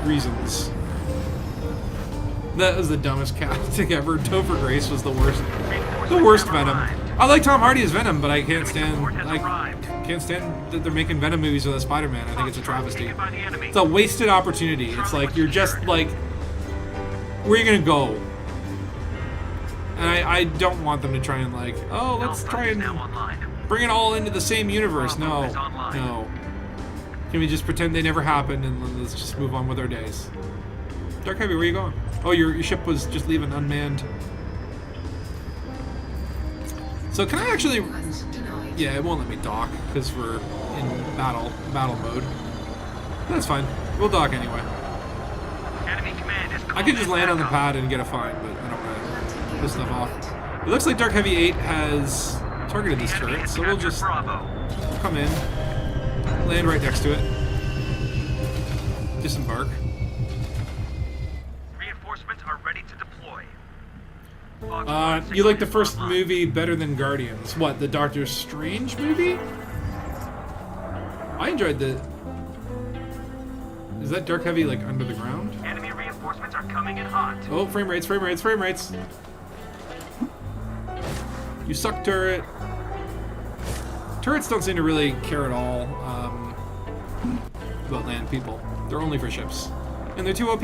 reasons. That was the dumbest casting ever. Topher Grace was the worst Venom. I like Tom Hardy as Venom, but I can't stand that they're making Venom movies with a Spider-Man. I think it's a travesty. It's a wasted opportunity. It's like you're just like, where are you gonna go? And I don't want them to try and like, oh, let's try and bring it all into the same universe. No. Can we just pretend they never happened and let's just move on with our days? Dark Heavy, where are you going? Oh, your ship was just leaving unmanned. So can I actually... Yeah, it won't let me dock because we're in battle mode. That's fine. We'll dock anyway. I could just land on the pad and get a fine, but I don't want to piss stuff off. It looks like Dark Heavy 8 has targeted this turret, so we'll just come in, land right next to it, disembark. You like the first movie better than Guardians? What, the Doctor Strange movie? I enjoyed the... Is that Dark Heavy, like, under the ground? Enemy reinforcements are coming in hot. Oh, frame rates. You suck, turret. Turrets don't seem to really care at all about land people. They're only for ships. And they're too OP.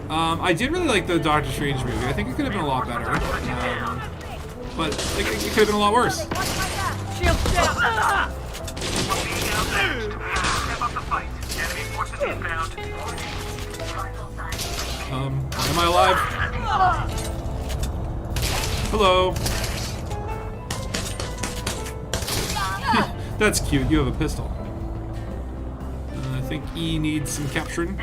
I did really like the Doctor Strange movie. I think it could have been a lot better. But like, it could have been a lot worse. Shield down! Step up the fight. Enemy forces inbound. Am I alive? Hello. That's cute. You have a pistol. I think E needs some capturing.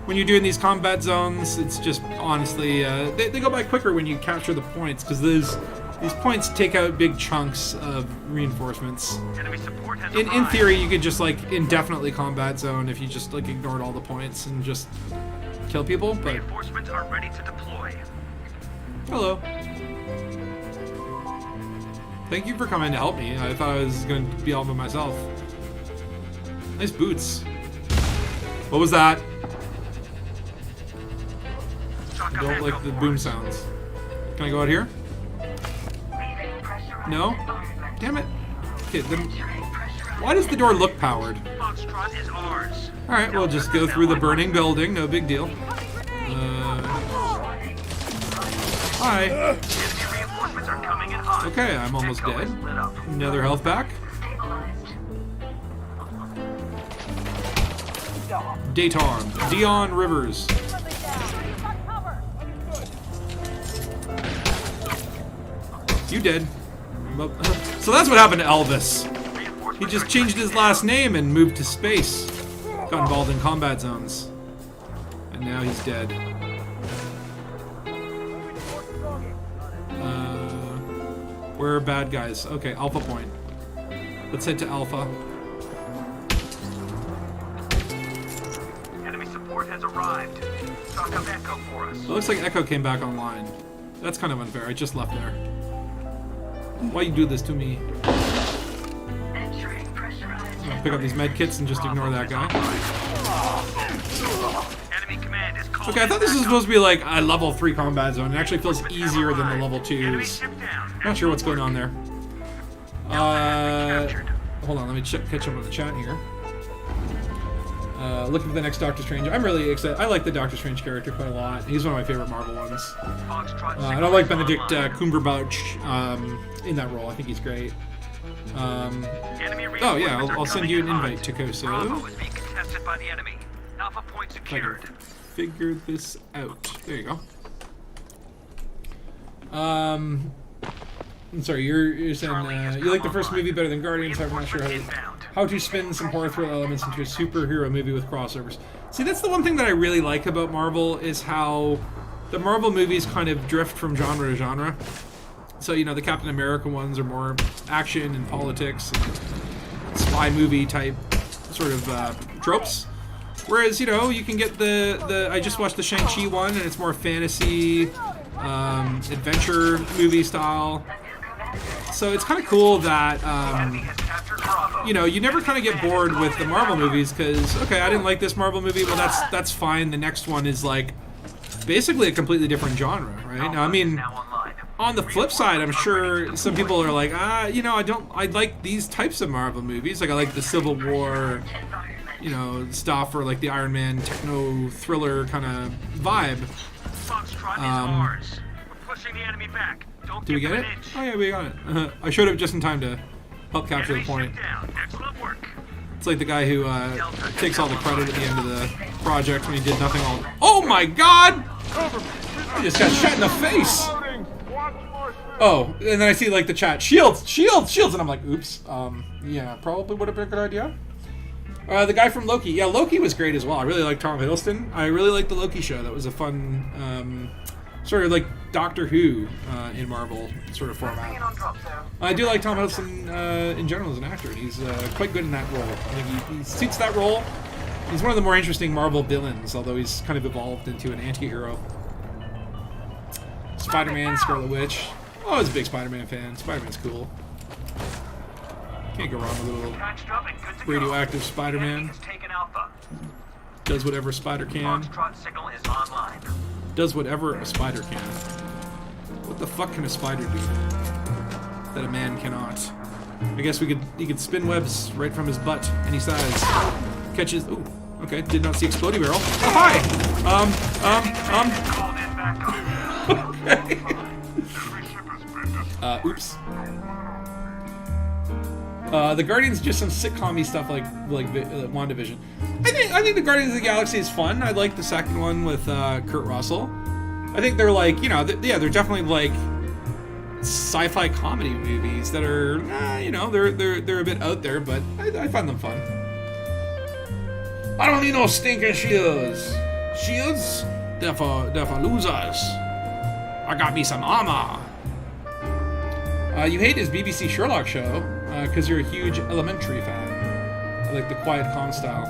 when you're doing these combat zones, it's just honestly they go by quicker when you capture the points because these points take out big chunks of reinforcements. Enemy support has In arrived. theory, you could just like indefinitely combat zone if you just like ignored all the points and just kill people. But Reinforcements are ready to deploy. hello. Thank you for coming to help me. I thought I was going to be all by myself. Nice boots. What was that? I don't like the boom sounds. Can I go out here? No? Damn it. Okay, then why does the door look powered? Foxtrot is ours. Alright, we'll just go through the burning building. No big deal. Hi. Enemy reinforcements are coming in hot. Okay, I'm almost Echo dead. is lit up. Another health back. Dayton. Dion Rivers. You dead. Well, so that's what happened to Elvis. He just changed his last name and moved to space. Got involved in combat zones. And now he's dead. Where are bad guys? Okay, Alpha Point. Let's head to Alpha. Enemy support has arrived. Stock up Echo for us. It looks like Echo came back online. That's kind of unfair. I just left there. Why you do this to me? I'll pick up these med kits and just ignore that guy. Enemy command is called. Okay, I thought this was supposed to be like a level 3 combat zone. It actually feels easier than the level Enemy 2s. ship down. Not sure what's going on there. Hold on, let me catch up on the chat here. Looking for the next Doctor Strange. I'm really excited. I like the Doctor Strange character quite a lot. He's one of my favorite Marvel ones. Foxtrot I don't like Benedict Cumberbatch in that role. I think he's great. Oh yeah, I'll send you an invite to Bravo Koso. is being contested by the enemy. Alpha point If I secured. can figure this out. There you go. I'm sorry, you're saying you like the first movie better than Guardians. I'm not sure how to spin some horror thriller elements into a superhero movie with crossovers. See, that's the one thing that I really like about Marvel is how the Marvel movies kind of drift from genre to genre. So, you know, the Captain America ones are more action and politics and spy movie type sort of tropes. Whereas, you know, you can get the I just watched the Shang-Chi one and it's more fantasy, adventure movie style. So it's kind of cool that, Enemy has captured Bravo. you know, you never kind of get bored with the Marvel movies because, okay, I didn't like this Marvel movie, well, that's fine. The next one is like basically a completely different genre, right? Now, I mean, Now online. on the flip side, I'm sure some people are like, you know, I like these types of Marvel movies. Like I like the Civil War, you know, stuff, or like the Iron Man techno thriller kind of vibe. Foxtrot is ours. We're pushing the enemy back. Don't Did we give get them it? an inch. Oh yeah, we got it. I showed up just in time to help capture the Enemy point. ship down. Excellent work. It's like the guy who takes all the credit at the end of the project when he did nothing all. Oh my God! I just got shot in the face. Oh, and then I see like the chat, shields, and I'm like, oops. Yeah, probably would have been a good idea. The guy from Loki, yeah, Loki was great as well. I really like Tom Hiddleston. I really liked the Loki show. That was a fun, sort of like Doctor Who in Marvel sort of format. I do like Tom Hiddleston in general as an actor. He's quite good in that role. I think he suits that role. He's one of the more interesting Marvel villains, although he's kind of evolved into an anti-hero. Spider-Man, Scarlet Witch. Oh, I was a big Spider-Man fan. Spider-Man's cool. Can't go wrong with a little Patched up and good to go. radioactive The Spider-Man. enemy has taken Alpha. Does whatever a spider can. Foxtrot signal is online. Does whatever a spider can. What the fuck can a spider do that a man cannot? I guess he could spin webs right from his butt, any size. Catches. Ooh, okay. Did not see exploding barrel. Oh hi. Called in backup. Okay. Oops. The Guardians just some sitcom-y stuff like WandaVision. I think the Guardians of the Galaxy is fun. I like the second one with Kurt Russell. I think they're like, you know, they're definitely like sci-fi comedy movies that are, you know, they're a bit out there, but I find them fun. I don't need no stinking shoes. Shields? They're for losers. I got me some armor. You hate his BBC Sherlock show because you're a huge Elementary fan. I like the quiet, calm style.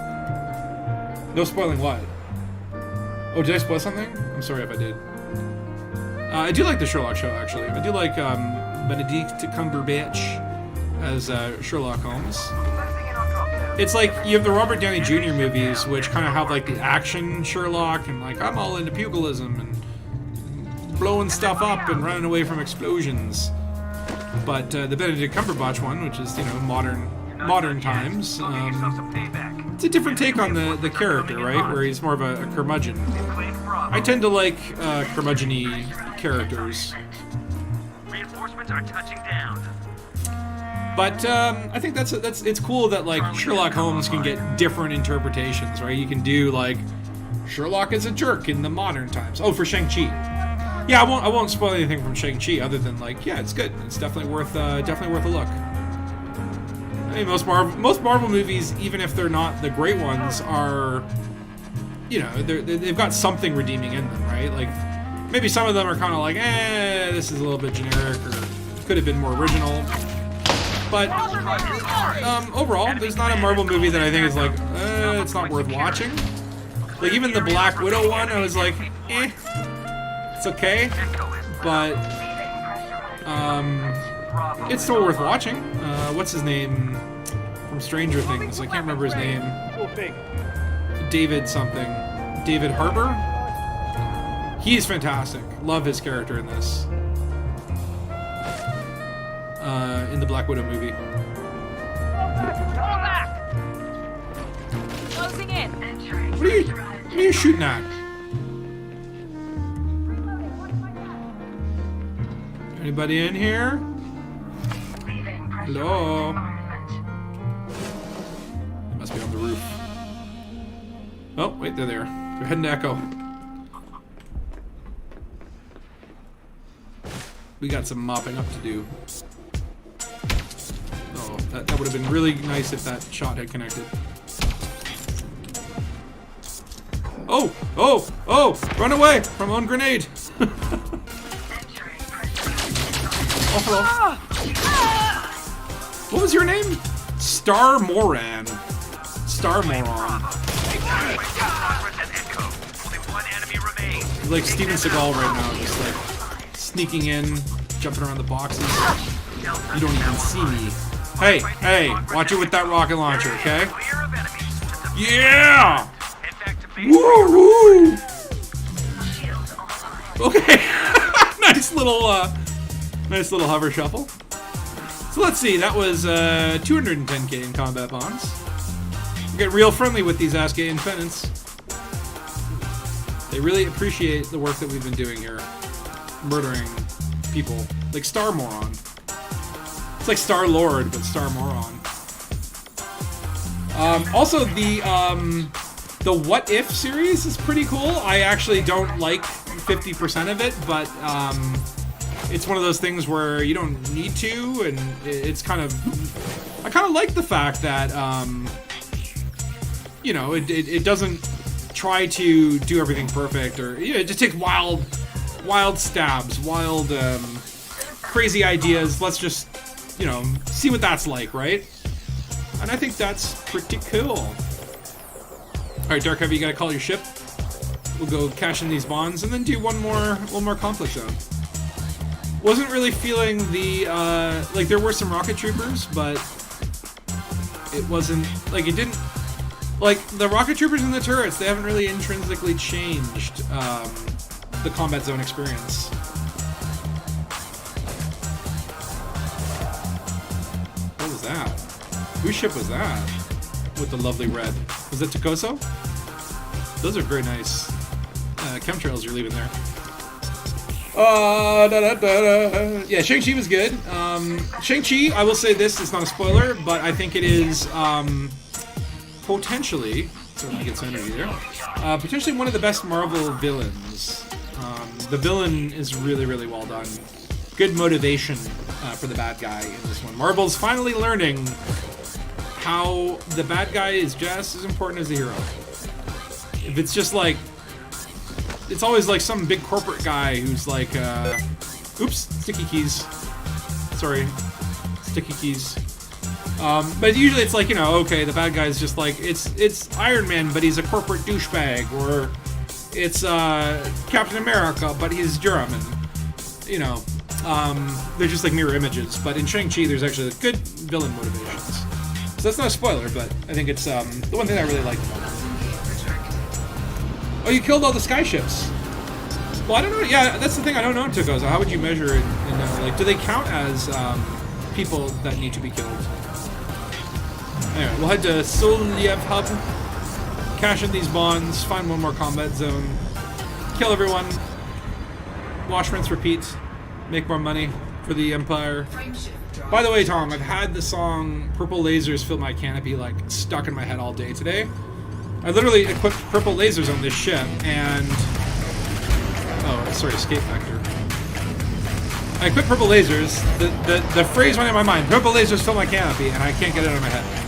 No spoiling what? Oh, did I spoil something? I'm sorry if I did. I do like the Sherlock show, actually. I do like Benedict Cumberbatch as Sherlock Holmes. It's like you have the Robert Downey Jr. movies, which kind of have like the action Sherlock and like I'm all into pugilism and blowing stuff up and running away from explosions. But the Benedict Cumberbatch one, which is modern times, it's a different take on the character, right? Where he's more of a curmudgeon. I tend to like curmudgeon-y characters. Reinforcements are touching down. But I think it's cool that like Sherlock Holmes can get different interpretations, right? You can do like Sherlock is a jerk in the modern times. Oh, for Shang-Chi. Yeah, I won't spoil anything from Shang-Chi other than like, yeah, it's good. It's definitely worth a look. I mean, most Marvel movies, even if they're not the great ones, are, you know, they've got something redeeming in them, right? Like maybe some of them are kind of like, this is a little bit generic or could have been more original. But overall, there's not a Marvel movie that I think is like, it's not worth watching. Like even the Black Widow one, I was like, it's okay, but it's still worth watching. What's his name from Stranger Things? I can't remember his name. David something. David Harbour? He's fantastic. Love his character in this. In the Black Widow movie. Closing in. What are you shooting at? Anybody in here? Hello? They must be on the roof. Oh, wait, they're there. They're heading to Echo. We got some mopping up to do. Oh, that would have been really nice if that shot had connected. Oh! Run away from own grenade! Oh, hello. What was your name? Star Moran. Star Moron. Like Steven Seagal right now, just like sneaking in, jumping around the boxes. You don't even see me. Hey, watch it with that rocket launcher, okay? Yeah! Woo! Okay. Nice little hover shuffle. So let's see, that was 210k in combat bonds. We get real friendly with these Aasgay infantants. They really appreciate the work that we've been doing here. Murdering people. Like Star Moron. It's like Star Lord, but Star Moron. Also, the What If series is pretty cool. I actually don't like 50% of it, but it's one of those things where you don't need to, and it's kind of... I kind of like the fact that, you know, it doesn't try to do everything perfect, or it just takes wild stabs, wild, crazy ideas. Let's just, you know, see what that's like, right? And I think that's pretty cool. Alright, Dark Heavy, you gotta call your ship. We'll go cash in these bonds, and then do one more conflict zone. Wasn't really feeling the, like, there were some rocket troopers, but it wasn't, like, it didn't, like, the rocket troopers and the turrets, they haven't really intrinsically changed, the combat zone experience. What was that? Whose ship was that? With the lovely red. Was it Tokoso? Those are very nice chemtrails you're leaving there. Yeah, Shang-Chi was good. Shang-Chi, I will say this, it's not a spoiler, but I think it is potentially, so I get some energy there, potentially one of the best Marvel villains. The villain is really, really well done. Good motivation for the bad guy in this one. Marvel's finally learning how the bad guy is just as important as the hero. If it's just like it's always like some big corporate guy who's like, oops, sticky keys. Sorry, sticky keys. But usually it's like, you know, okay, the bad guy's just like, it's Iron Man, but he's a corporate douchebag, or it's Captain America, but he's German. You know, they're just like mirror images. But in Shang-Chi, there's actually good villain motivations. So that's not a spoiler, but I think it's the one thing I really liked about it. Oh, you killed all the sky ships. Well, I don't know. Yeah, that's the thing. I don't know, Tukoza. How would you measure it? Like, do they count as people that need to be killed? Anyway, we'll head to Soliev Hub, cash in these bonds, find one more combat zone, kill everyone, wash, rinse, repeat, make more money for the Empire. By the way, Tom, I've had the song Purple Lasers Fill My Canopy, like, stuck in my head all day today. I literally equipped purple lasers on this ship, and... Oh, sorry, escape vector. I equipped purple lasers, the phrase went in my mind, purple lasers fill my canopy, and I can't get it out of my head.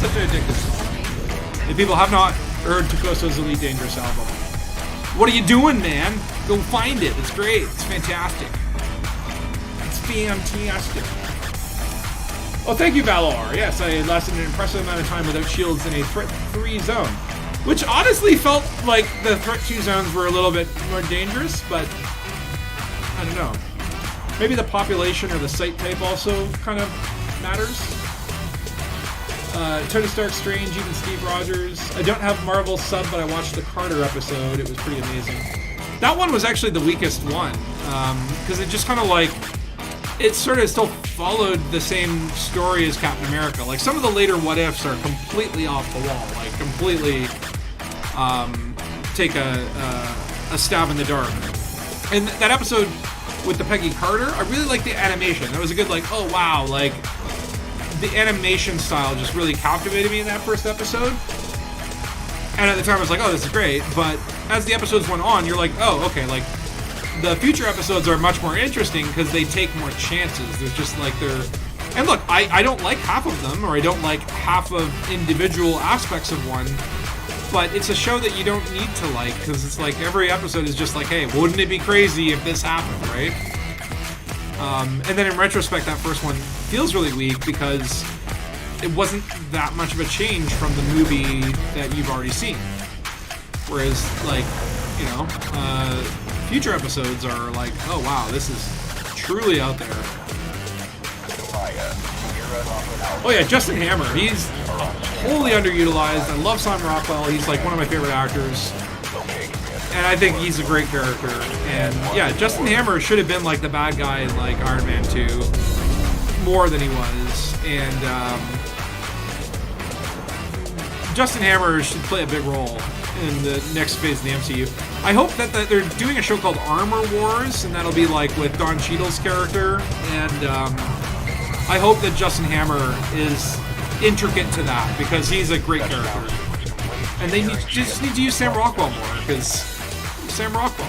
Such an addictive song. If people have not heard Tukoso's Elite Dangus album, what are you doing, man? Go find it. It's great. It's fantastic. It's fantastic. Oh, thank you, Valor. Yes, I lasted an impressive amount of time without shields in a Threat 3 zone, which honestly felt like the Threat 2 zones were a little bit more dangerous, but I don't know. Maybe the population or the site type also kind of matters. Tony Stark, Strange, even Steve Rogers. I don't have Marvel sub, but I watched the Carter episode. It was pretty amazing. That one was actually the weakest one, because it just kind of like, it sort of still followed the same story as Captain America. Like, some of the later what ifs are completely off the wall, like completely take a stab in the dark. And that episode with the Peggy Carter, I really liked the animation. That was a good, like, oh wow, like, the animation style just really captivated me in that first episode. And at the time I was like, oh, this is great. But as the episodes went on, you're like, oh, okay, like, the future episodes are much more interesting because they take more chances. There's just like and look, I don't like half of them, or I don't like half of individual aspects of one, but it's a show that you don't need to like, because it's like every episode is just like, hey, wouldn't it be crazy if this happened, right? And then in retrospect, that first one feels really weak because it wasn't that much of a change from the movie that you've already seen. Whereas, like, you know, future episodes are like, oh wow, this is truly out there. Oh yeah, Justin Hammer, he's wholly underutilized. I love Sam Rockwell, he's like one of my favorite actors. And I think he's a great character. And yeah, Justin Hammer should have been like the bad guy in like Iron Man 2 more than he was. And Justin Hammer should play a big role in the next phase of the MCU. I hope that they're doing a show called Armor Wars, and that'll be like with Don Cheadle's character. And I hope that Justin Hammer is intricate to that, because he's a great character. And they just need to use Sam Rockwell more, because Sam Rockwell,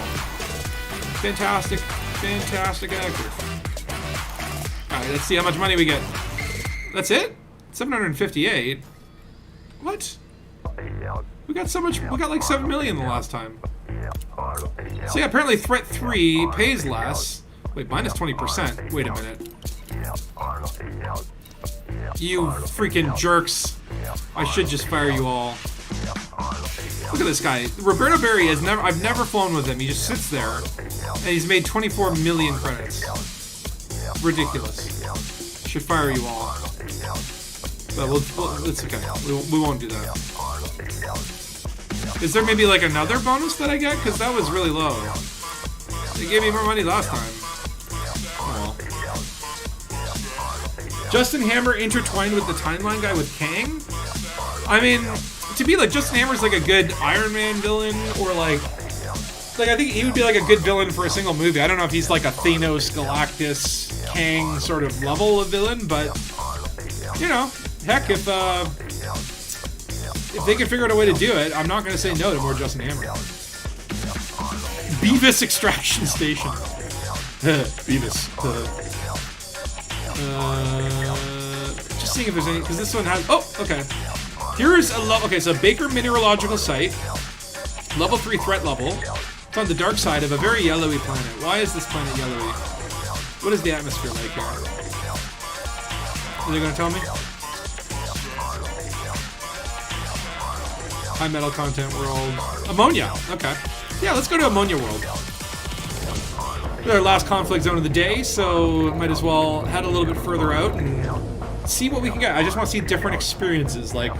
fantastic actor. Alright, let's see how much money we get. That's it? 758? What? We got so much, we got like 7 million the last time. So yeah, apparently Threat 3 pays less. Wait, minus 20%. Wait a minute. You freaking jerks. I should just fire you all. Look at this guy. Roberto Berry has never, I've never flown with him. He just sits there and he's made 24 million credits. Ridiculous. Should fire you all. But it's okay. We won't do that. Is there maybe like another bonus that I get? Because that was really low. They gave me more money last time. Oh well. Justin Hammer intertwined with the timeline guy with Kang? I mean, to be like, Justin Hammer's like a good Iron Man villain, or like I think he would be like a good villain for a single movie. I don't know if he's like a Thanos, Galactus, Kang sort of level of villain, but you know, heck, if they can figure out a way to do it, I'm not going to say no to more Justin Hammer. Beavis Extraction Station. Beavis. Just seeing if there's any, because this one has, oh, okay. Here's a okay, so Baker Mineralogical Site, level 3 threat level, It's on the dark side of a very yellowy planet. Why is this planet yellowy? What is the atmosphere like here? Are they gonna tell me? High metal content world. Ammonia. Okay. Yeah, let's go to Ammonia world. Our last conflict zone of the day, so might as well head a little bit further out and see what we can get. I just want to see different experiences, like,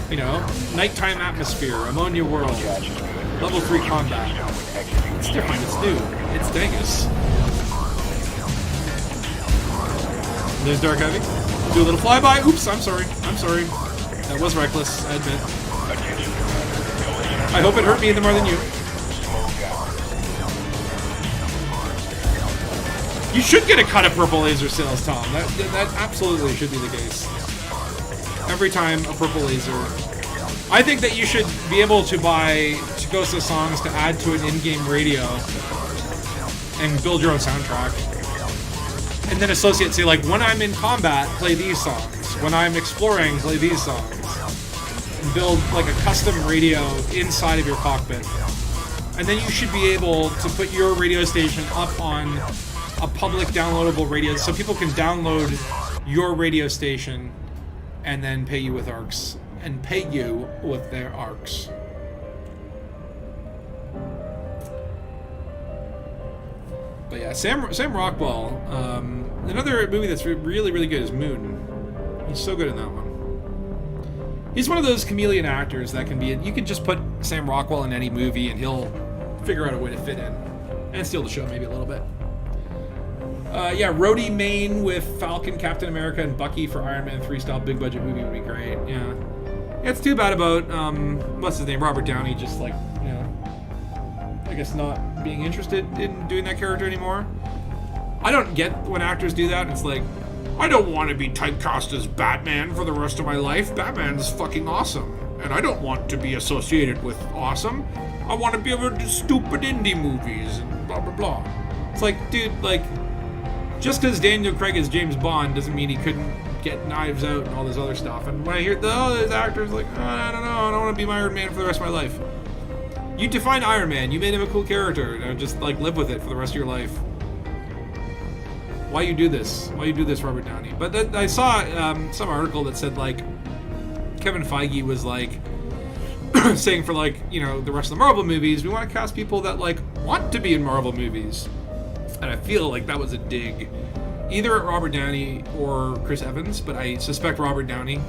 you know, nighttime atmosphere, Ammonia world, level 3 combat. It's different, it's new, it's Dangus. There's Dark Heavy. Do a little flyby. Oops, I'm sorry. That was reckless, I admit. I hope it hurt me more than you. You should get a cut of purple laser sales, Tom. That absolutely should be the case. Every time a purple laser. I think that you should be able to buy Chugosa songs to add to an in-game radio and build your own soundtrack. And then associate, say, like, when I'm in combat, play these songs. When I'm exploring, play these songs. And build, like, a custom radio inside of your cockpit. And then you should be able to put your radio station up on a public downloadable radio, so people can download your radio station and then pay you with ARCs. And pay you with their ARCs. But yeah, Sam Rockwell. Another movie that's really, really good is Moon. He's so good in that one. He's one of those chameleon actors that can be... You can just put Sam Rockwell in any movie and he'll figure out a way to fit in. And steal the show maybe a little bit. Yeah, Rhodey Main with Falcon, Captain America, and Bucky for Iron Man 3 style big budget movie would be great. Yeah. It's too bad about, what's his name, Robert Downey, just like, you know, I guess not being interested in doing that character anymore. I don't get when actors do that. It's like, I don't want to be typecast as Batman for the rest of my life. Batman's fucking awesome. And I don't want to be associated with awesome. I want to be able to do stupid indie movies and blah, blah, blah. It's like, dude, like, just because Daniel Craig is James Bond doesn't mean he couldn't get Knives Out and all this other stuff. And when I hear those actors like, oh, I don't know, I don't want to be Iron Man for the rest of my life. You defined Iron Man. You made him a cool character. And just like live with it for the rest of your life. Why you do this? Why you do this, Robert Downey? But I saw some article that said like Kevin Feige was like saying for like, you know, the rest of the Marvel movies, we want to cast people that like want to be in Marvel movies. And I feel like that was a dig either at Robert Downey or Chris Evans, but I suspect Robert Downey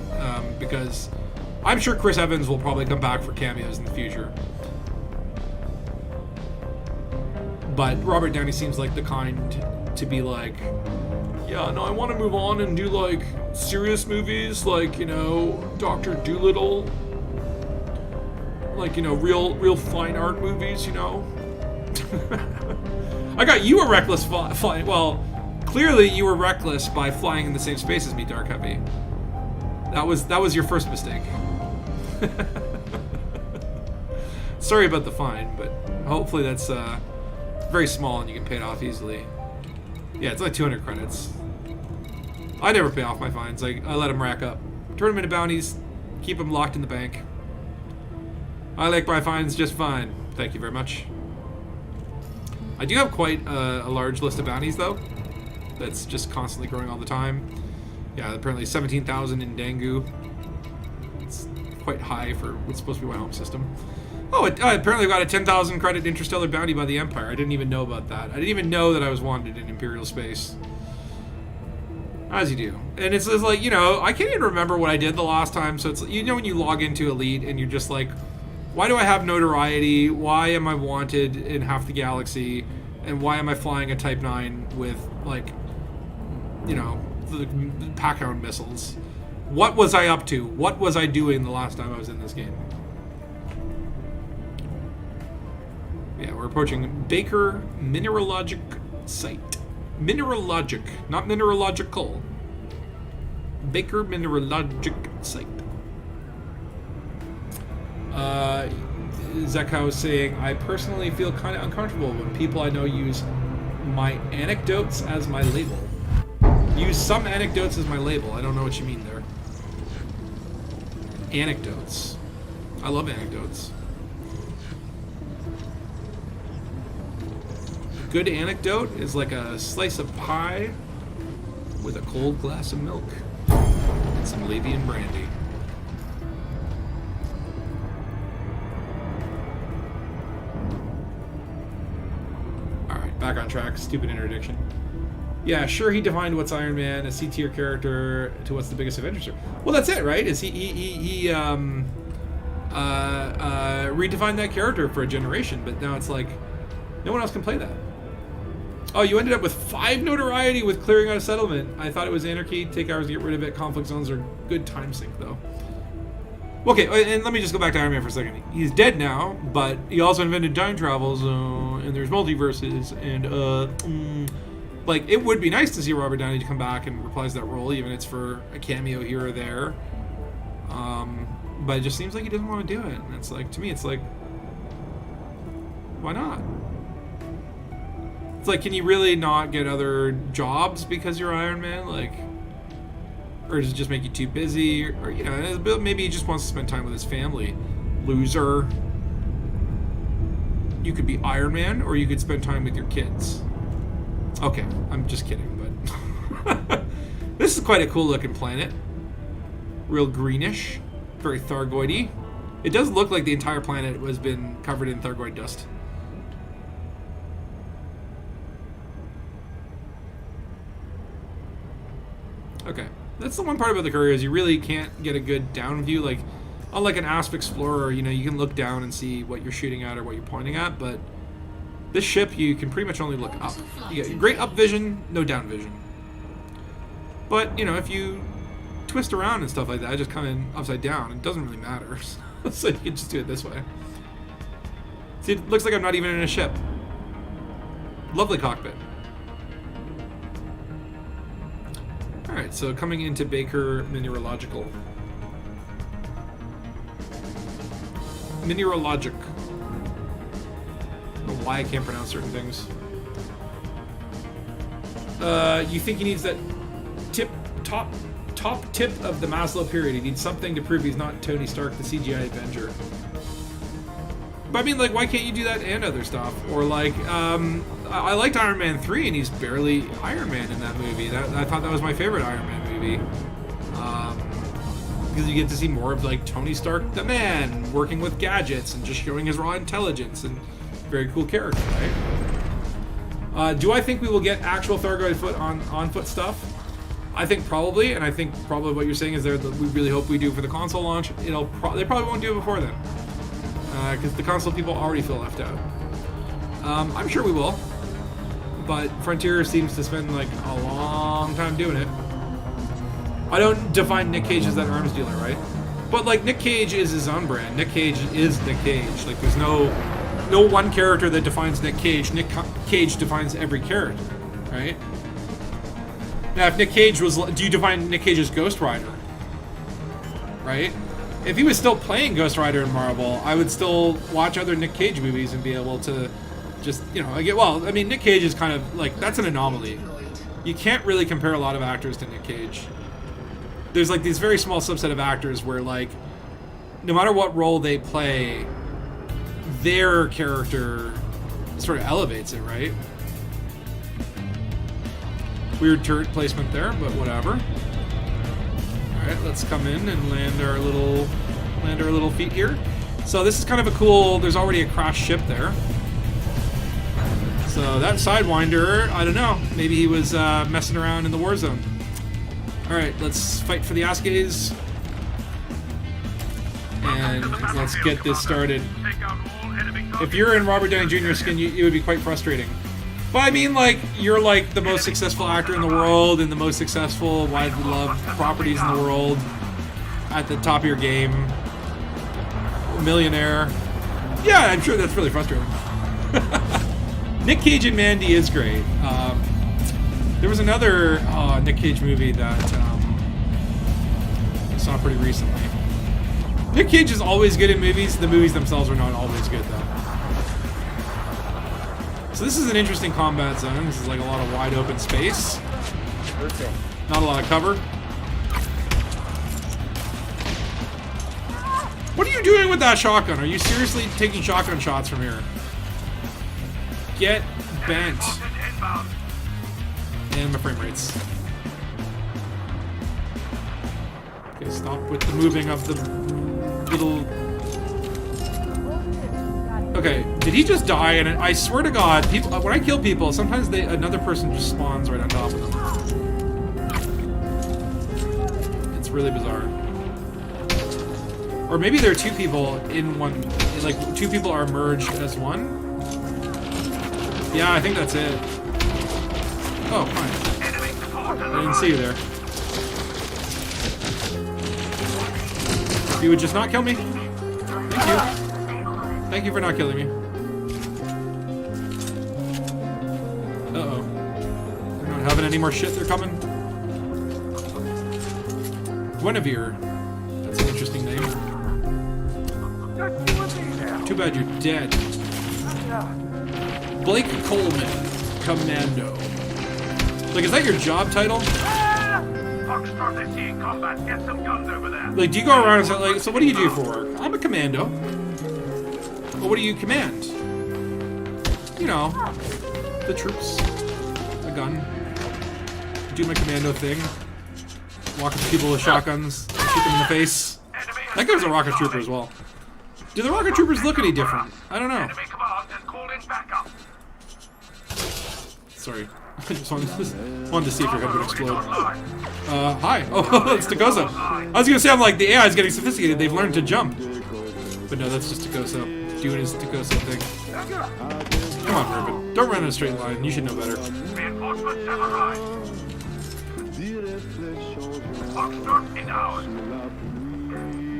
because I'm sure Chris Evans will probably come back for cameos in the future. But Robert Downey seems like the kind to be like, yeah, no, I want to move on and do like serious movies like, you know, Dr. Dolittle, like, you know, real fine art movies, you know. I got you a reckless flying. Well, clearly you were reckless by flying in the same space as me, Dark Heavy. That was your first mistake. Sorry about the fine, but hopefully that's very small and you can pay it off easily. Yeah, it's like 200 credits. I never pay off my fines. I let them rack up. Turn them into bounties. Keep them locked in the bank. I like my fines just fine. Thank you very much. I do have quite a large list of bounties, though. That's just constantly growing all the time. Yeah, apparently 17,000 in Dangu. It's quite high for what's supposed to be my home system. Oh, apparently I got a 10,000 credit interstellar bounty by the Empire. I didn't even know about that. I didn't even know that I was wanted in Imperial space. As you do. And it's like, you know, I can't even remember what I did the last time. So it's, you know, when you log into Elite and you're just like, why do I have notoriety? Why am I wanted in half the galaxy? And why am I flying a Type 9 with, like, you know, the Packhound missiles? What was I up to? What was I doing the last time I was in this game? Yeah, we're approaching Baker Mineralogic Site. Mineralogic, not mineralogical. Baker Mineralogic Site. Zekao is saying, I personally feel kind of uncomfortable when people I know use my anecdotes as my label. Use some anecdotes as my label. I don't know what you mean there. Anecdotes. I love anecdotes. good anecdote is like a slice of pie with a cold glass of milk and some Labian brandy. Alright, back on track. Stupid interdiction. Yeah, sure, he defined what's Iron Man, a C-tier character, to what's the biggest Avengers. Well, that's it, right? Is he redefined that character for a generation, but now it's like, no one else can play that. Oh, you ended up with 5 notoriety with clearing out a settlement. I thought it was anarchy. Take hours to get rid of it. Conflict zones are good time sink, though. Okay, and let me just go back to Iron Man for a second. He's dead now, but he also invented time travels, and there's multiverses, and, like, it would be nice to see Robert Downey come back and reprise that role, even if it's for a cameo here or there. But it just seems like he doesn't want to do it. And it's like, to me, it's like, why not? It's like, can you really not get other jobs because you're Iron Man? Like, or does it just make you too busy? Or, you know, maybe he just wants to spend time with his family. Loser. You could be Iron Man, or you could spend time with your kids. Okay, I'm just kidding, but... This is quite a cool looking planet. Real greenish. Very Thargoidy. It does look like the entire planet has been covered in Thargoid dust. Okay. That's the one part about the courier is you really can't get a good down view. Like, unlike an Asp Explorer, you know, you can look down and see what you're shooting at or what you're pointing at, but this ship, you can pretty much only look up. You get great up vision, no down vision. But, you know, if you twist around and stuff like that, just come in upside down, it doesn't really matter. So you can just do it this way. See, it looks like I'm not even in a ship. Lovely cockpit. Alright, so coming into Baker Mineralogical. Mineralogic. I don't know why I can't pronounce certain things. You think he needs that top tip of the Maslow period. He needs something to prove he's not Tony Stark, the CGI Avenger. But I mean, like, why can't you do that and other stuff? Or like, I liked Iron Man 3, and he's barely Iron Man in that movie. I thought that was my favorite Iron Man movie. Because you get to see more of, like, Tony Stark, the man, working with gadgets and just showing his raw intelligence, and very cool character, right? Do I think we will get actual Thargoid foot on foot stuff? I think probably, and I think probably what you're saying is there that we really hope we do for the console launch. They probably won't do it before then. Because the console people already feel left out. I'm sure we will. But Frontier seems to spend like a long time doing it. I don't define Nick Cage as that arms dealer, right? But like Nick Cage is his own brand. Nick Cage is Nick Cage. Like there's no one character that defines Nick Cage. Nick Cage defines every character, right? Now if Nick Cage was, do you define Nick Cage as Ghost Rider? Right? If he was still playing Ghost Rider in Marvel, I would still watch other Nick Cage movies and be able to just, you know, I mean, Nick Cage is kind of, like, that's an anomaly. You can't really compare a lot of actors to Nick Cage. There's, like, these very small subset of actors where, like, no matter what role they play, their character sort of elevates it, right? Weird turret placement there, but whatever. Alright, let's come in and land our little feet here. So this is kind of a cool, there's already a crashed ship there. So that Sidewinder, I don't know, maybe he was messing around in the war zone. Alright, let's fight for the Aasgays. And let's get this started. If you're in Robert Downey Jr.'s skin, it would be quite frustrating. But I mean, like, you're like the most successful actor in the world and the most successful, widely loved properties in the world, at the top of your game, millionaire. Yeah, I'm sure that's really frustrating. Nick Cage and Mandy is great. There was another Nick Cage movie that I saw pretty recently. Nick Cage is always good in movies. The movies themselves are not always good, though. So this is an interesting combat zone. This is like a lot of wide open space. Not a lot of cover. What are you doing with that shotgun? Are you seriously taking shotgun shots from here? Get bent. And my frame rates. Okay, stop with the moving of the little... Okay, did he just die? And I swear to God, people when I kill people, sometimes another person just spawns right on top of them. It's really bizarre. Or maybe there are two people in one, like two people are merged as one. Yeah, I think that's it. Oh, fine. I didn't see you there. You would just not kill me? Thank you. Thank you for not killing me. Uh-oh. They're not having any more shit, they're coming. Guinevere. That's an interesting name. Too bad you're dead. Blake Coleman. Commando. Like, is that your job title? Like, do you go around and say, like, so what do you do for work? I'm a commando. Well, what do you command? You know, the troops. A gun. Do my commando thing. Walk up to people with shotguns. Shoot them in the face. That guy's a rocket trooper as well. Do the rocket troopers look any different? I don't know. Sorry. I just wanted to see if your head would explode. Hi. Oh, it's Tagosa. I was gonna say, I'm like, the AI is getting sophisticated. They've learned to jump. But no, that's just Tagosa. Doing his Tagosa thing. Come on, Ruben. Don't run in a straight line. You should know better. Reinforcements have arrived. Foxtrot in ours.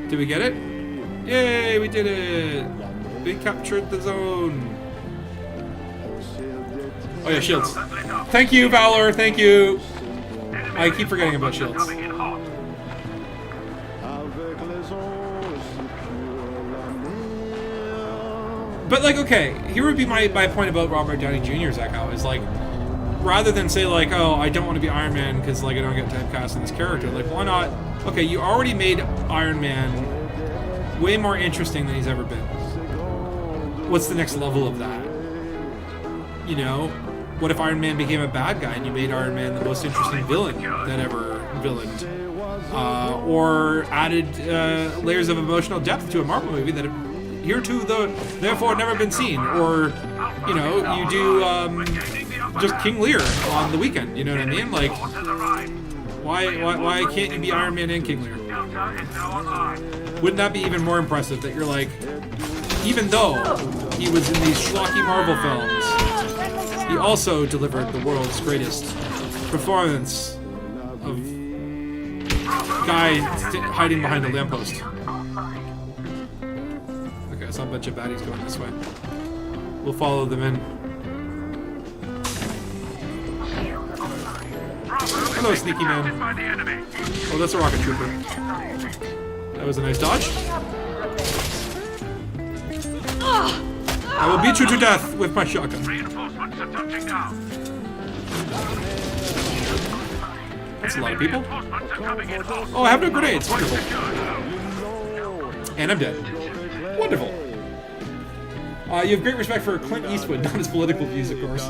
Did we get it? Yay, we did it! We captured the zone. Oh yeah, shields. Thank you, Valor, thank you! I keep forgetting about shields. Coming in hot. But like, okay, here would be my point about Robert Downey Jr.'s Echo, is like, rather than say like, oh, I don't want to be Iron Man because like I don't get typecast in this character, like why not, okay, you already made Iron Man way more interesting than he's ever been. What's the next level of that? You know? What if Iron Man became a bad guy and you made Iron Man the most interesting villain that ever villained? Or added layers of emotional depth to a Marvel movie that have therefore never been seen. Or, you know, you do just King Lear on the weekend, you know what I mean? Like, why can't you be Iron Man and King Lear? Wouldn't that be even more impressive that you're like, even though he was in these schlocky Marvel films, he also delivered the world's greatest performance of guy hiding behind a lamppost. Okay, I saw a bunch of baddies going this way. We'll follow them in. Hello, sneaky man. Oh, that's a rocket trooper. That was a nice dodge. I will beat you to death with my shotgun. Reinforcements are touching down. That's a lot of people. Reinforcements are coming in hot. Oh, I have no grenades. Wonderful. And I'm dead. Wonderful. You have great respect for Clint Eastwood, not his political views, of course.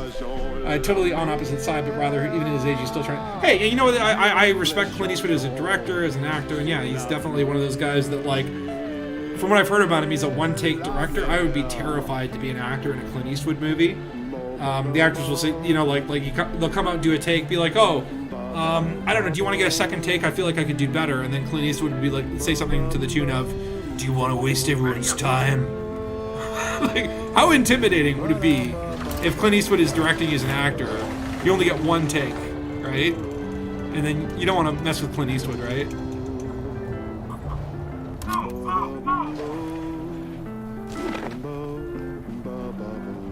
Totally on opposite side, but rather, even in his age, he's still trying. Hey, and you know what? I respect Clint Eastwood as a director, as an actor, and yeah, he's definitely one of those guys that, like, from what I've heard about him, he's a one-take director. I would be terrified to be an actor in a Clint Eastwood movie. The actors will say, you know, they'll come out and do a take, be like, oh, I don't know, do you want to get a second take? I feel like I could do better. And then Clint Eastwood would be like, say something to the tune of, do you want to waste everyone's time? Like, how intimidating would it be if Clint Eastwood is directing you as an actor? You only get one take, right? And then you don't want to mess with Clint Eastwood, right?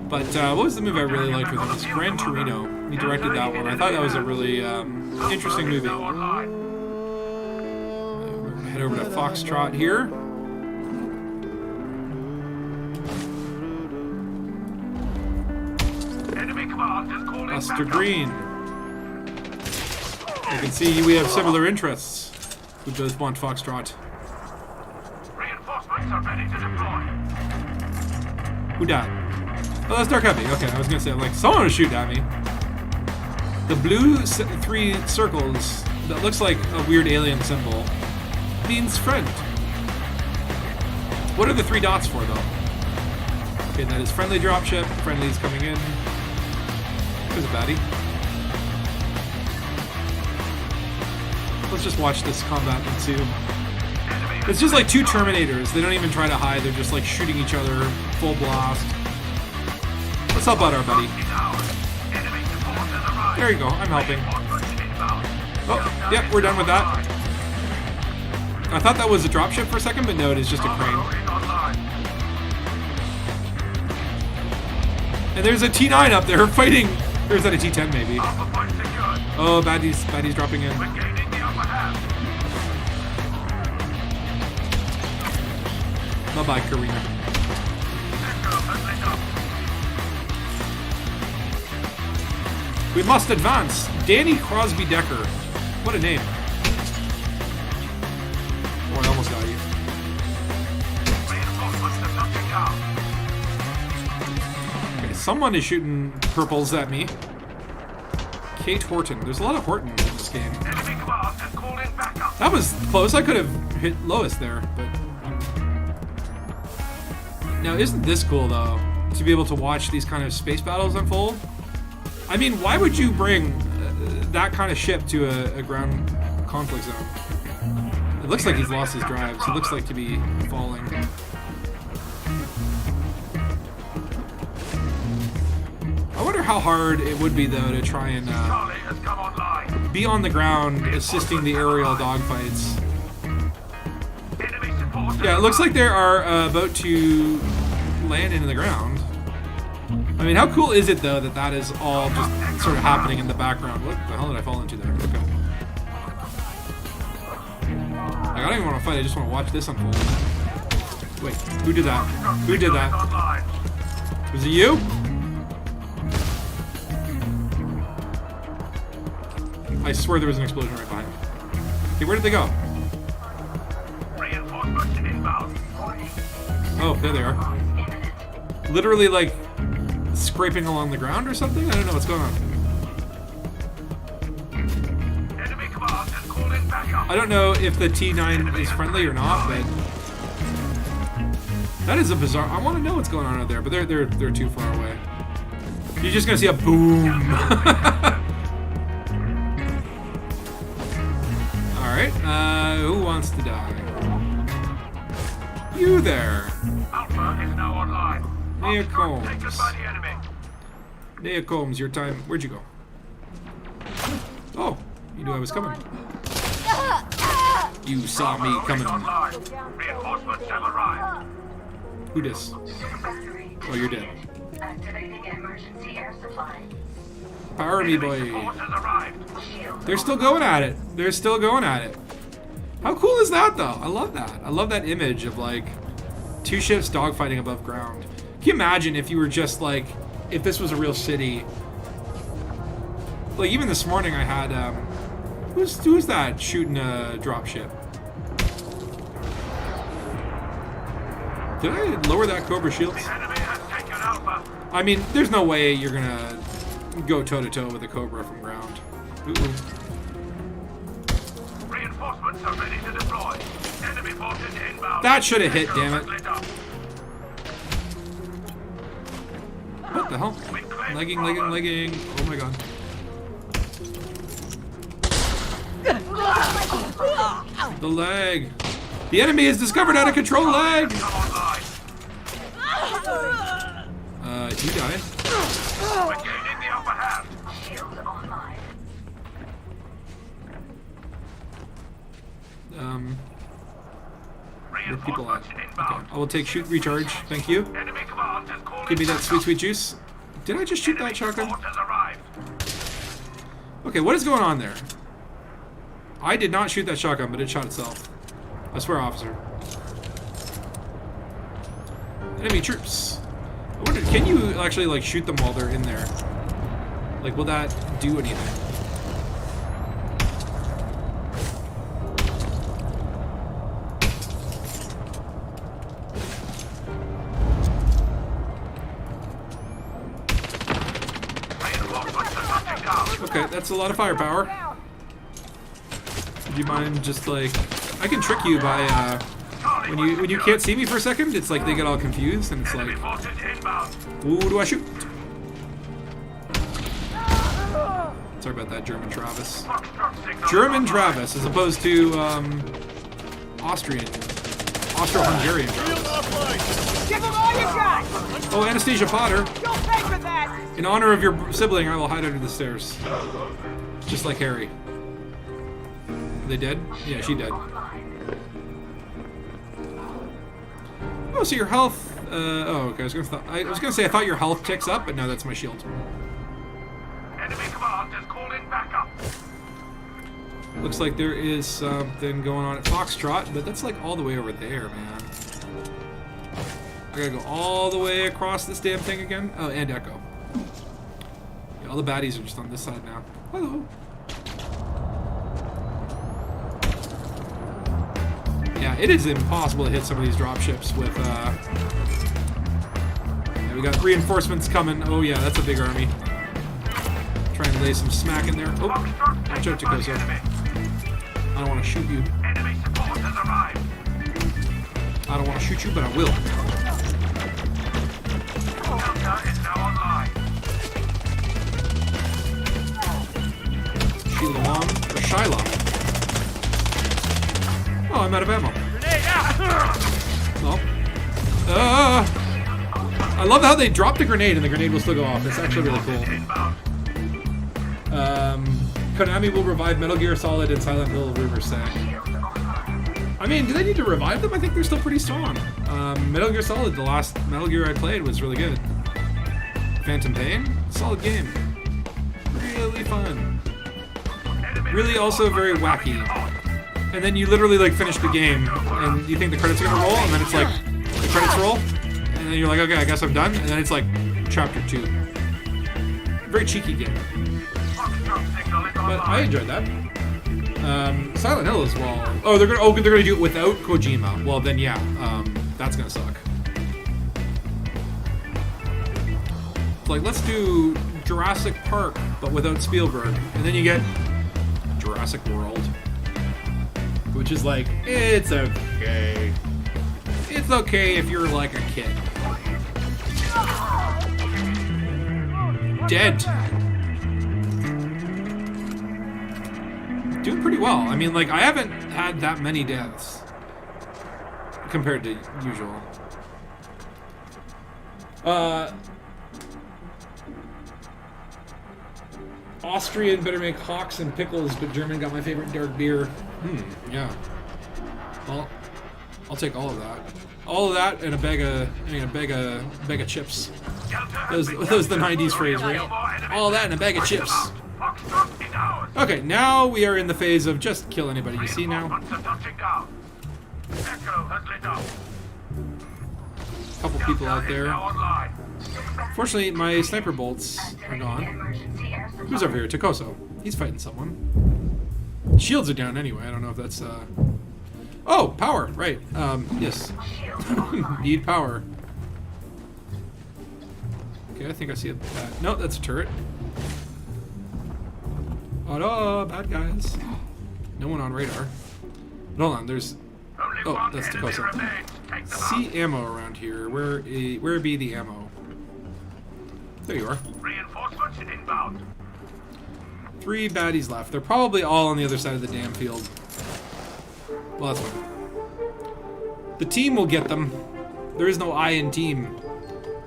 But what was the movie I really liked with him? It was Gran Torino. He directed that one. I thought that was a really interesting movie. We're going to head over to Foxtrot here. Buster Green. You can see we have similar interests. Who does want Foxtrot? Reinforcements are ready to deploy. Who died? Oh, that's dark heavy. Okay, I was gonna say, like, someone was shooting at me. The blue 3 circles that looks like a weird alien symbol means friend. What are the 3 dots for, though? Okay, that is friendly dropship. Friendly's coming in. There's a baddie. Let's just watch this combat ensue. It's just like 2 Terminators. They don't even try to hide. They're just like shooting each other full blast. Let's help out our buddy. There you go. I'm helping. Oh, yep, we're done with that. I thought that was a dropship for a second, but no, it is just a crane. And there's a T9 up there fighting. Or is that a T10 maybe? Oh, baddie's dropping in. Bye-bye, Karina. We must advance. Danny Crosby Decker. What a name. Oh, I almost got you. Okay, someone is shooting purples at me. Kate Horton. There's a lot of Horton in this game. That was close. I could have hit Lois there, but... Now, isn't this cool, though, to be able to watch these kind of space battles unfold? I mean, why would you bring that kind of ship to a ground conflict zone? It looks like he's lost his drives. He looks like to be falling. I wonder how hard it would be, though, to try and be on the ground assisting the aerial dogfights. Yeah, it looks like they are about to land into the ground. I mean, how cool is it, though, that that is all just sort of happening in the background? What the hell did I fall into there? Okay. Like, I don't even want to fight. I just want to watch this unfold. Wait, who did that? Who did that? Was it you? I swear there was an explosion right behind me. Okay, where did they go? Oh, there they are. Literally, like, scraping along the ground or something? I don't know what's going on. I don't know if the T9 is friendly or not, but that is a bizarre... I want to know what's going on out there, but they're too far away. You're just gonna see a boom. Alright, who wants to die? You there. Alpha is now online. Nia Combs. Taken by the enemy. Nia Combs, your time. Where'd you go? Oh, you knew I was coming. You saw me coming. Online. Reinforcements have arrived. Who dis? Oh, you're dead. Activating emergency air supply. Power me, boy. Forces arrived. They're still going at it. They're still going at it. How cool is that, though? I love that. I love that image of, like, 2 ships dogfighting above ground. Can you imagine if you were just, like, if this was a real city? Like, even this morning I had, who's that shooting a dropship? Did I lower that Cobra shields? The enemy has taken Alpha. I mean, there's no way you're gonna go toe-to-toe with a Cobra from ground. Ooh. Reinforcements are ready to deploy. Enemy forces inbound. That should have hit, damn it. Lit up. What the hell? Legging. Oh my god. The leg. The enemy has discovered how to control leg. Come online. He died. We're gaining the upper hand. Shield online. Where people at? Reinforcements Okay, inbound. I will take shoot recharge. Thank you. Enemy command is calling. Give me that backup. sweet juice. Did I just shoot that shotgun? Support has arrived. Okay, what is going on there? I did not shoot that shotgun, but it shot itself. I swear, officer. Enemy troops. I wonder, can you actually, like, shoot them while they're in there? Like, will that do anything? Okay, that's a lot of firepower. Do you mind just like... I can trick you by, when you can't see me for a second, it's like they get all confused, and it's like... Who do I shoot? Sorry about that, German Travis. German Travis, as opposed to, Austro-Hungarian Travis. Give them all you got! Oh, Anastasia Potter. You'll pay for that! In honor of your sibling, I will hide under the stairs. Just like Harry. Are they dead? Yeah, she dead. Oh, so your health... oh, okay. I was gonna say I thought your health ticks up, but no, that's my shield. Enemy command is calling backup. Looks like there is something going on at Foxtrot, but that's like all the way over there, man. I gotta go all the way across this damn thing again. Oh, and Echo. Yeah, all the baddies are just on this side now. Hello. Yeah, it is impossible to hit some of these dropships with, yeah, we got reinforcements coming. Oh yeah, that's a big army. Trying to lay some smack in there. Oh, watch out, Takoso. I don't want to shoot you. Enemy support has arrived. I don't want to shoot you, but I will. Delta is now online. Shilong or Shylong. Oh, I'm out of ammo. Oh. I love how they drop the grenade and the grenade will still go off. That's actually really cool. Konami will revive Metal Gear Solid and Silent Hill Rumor Sack. I mean, do they need to revive them? I think they're still pretty strong. Metal Gear Solid, the last Metal Gear I played, was really good. Phantom Pain, solid game. Really fun. Really also very wacky. And then you literally like finish the game, and you think the credits are gonna roll, and then it's like, the credits roll, and then you're like, okay, I guess I'm done, and then it's like, chapter 2. Very cheeky game. But I enjoyed that. Silent Hill as well. Oh, they're gonna do it without Kojima. Well, then yeah, that's gonna suck. It's like, let's do Jurassic Park, but without Spielberg, and then you get Jurassic World, which is like, it's okay. It's okay if you're like a kid. Dead. Doing pretty well. I mean, like, I haven't had that many deaths compared to usual. Austrian better make hawks and pickles, but German got my favorite dark beer. Yeah. Well, I'll take all of that. All of that and a bag of chips. Those the 90s phrase, right? All that and a bag of chips. Okay, now we are in the phase of just kill anybody you see now. Couple people out there. Fortunately, my sniper bolts are gone. Who's over here? Takoso. He's fighting someone. Shields are down anyway. I don't know if that's Oh, power, right. Yes. Need power. Okay, I think I see a bat. No, that's a turret. Oh no, bad guys. No one on radar. Hold on, there's... Oh, that's Takoso. See ammo around here. Where be the ammo? There you are. Reinforcements inbound. 3 baddies left. They're probably all on the other side of the damn field. Well, that's fine. The team will get them. There is no I in team.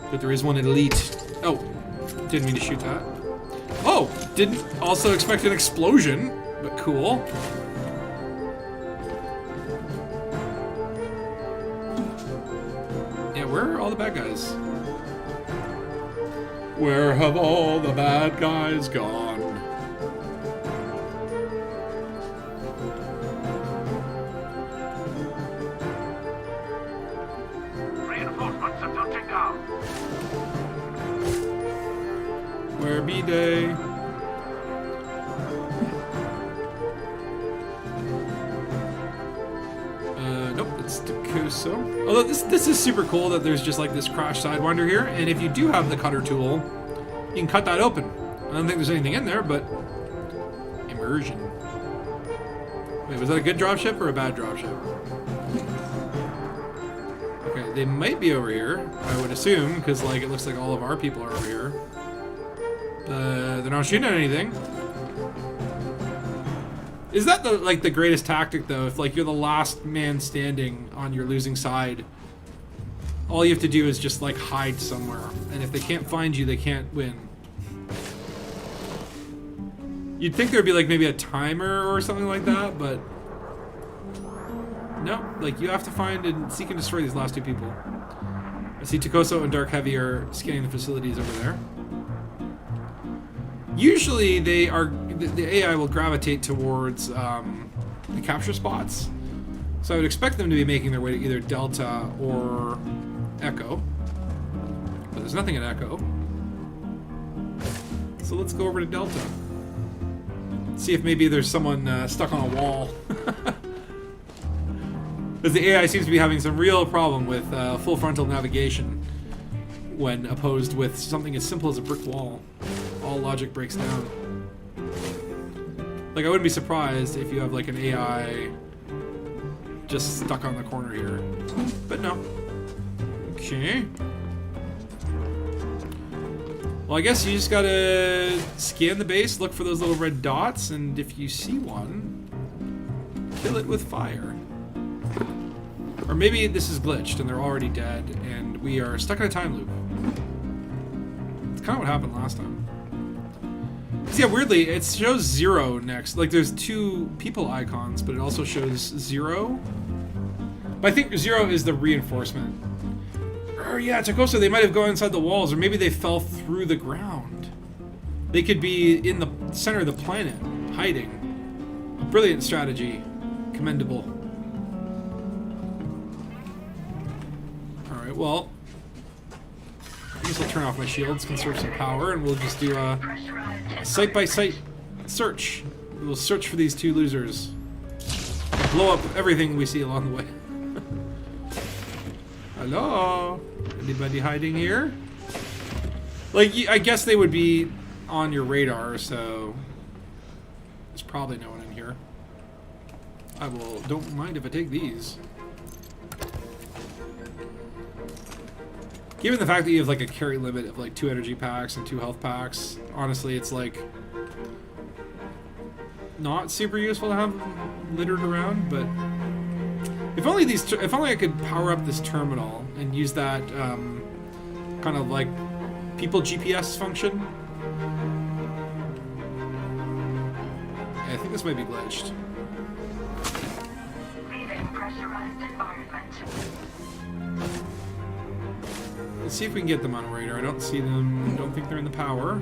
But there is one in Elite. Oh, didn't mean to shoot that. Oh, didn't also expect an explosion, but cool. Yeah, where are all the bad guys? Where have all the bad guys gone? Reinforcements are touching down. Where be they? Nope, it's Takoso. Although this is super cool that there's just like this crash sidewinder here, and if you do have the cutter tool, you can cut that open. I don't think there's anything in there, but immersion. Wait, was that a good dropship or a bad dropship? Okay, they might be over here, I would assume, because like it looks like all of our people are over here. They're not shooting at anything. Is that the greatest tactic though? If like you're the last man standing on your losing side, all you have to do is just like hide somewhere, and if they can't find you, they can't win. You'd think there'd be like maybe a timer or something like that, but no. Like you have to find and seek and destroy these last two people. I see Takoso and Dark Heavy are scanning the facilities over there. Usually the AI will gravitate towards the capture spots. So I would expect them to be making their way to either Delta or Echo. But there's nothing at Echo. So let's go over to Delta. See if maybe there's someone stuck on a wall. Because the AI seems to be having some real problem with full frontal navigation when opposed with something as simple as a brick wall. All logic breaks down. Like, I wouldn't be surprised if you have like an AI just stuck on the corner here. But no. Okay. Well, I guess you just gotta scan the base, look for those little red dots, and if you see one, kill it with fire. Or maybe this is glitched and they're already dead and we are stuck in a time loop. It's kind of what happened last time. Yeah, weirdly, it shows 0 next. Like, there's 2 people icons, but it also shows 0. But I think 0 is the reinforcement. Or yeah, Takoso, they might have gone inside the walls, or maybe they fell through the ground. They could be in the center of the planet, hiding. A brilliant strategy. Commendable. Alright, well, I guess I'll turn off my shields, conserve some power, and we'll just do a site-by-site search. We'll search for these 2 losers. Blow up everything we see along the way. Hello? Anybody hiding here? Like, I guess they would be on your radar, so there's probably no one in here. Don't mind if I take these. Given the fact that you have like a carry limit of like 2 energy packs and 2 health packs, honestly, it's like not super useful to have littered around. But if only I could power up this terminal and use that kind of like people GPS function. Yeah, I think this might be glitched. Leaving pressurized environment. Let's see if we can get them on a radar. I don't see them. Don't think they're in the power.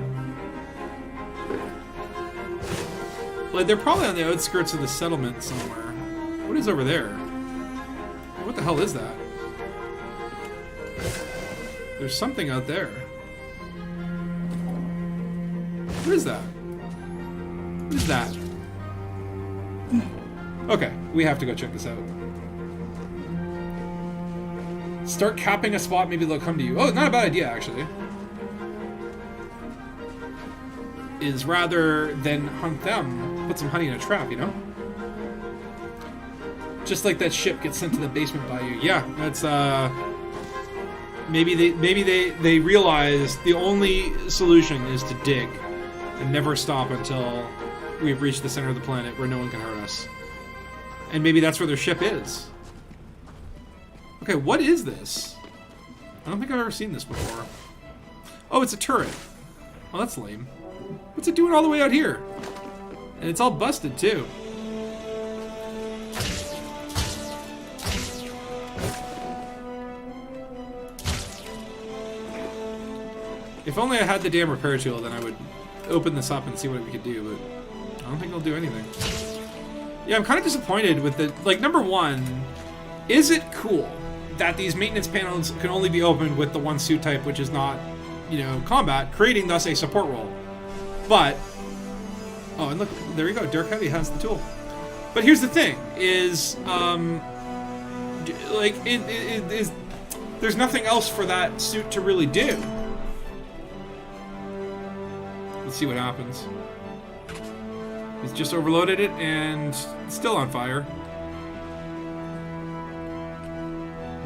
Like, they're probably on the outskirts of the settlement somewhere. What is over there? What the hell is that? There's something out there. What is that? What is that? Okay, we have to go check this out. Start capping a spot, maybe they'll come to you. Oh, not a bad idea, actually. Is rather than hunt them, put some honey in a trap, you know? Just like that ship gets sent to the basement by you. Yeah, that's, maybe they realize the only solution is to dig and never stop until we've reached the center of the planet where no one can hurt us. And maybe that's where their ship is. Okay, what is this? I don't think I've ever seen this before. Oh, it's a turret. Oh, that's lame. What's it doing all the way out here? And it's all busted, too. If only I had the damn repair tool, then I would open this up and see what we could do, but I don't think it'll do anything. Yeah, I'm kind of disappointed with the... Like, number one, is it cool that these maintenance panels can only be opened with the one suit type, which is not, you know, combat, creating thus a support role? But... Oh, and look, there you go, Dark Heavy has the tool. But here's the thing, is, like, there's nothing else for that suit to really do. Let's see what happens. He's just overloaded it and it's still on fire.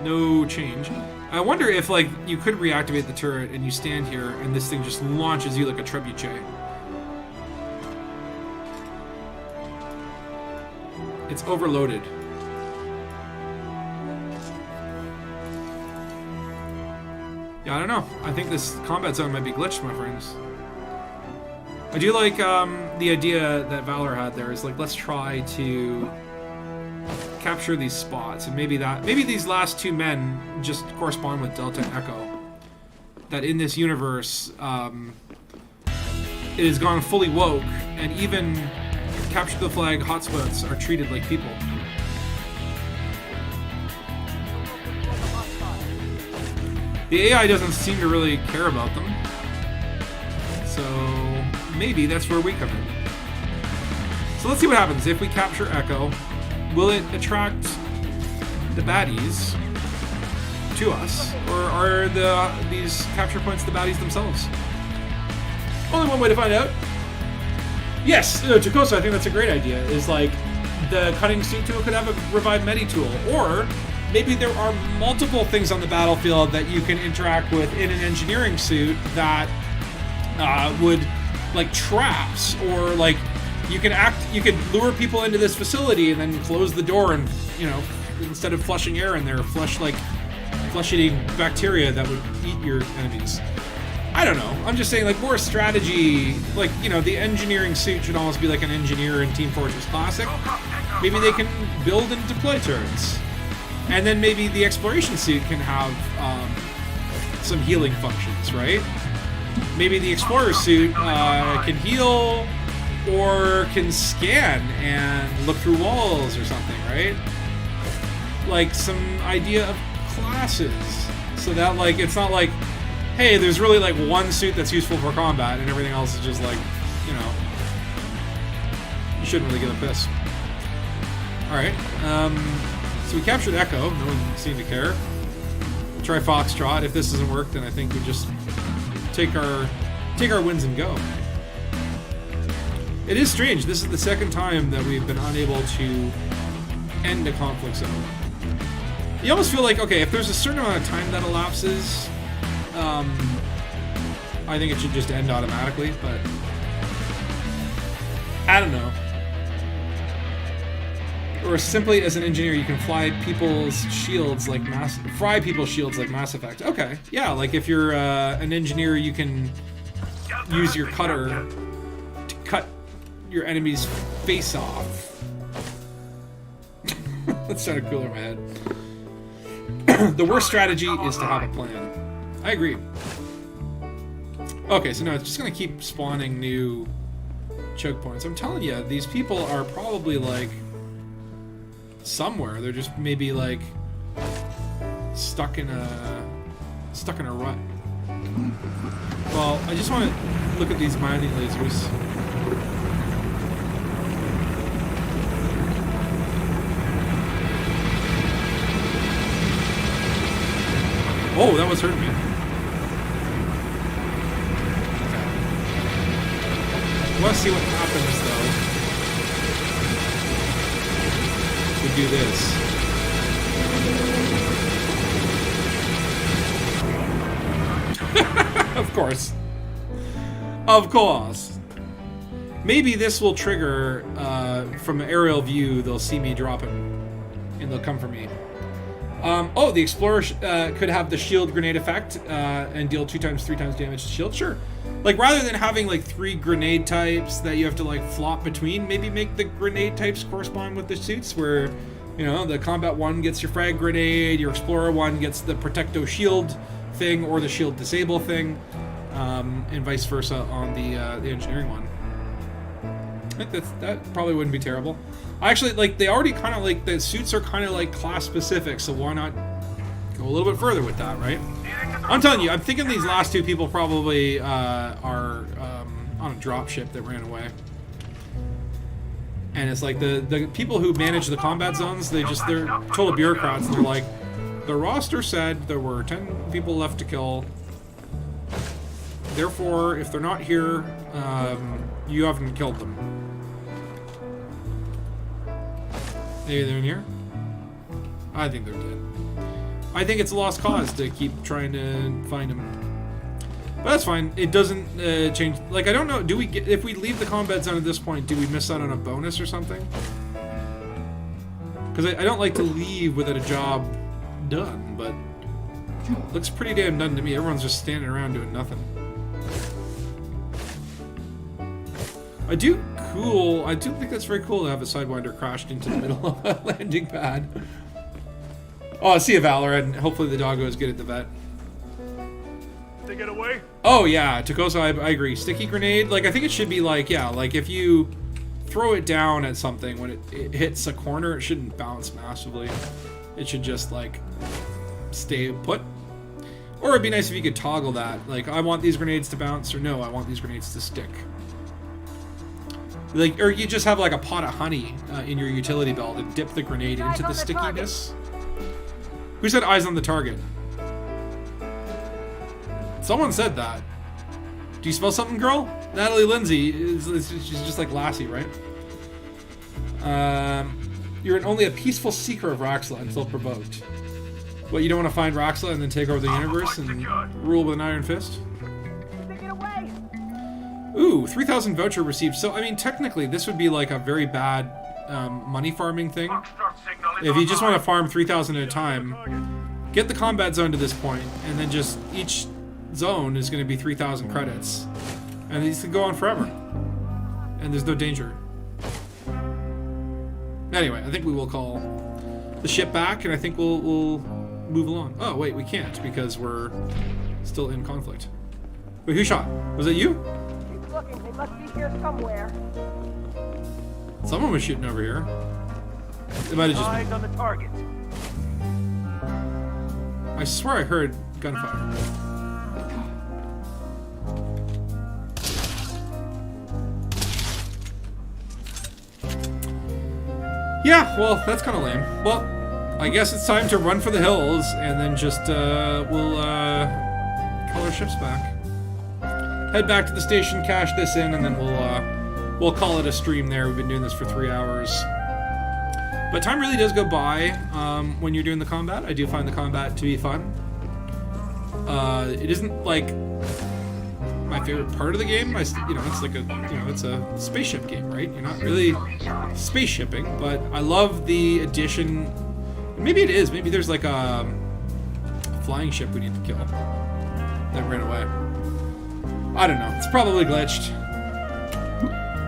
No change. I wonder if, like, you could reactivate the turret and you stand here and this thing just launches you like a trebuchet. It's overloaded. Yeah, I don't know. I think this combat zone might be glitched, my friends. I do like the idea that Valor had there is like, let's try to capture these spots, and maybe these last two men just correspond with Delta and Echo. That in this universe, it has gone fully woke, and even capture the flag hotspots are treated like people. The AI doesn't seem to really care about them, so maybe that's where we come in. So let's see what happens if we capture Echo. Will it attract the baddies to us, or are these capture points the baddies themselves? Only one way to find out. Yes, Jacosa, I think that's a great idea. Is like the cutting suit tool could have a revive medi tool, or maybe there are multiple things on the battlefield that you can interact with in an engineering suit that would, like, traps, or like you could lure people into this facility and then close the door and, you know, instead of flushing air in there, flesh-eating bacteria that would eat your enemies. I don't know. I'm just saying, like, more strategy. Like, you know, the engineering suit should almost be like an engineer in Team Fortress Classic. Maybe they can build and deploy turrets. And then maybe the exploration suit can have some healing functions, right? Maybe the explorer suit can heal or can scan and look through walls or something, right? Like some idea of classes, so that, like, it's not like, hey, there's really like one suit that's useful for combat and everything else is just like, you know, you shouldn't really give a piss. Alright, so we captured Echo. No one seemed to care. Try Foxtrot. If this doesn't work, then I think we just take our wins and go. It is strange. This is the second time that we've been unable to end a conflict zone. You almost feel like, okay, if there's a certain amount of time that elapses, I think it should just end automatically, but I don't know. Or simply as an engineer, you can fry people's shields like Mass Effect. Okay, yeah, like if you're an engineer, you can use your cutter to cut your enemy's face off. That sounded cooler in my head. The worst strategy is to have a plan. I agree. Okay, so now it's just gonna keep spawning new choke points. I'm telling you, these people are probably like somewhere. They're just maybe like stuck in a rut. Well, I just want to look at these mining lasers. Oh, that was hurting me. I want to see what happens, though. We do this. Of course. Of course. Maybe this will trigger, from an aerial view, they'll see me dropping, and they'll come for me. Oh, the Explorer could have the shield grenade effect and deal 2 times, 3 times damage to shield. Sure. Like, rather than having like 3 grenade types that you have to like flop between, maybe make the grenade types correspond with the suits, where, you know, the combat one gets your frag grenade, your Explorer one gets the protecto shield thing or the shield disable thing, and vice versa on the engineering one. I think that probably wouldn't be terrible. Actually, like, they already kind of like, the suits are kind of like class specific, so why not go a little bit further with that, right? I'm telling you, I'm thinking these last 2 people probably are on a drop ship that ran away. And it's like the people who manage the combat zones, they're total bureaucrats, and they're like, the roster said there were 10 people left to kill. Therefore, if they're not here, you haven't killed them. Maybe they're in here? I think they're dead. I think it's a lost cause to keep trying to find them. But that's fine. It doesn't change. Like, I don't know. Do we get, if we leave the combat zone at this point, do we miss out on a bonus or something? Because I don't like to leave without a job done, but it looks pretty damn done to me. Everyone's just standing around doing nothing. I do think that's very cool to have a Sidewinder crashed into the middle of a landing pad. Oh, I see a Valor, and hopefully the doggo is good at the vet. They get away? Oh yeah, Takosa, I agree. Sticky grenade, like I think it should be like, yeah, like if you throw it down at something when it hits a corner, it shouldn't bounce massively. It should just like stay put. Or it'd be nice if you could toggle that. Like, I want these grenades to bounce, or no, I want these grenades to stick. Like, or you just have like a pot of honey in your utility belt and dip the grenade into the stickiness. Who said eyes on the target? Someone said that. Do you smell something, girl? Natalie Lindsay, she's just like Lassie, right? You're only a peaceful seeker of Raxla until provoked. What, you don't want to find Raxla and then take over the universe and rule with an iron fist? Take it away. Ooh, 3,000 voucher received. So, I mean, technically, this would be like a very bad money farming thing. If you just want to farm 3,000 at a time, get the combat zone to this point, and then just each zone is going to be 3,000 credits. And these can go on forever. And there's no danger. Anyway, I think we will call the ship back, and I think we'll move along. Oh, wait, we can't, because we're still in conflict. Wait, who shot? Was it you? Keep looking. They must be here somewhere. Someone was shooting over here. It might have just Eyes on the target. I swear I heard gunfire. Yeah, well, that's kind of lame. Well, I guess it's time to run for the hills, and then just, we'll, call our ships back. Head back to the station, cash this in, and then we'll call it a stream there. We've been doing this for 3 hours. But time really does go by, when you're doing the combat. I do find the combat to be fun. It isn't, like, my favorite part of the game. It's like it's a spaceship game, right? You're not really spaceshipping, but I love the addition. Maybe it is. Maybe there's like a flying ship we need to kill that ran away. I don't know. It's probably glitched.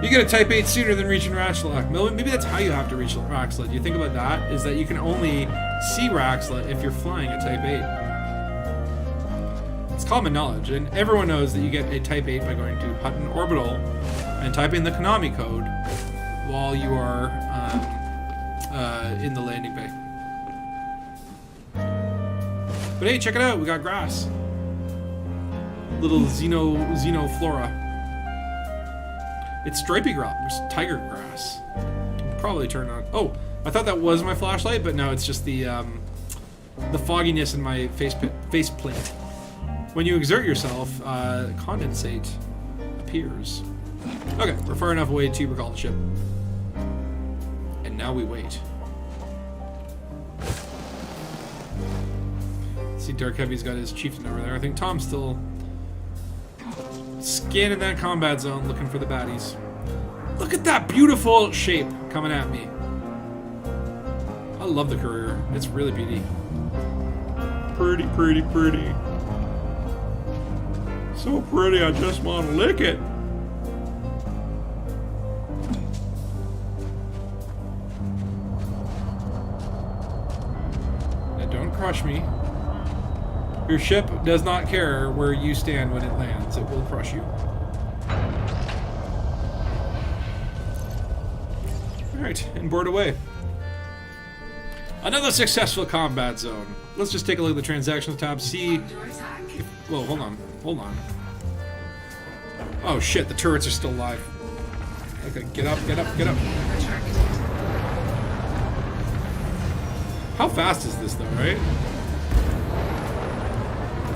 You get a Type 8 sooner than reaching Raxla. Maybe that's how you have to reach Raxla. Do you think about that? Is that you can only see Raxla if you're flying a Type 8. It's common knowledge, and everyone knows that you get a Type 8 by going to Hutton Orbital and typing the Konami code while you are in the landing bay. But hey, check it out, we got grass. Little xenoflora. It's stripy grass, tiger grass. Probably turn on. Oh, I thought that was my flashlight, but no, it's just the fogginess in my faceplate. When you exert yourself, condensate appears. Okay, we're far enough away to recall the ship. And now we wait. See, Dark Heavy's got his chieftain over there. I think Tom's still scanning that combat zone, looking for the baddies. Look at that beautiful shape coming at me. I love the courier. It's really pretty. Pretty, pretty, pretty. So pretty, I just want to lick it. Now don't crush me. Your ship does not care where you stand when it lands. It will crush you. Alright, and board away. Another successful combat zone. Let's just take a look at the transactions tab, see... Whoa, hold on. Hold on. Oh shit, the turrets are still alive. Okay, get up, get up, get up. How fast is this though, right?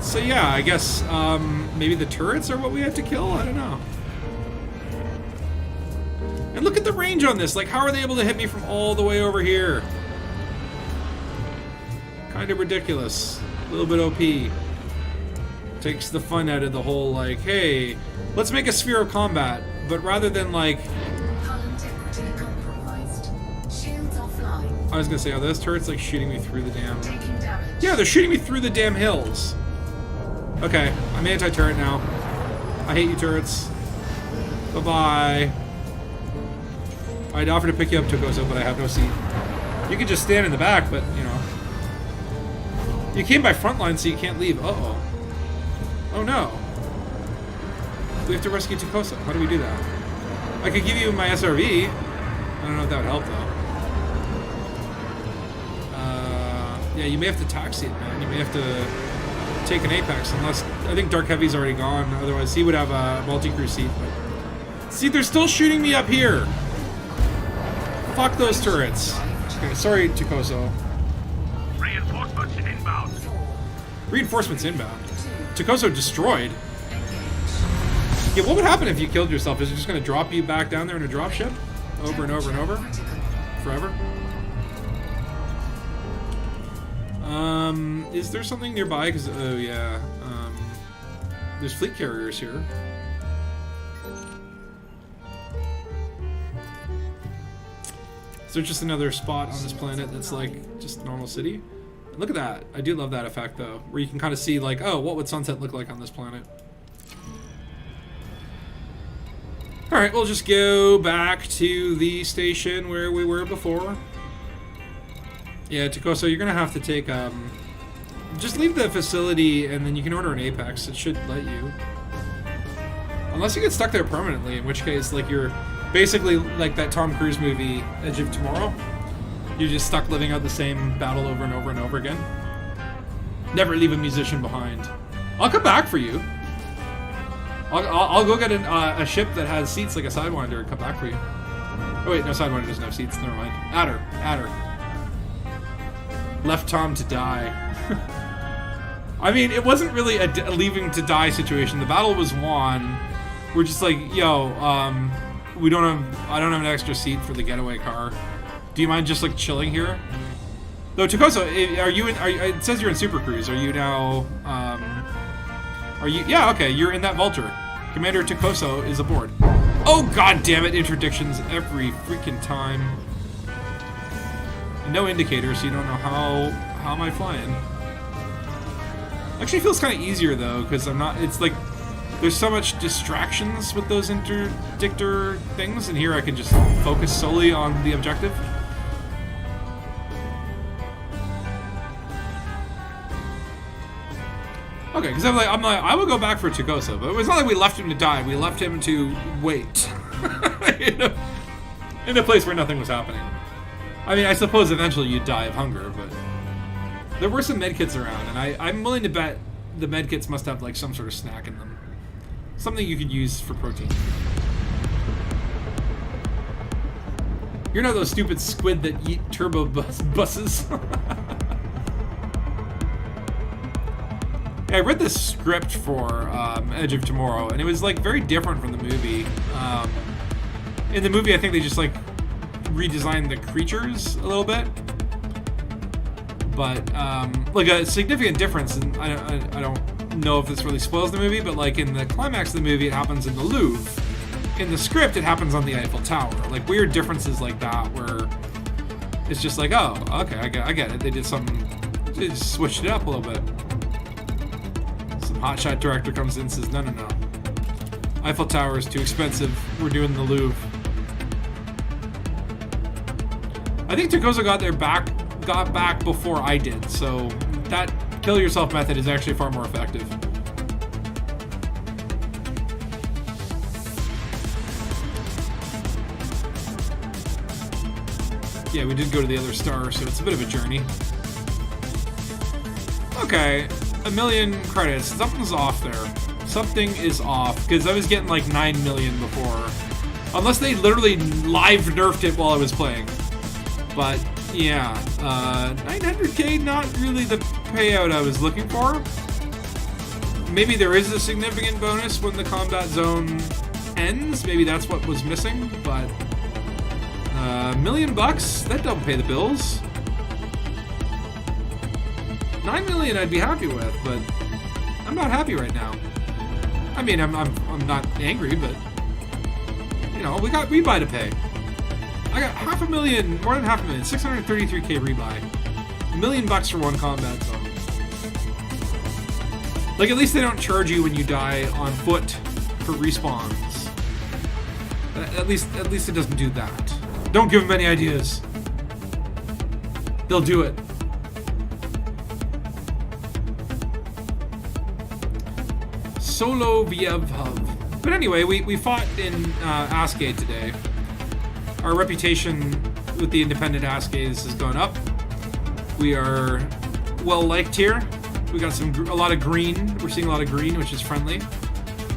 So yeah, I guess maybe the turrets are what we have to kill? I don't know. And look at the range on this. Like, how are they able to hit me from all the way over here? Kind of ridiculous. A little bit OP. Takes the fun out of the whole, like, hey, let's make a sphere of combat. But rather than, like... I was gonna say, are those turrets, like, shooting me through the damn... Yeah, they're shooting me through the damn hills. Okay, I'm anti-turret now. I hate you, turrets. Bye-bye. I'd offer to pick you up, Tokoso, but I have no seat. You could just stand in the back, but, you know. You came by front line, so you can't leave. Uh-oh. Oh, no. We have to rescue Tokoso. How do we do that? I could give you my SRV. I don't know if that would help, though. Yeah, you may have to taxi it, man. You may have to take an Apex, unless... I think Dark Heavy's already gone. Otherwise, he would have a multi-crew seat. But... See, they're still shooting me up here. Fuck those turrets. Okay, sorry, Tokoso. Reinforcements inbound. Reinforcements inbound. Tokoso destroyed. Yeah, what would happen if you killed yourself? Is it just going to drop you back down there in a dropship? Over and over and over? Forever? Is there something nearby? Because, oh yeah, there's fleet carriers here. Is there just another spot on this planet that's like just normal city? Look at that. I do love that effect though, where you can kind of see like, oh, what would sunset look like on this planet? Alright, we'll just go back to the station where we were before. Yeah, Tokoso, you're gonna have to take, just leave the facility and then you can order an Apex. It should let you. Unless you get stuck there permanently, in which case, like, you're basically like that Tom Cruise movie, Edge of Tomorrow. You're just stuck living out the same battle over and over and over again. Never leave a musician behind. I'll come back for you. I'll go get a ship that has seats like a Sidewinder and come back for you. Oh wait, no, Sidewinder doesn't have seats. Never mind. Adder. Left Tom to die. I mean, it wasn't really a leaving to die situation. The battle was won. We're just like, yo, I don't have an extra seat for the getaway car. Do you mind just like chilling here? Though, Tokoso, are you in? It says you're in Super Cruise. Are you now? Are you? Yeah, okay. You're in that Vulture. Commander Tokoso is aboard. Oh god damn it! Interdictions every freaking time. And no indicator, so you don't know how am I flying. Actually, feels kind of easier though, because I'm not. It's like there's so much distractions with those interdictor things, and here I can just focus solely on the objective. Okay, because I'm like, I will go back for Tokoso, but it's not like we left him to die. We left him to wait in a place where nothing was happening. I mean, I suppose eventually you'd die of hunger, but there were some medkits around, and I'm willing to bet the medkits must have like some sort of snack in them, something you could use for protein. You're not those stupid squid that eat turbo buses. Yeah, I read the script for Edge of Tomorrow, and it was like very different from the movie. In the movie, I think they just like redesigned the creatures a little bit, but like a significant difference. And I don't know if this really spoils the movie, but like in the climax of the movie, it happens in the Louvre. In the script, it happens on the Eiffel Tower. Like weird differences like that, where it's just like, oh, okay, I get it. They did something, they just switched it up a little bit. Hotshot director comes in and says, no. Eiffel Tower is too expensive. We're doing the Louvre. I think Tokoso got back before I did, so that kill yourself method is actually far more effective. Yeah, we did go to the other star, so it's a bit of a journey. Okay. 1 million credits. Something's off there. Something is off, because I was getting like 9 million before. Unless they literally live nerfed it while I was playing. But yeah, 900k, not really the payout I was looking for. maybe there is a significant bonus when the combat zone ends. Maybe that's what was missing, but $1 million, that don't pay the bills. 9 million I'd be happy with, but I'm not happy right now. I mean, I'm not angry, but you know, we got rebuy to pay. I got $500,000, more than $500,000, 633k rebuy. $1 million for one combat zone. Like, at least they don't charge you when you die on foot for respawns. At least it doesn't do that. Don't give them any ideas. They'll do it. Solo Viev Hub. But anyway, we fought in Aasgay today. Our reputation with the independent Aasgays has gone up. We are well liked here. We got a lot of green. We're seeing a lot of green, which is friendly.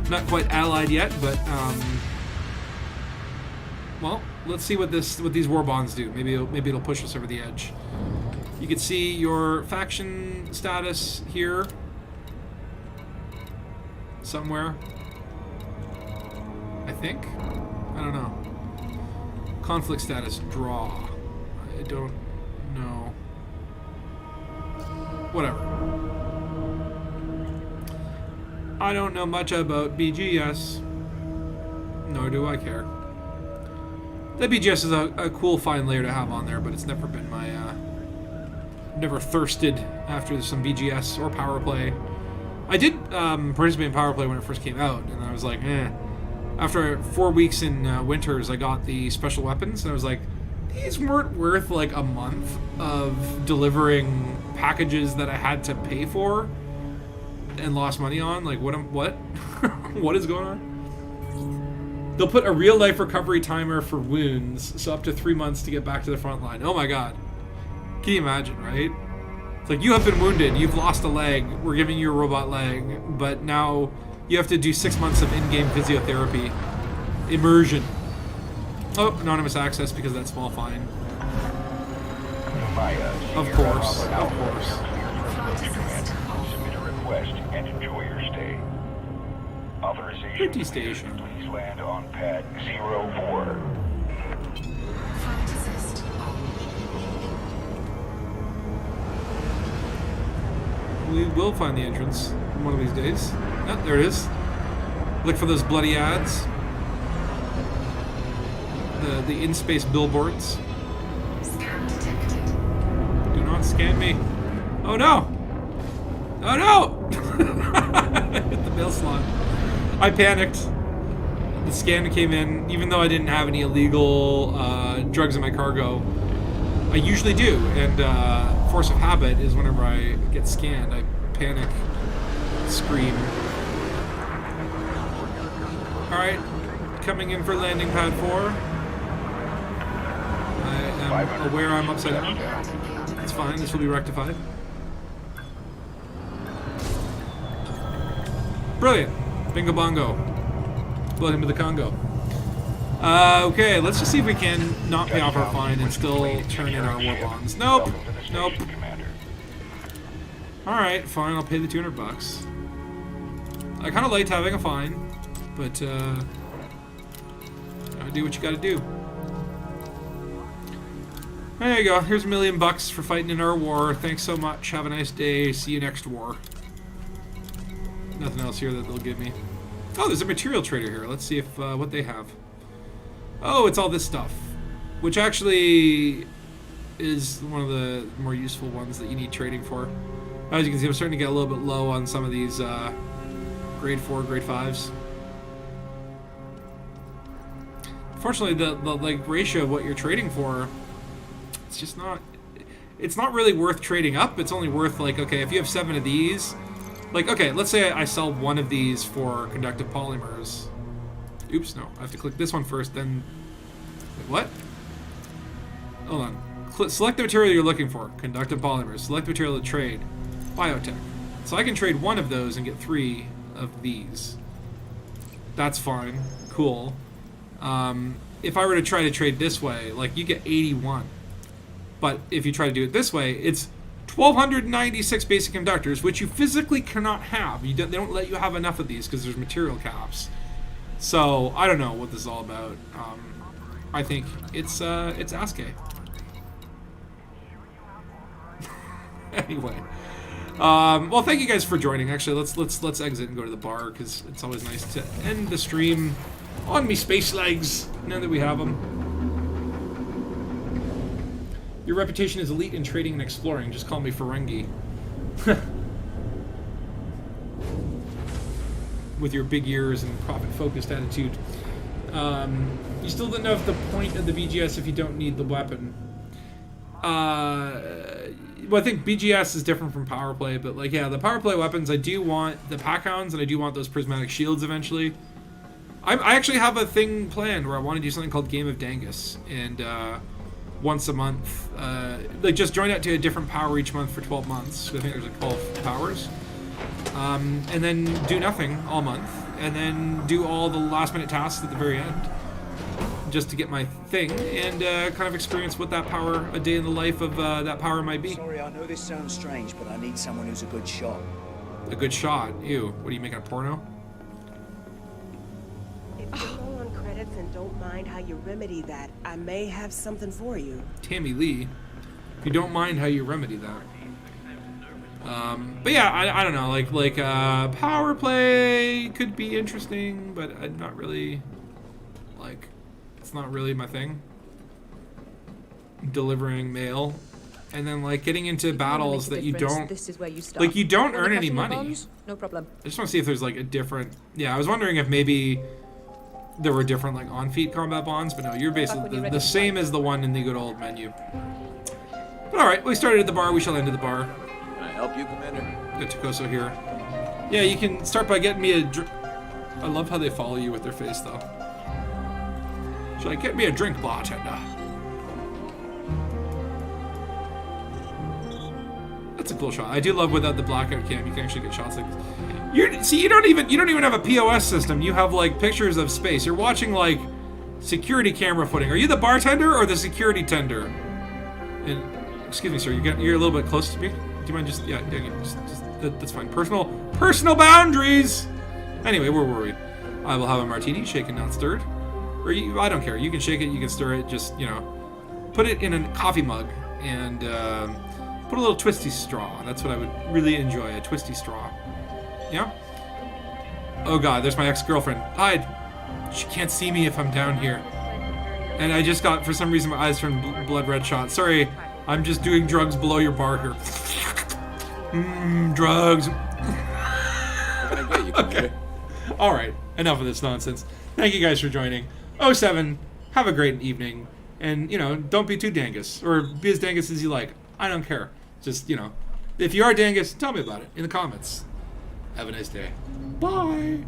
Not quite allied yet, but well, let's see what these war bonds do. Maybe it'll push us over the edge. You can see your faction status here somewhere. I think. I don't know. Conflict status draw. I don't know. Whatever. I don't know much about BGS. Nor do I care. The BGS is a cool fine layer to have on there, but it's never been my never thirsted after some BGS or power play. I did participate in power play when it first came out, and I was like, eh. After 4 weeks in Winters, I got the special weapons, and I was like, these weren't worth like a month of delivering packages that I had to pay for and lost money on. Like, what? What is going on? They'll put a real-life recovery timer for wounds, so up to 3 months to get back to the front line. Oh my god. Can you imagine, right? It's like, you have been wounded, you've lost a leg, we're giving you a robot leg, but now you have to do 6 months of in-game physiotherapy. Immersion. Oh, anonymous access because of that small fine. Of course. Submit a request and enjoy your stay. Authorization. Pretty station. Please land on pad 04. We will find the entrance one of these days. Oh, there it is. Look for those bloody ads. The in-space billboards. Scan detected. Do not scan me. Oh no! Oh no! Hit the mail slot. I panicked. The scan came in, even though I didn't have any illegal drugs in my cargo. I usually do, and force of habit is whenever I get scanned, I panic, scream. Alright, coming in for landing pad 4. I am aware I'm upside down. It's fine, this will be rectified. Brilliant. Bingo bongo. Welcome to the Congo. Okay, let's just see if we can not pay off our fine and still turn in our war bonds. Nope. Nope. Alright, fine, I'll pay the $200. I kind of liked having a fine, but gotta do what you gotta do. There you go. Here's $1 million for fighting in our war. Thanks so much. Have a nice day. See you next war. Nothing else here that they'll give me. Oh, there's a material trader here. Let's see if what they have. Oh, it's all this stuff, which actually is one of the more useful ones that you need trading for. As you can see, I'm starting to get a little bit low on some of these grade 4, grade 5s. Fortunately, the like ratio of what you're trading for, it's just not. It's not really worth trading up. It's only worth, like, okay, if you have 7 of these, like, okay, let's say I sell 1 of these for conductive polymers. Oops, no, I have to click this one first, then... Wait, what? Hold on. Select the material you're looking for. Conductive polymers. Select material to trade. Biotech. So I can trade 1 of those and get 3 of these. That's fine. Cool. If I were to try to trade this way, like, you get 81. But if you try to do it this way, it's 1,296 basic conductors, which you physically cannot have. They don't let you have enough of these because there's material caps. So I don't know what this is all about. I think it's Aasgay. Anyway, well, thank you guys for joining. Actually, let's exit and go to the bar because it's always nice to end the stream on me space legs now that we have them. Your reputation is elite in trading and exploring. Just call me Ferengi. With your big ears and profit-focused attitude. You still don't know if the point of the BGS if you don't need the weapon. Well, I think BGS is different from power play, but like, yeah, the power play weapons, I do want the pack hounds and I do want those prismatic shields eventually. I actually have a thing planned where I want to do something called Game of Dangus, and once a month, like just join out to a different power each month for 12 months. I think there's like 12 powers. And then do nothing all month, and then do all the last minute tasks at the very end, just to get my thing, and kind of experience what that power, a day in the life of that power might be. Sorry, I know this sounds strange, but I need someone who's a good shot. A good shot? Ew. What are you making, a porno? If you go on credits and don't mind how you remedy that, I may have something for you. Tammy Lee. If you don't mind how you remedy that. But yeah, I don't know, like power play could be interesting, but I'm not really, like, it's not really my thing. Delivering mail, and then like getting into battles that you don't, This is where you start. like, you don't Wanna earn catch any some money. bombs? No problem. I just want to see if there's like a different, yeah, I was wondering if maybe there were different like on-feet combat bonds, but no, you're basically the same as the one in the good old menu. But alright, we started at the bar, we shall end at the bar. Can I help you, Commander? Got Takoso here. Yeah, you can start by getting me a drink. I love how they follow you with their face, though. Should I get me a drink, bartender? That's a cool shot. I do love without the blackout cam, you can actually get shots like this. See, you don't even have a POS system. You have like pictures of space. You're watching like security camera footing. Are you the bartender or the security tender? And excuse me, sir. You're a little bit close to me. Do you mind just that's fine. Personal boundaries. Anyway, where were we? I will have a martini, shaken not stirred. Or I don't care. You can shake it, you can stir it. Just, you know, put it in a coffee mug and put a little twisty straw. That's what I would really enjoy, a twisty straw. Yeah. Oh God, there's my ex-girlfriend. Hide. She can't see me if I'm down here. And I just got, for some reason, my eyes turned blood red shot. Sorry, I'm just doing drugs below your bar here. Drugs. Okay. All right, enough of this nonsense. Thank you guys for joining. 07, have a great evening. And, you know, don't be too dangus. Or be as dangus as you like. I don't care. Just, you know, if you are dangus, tell me about it in the comments. Have a nice day. Bye.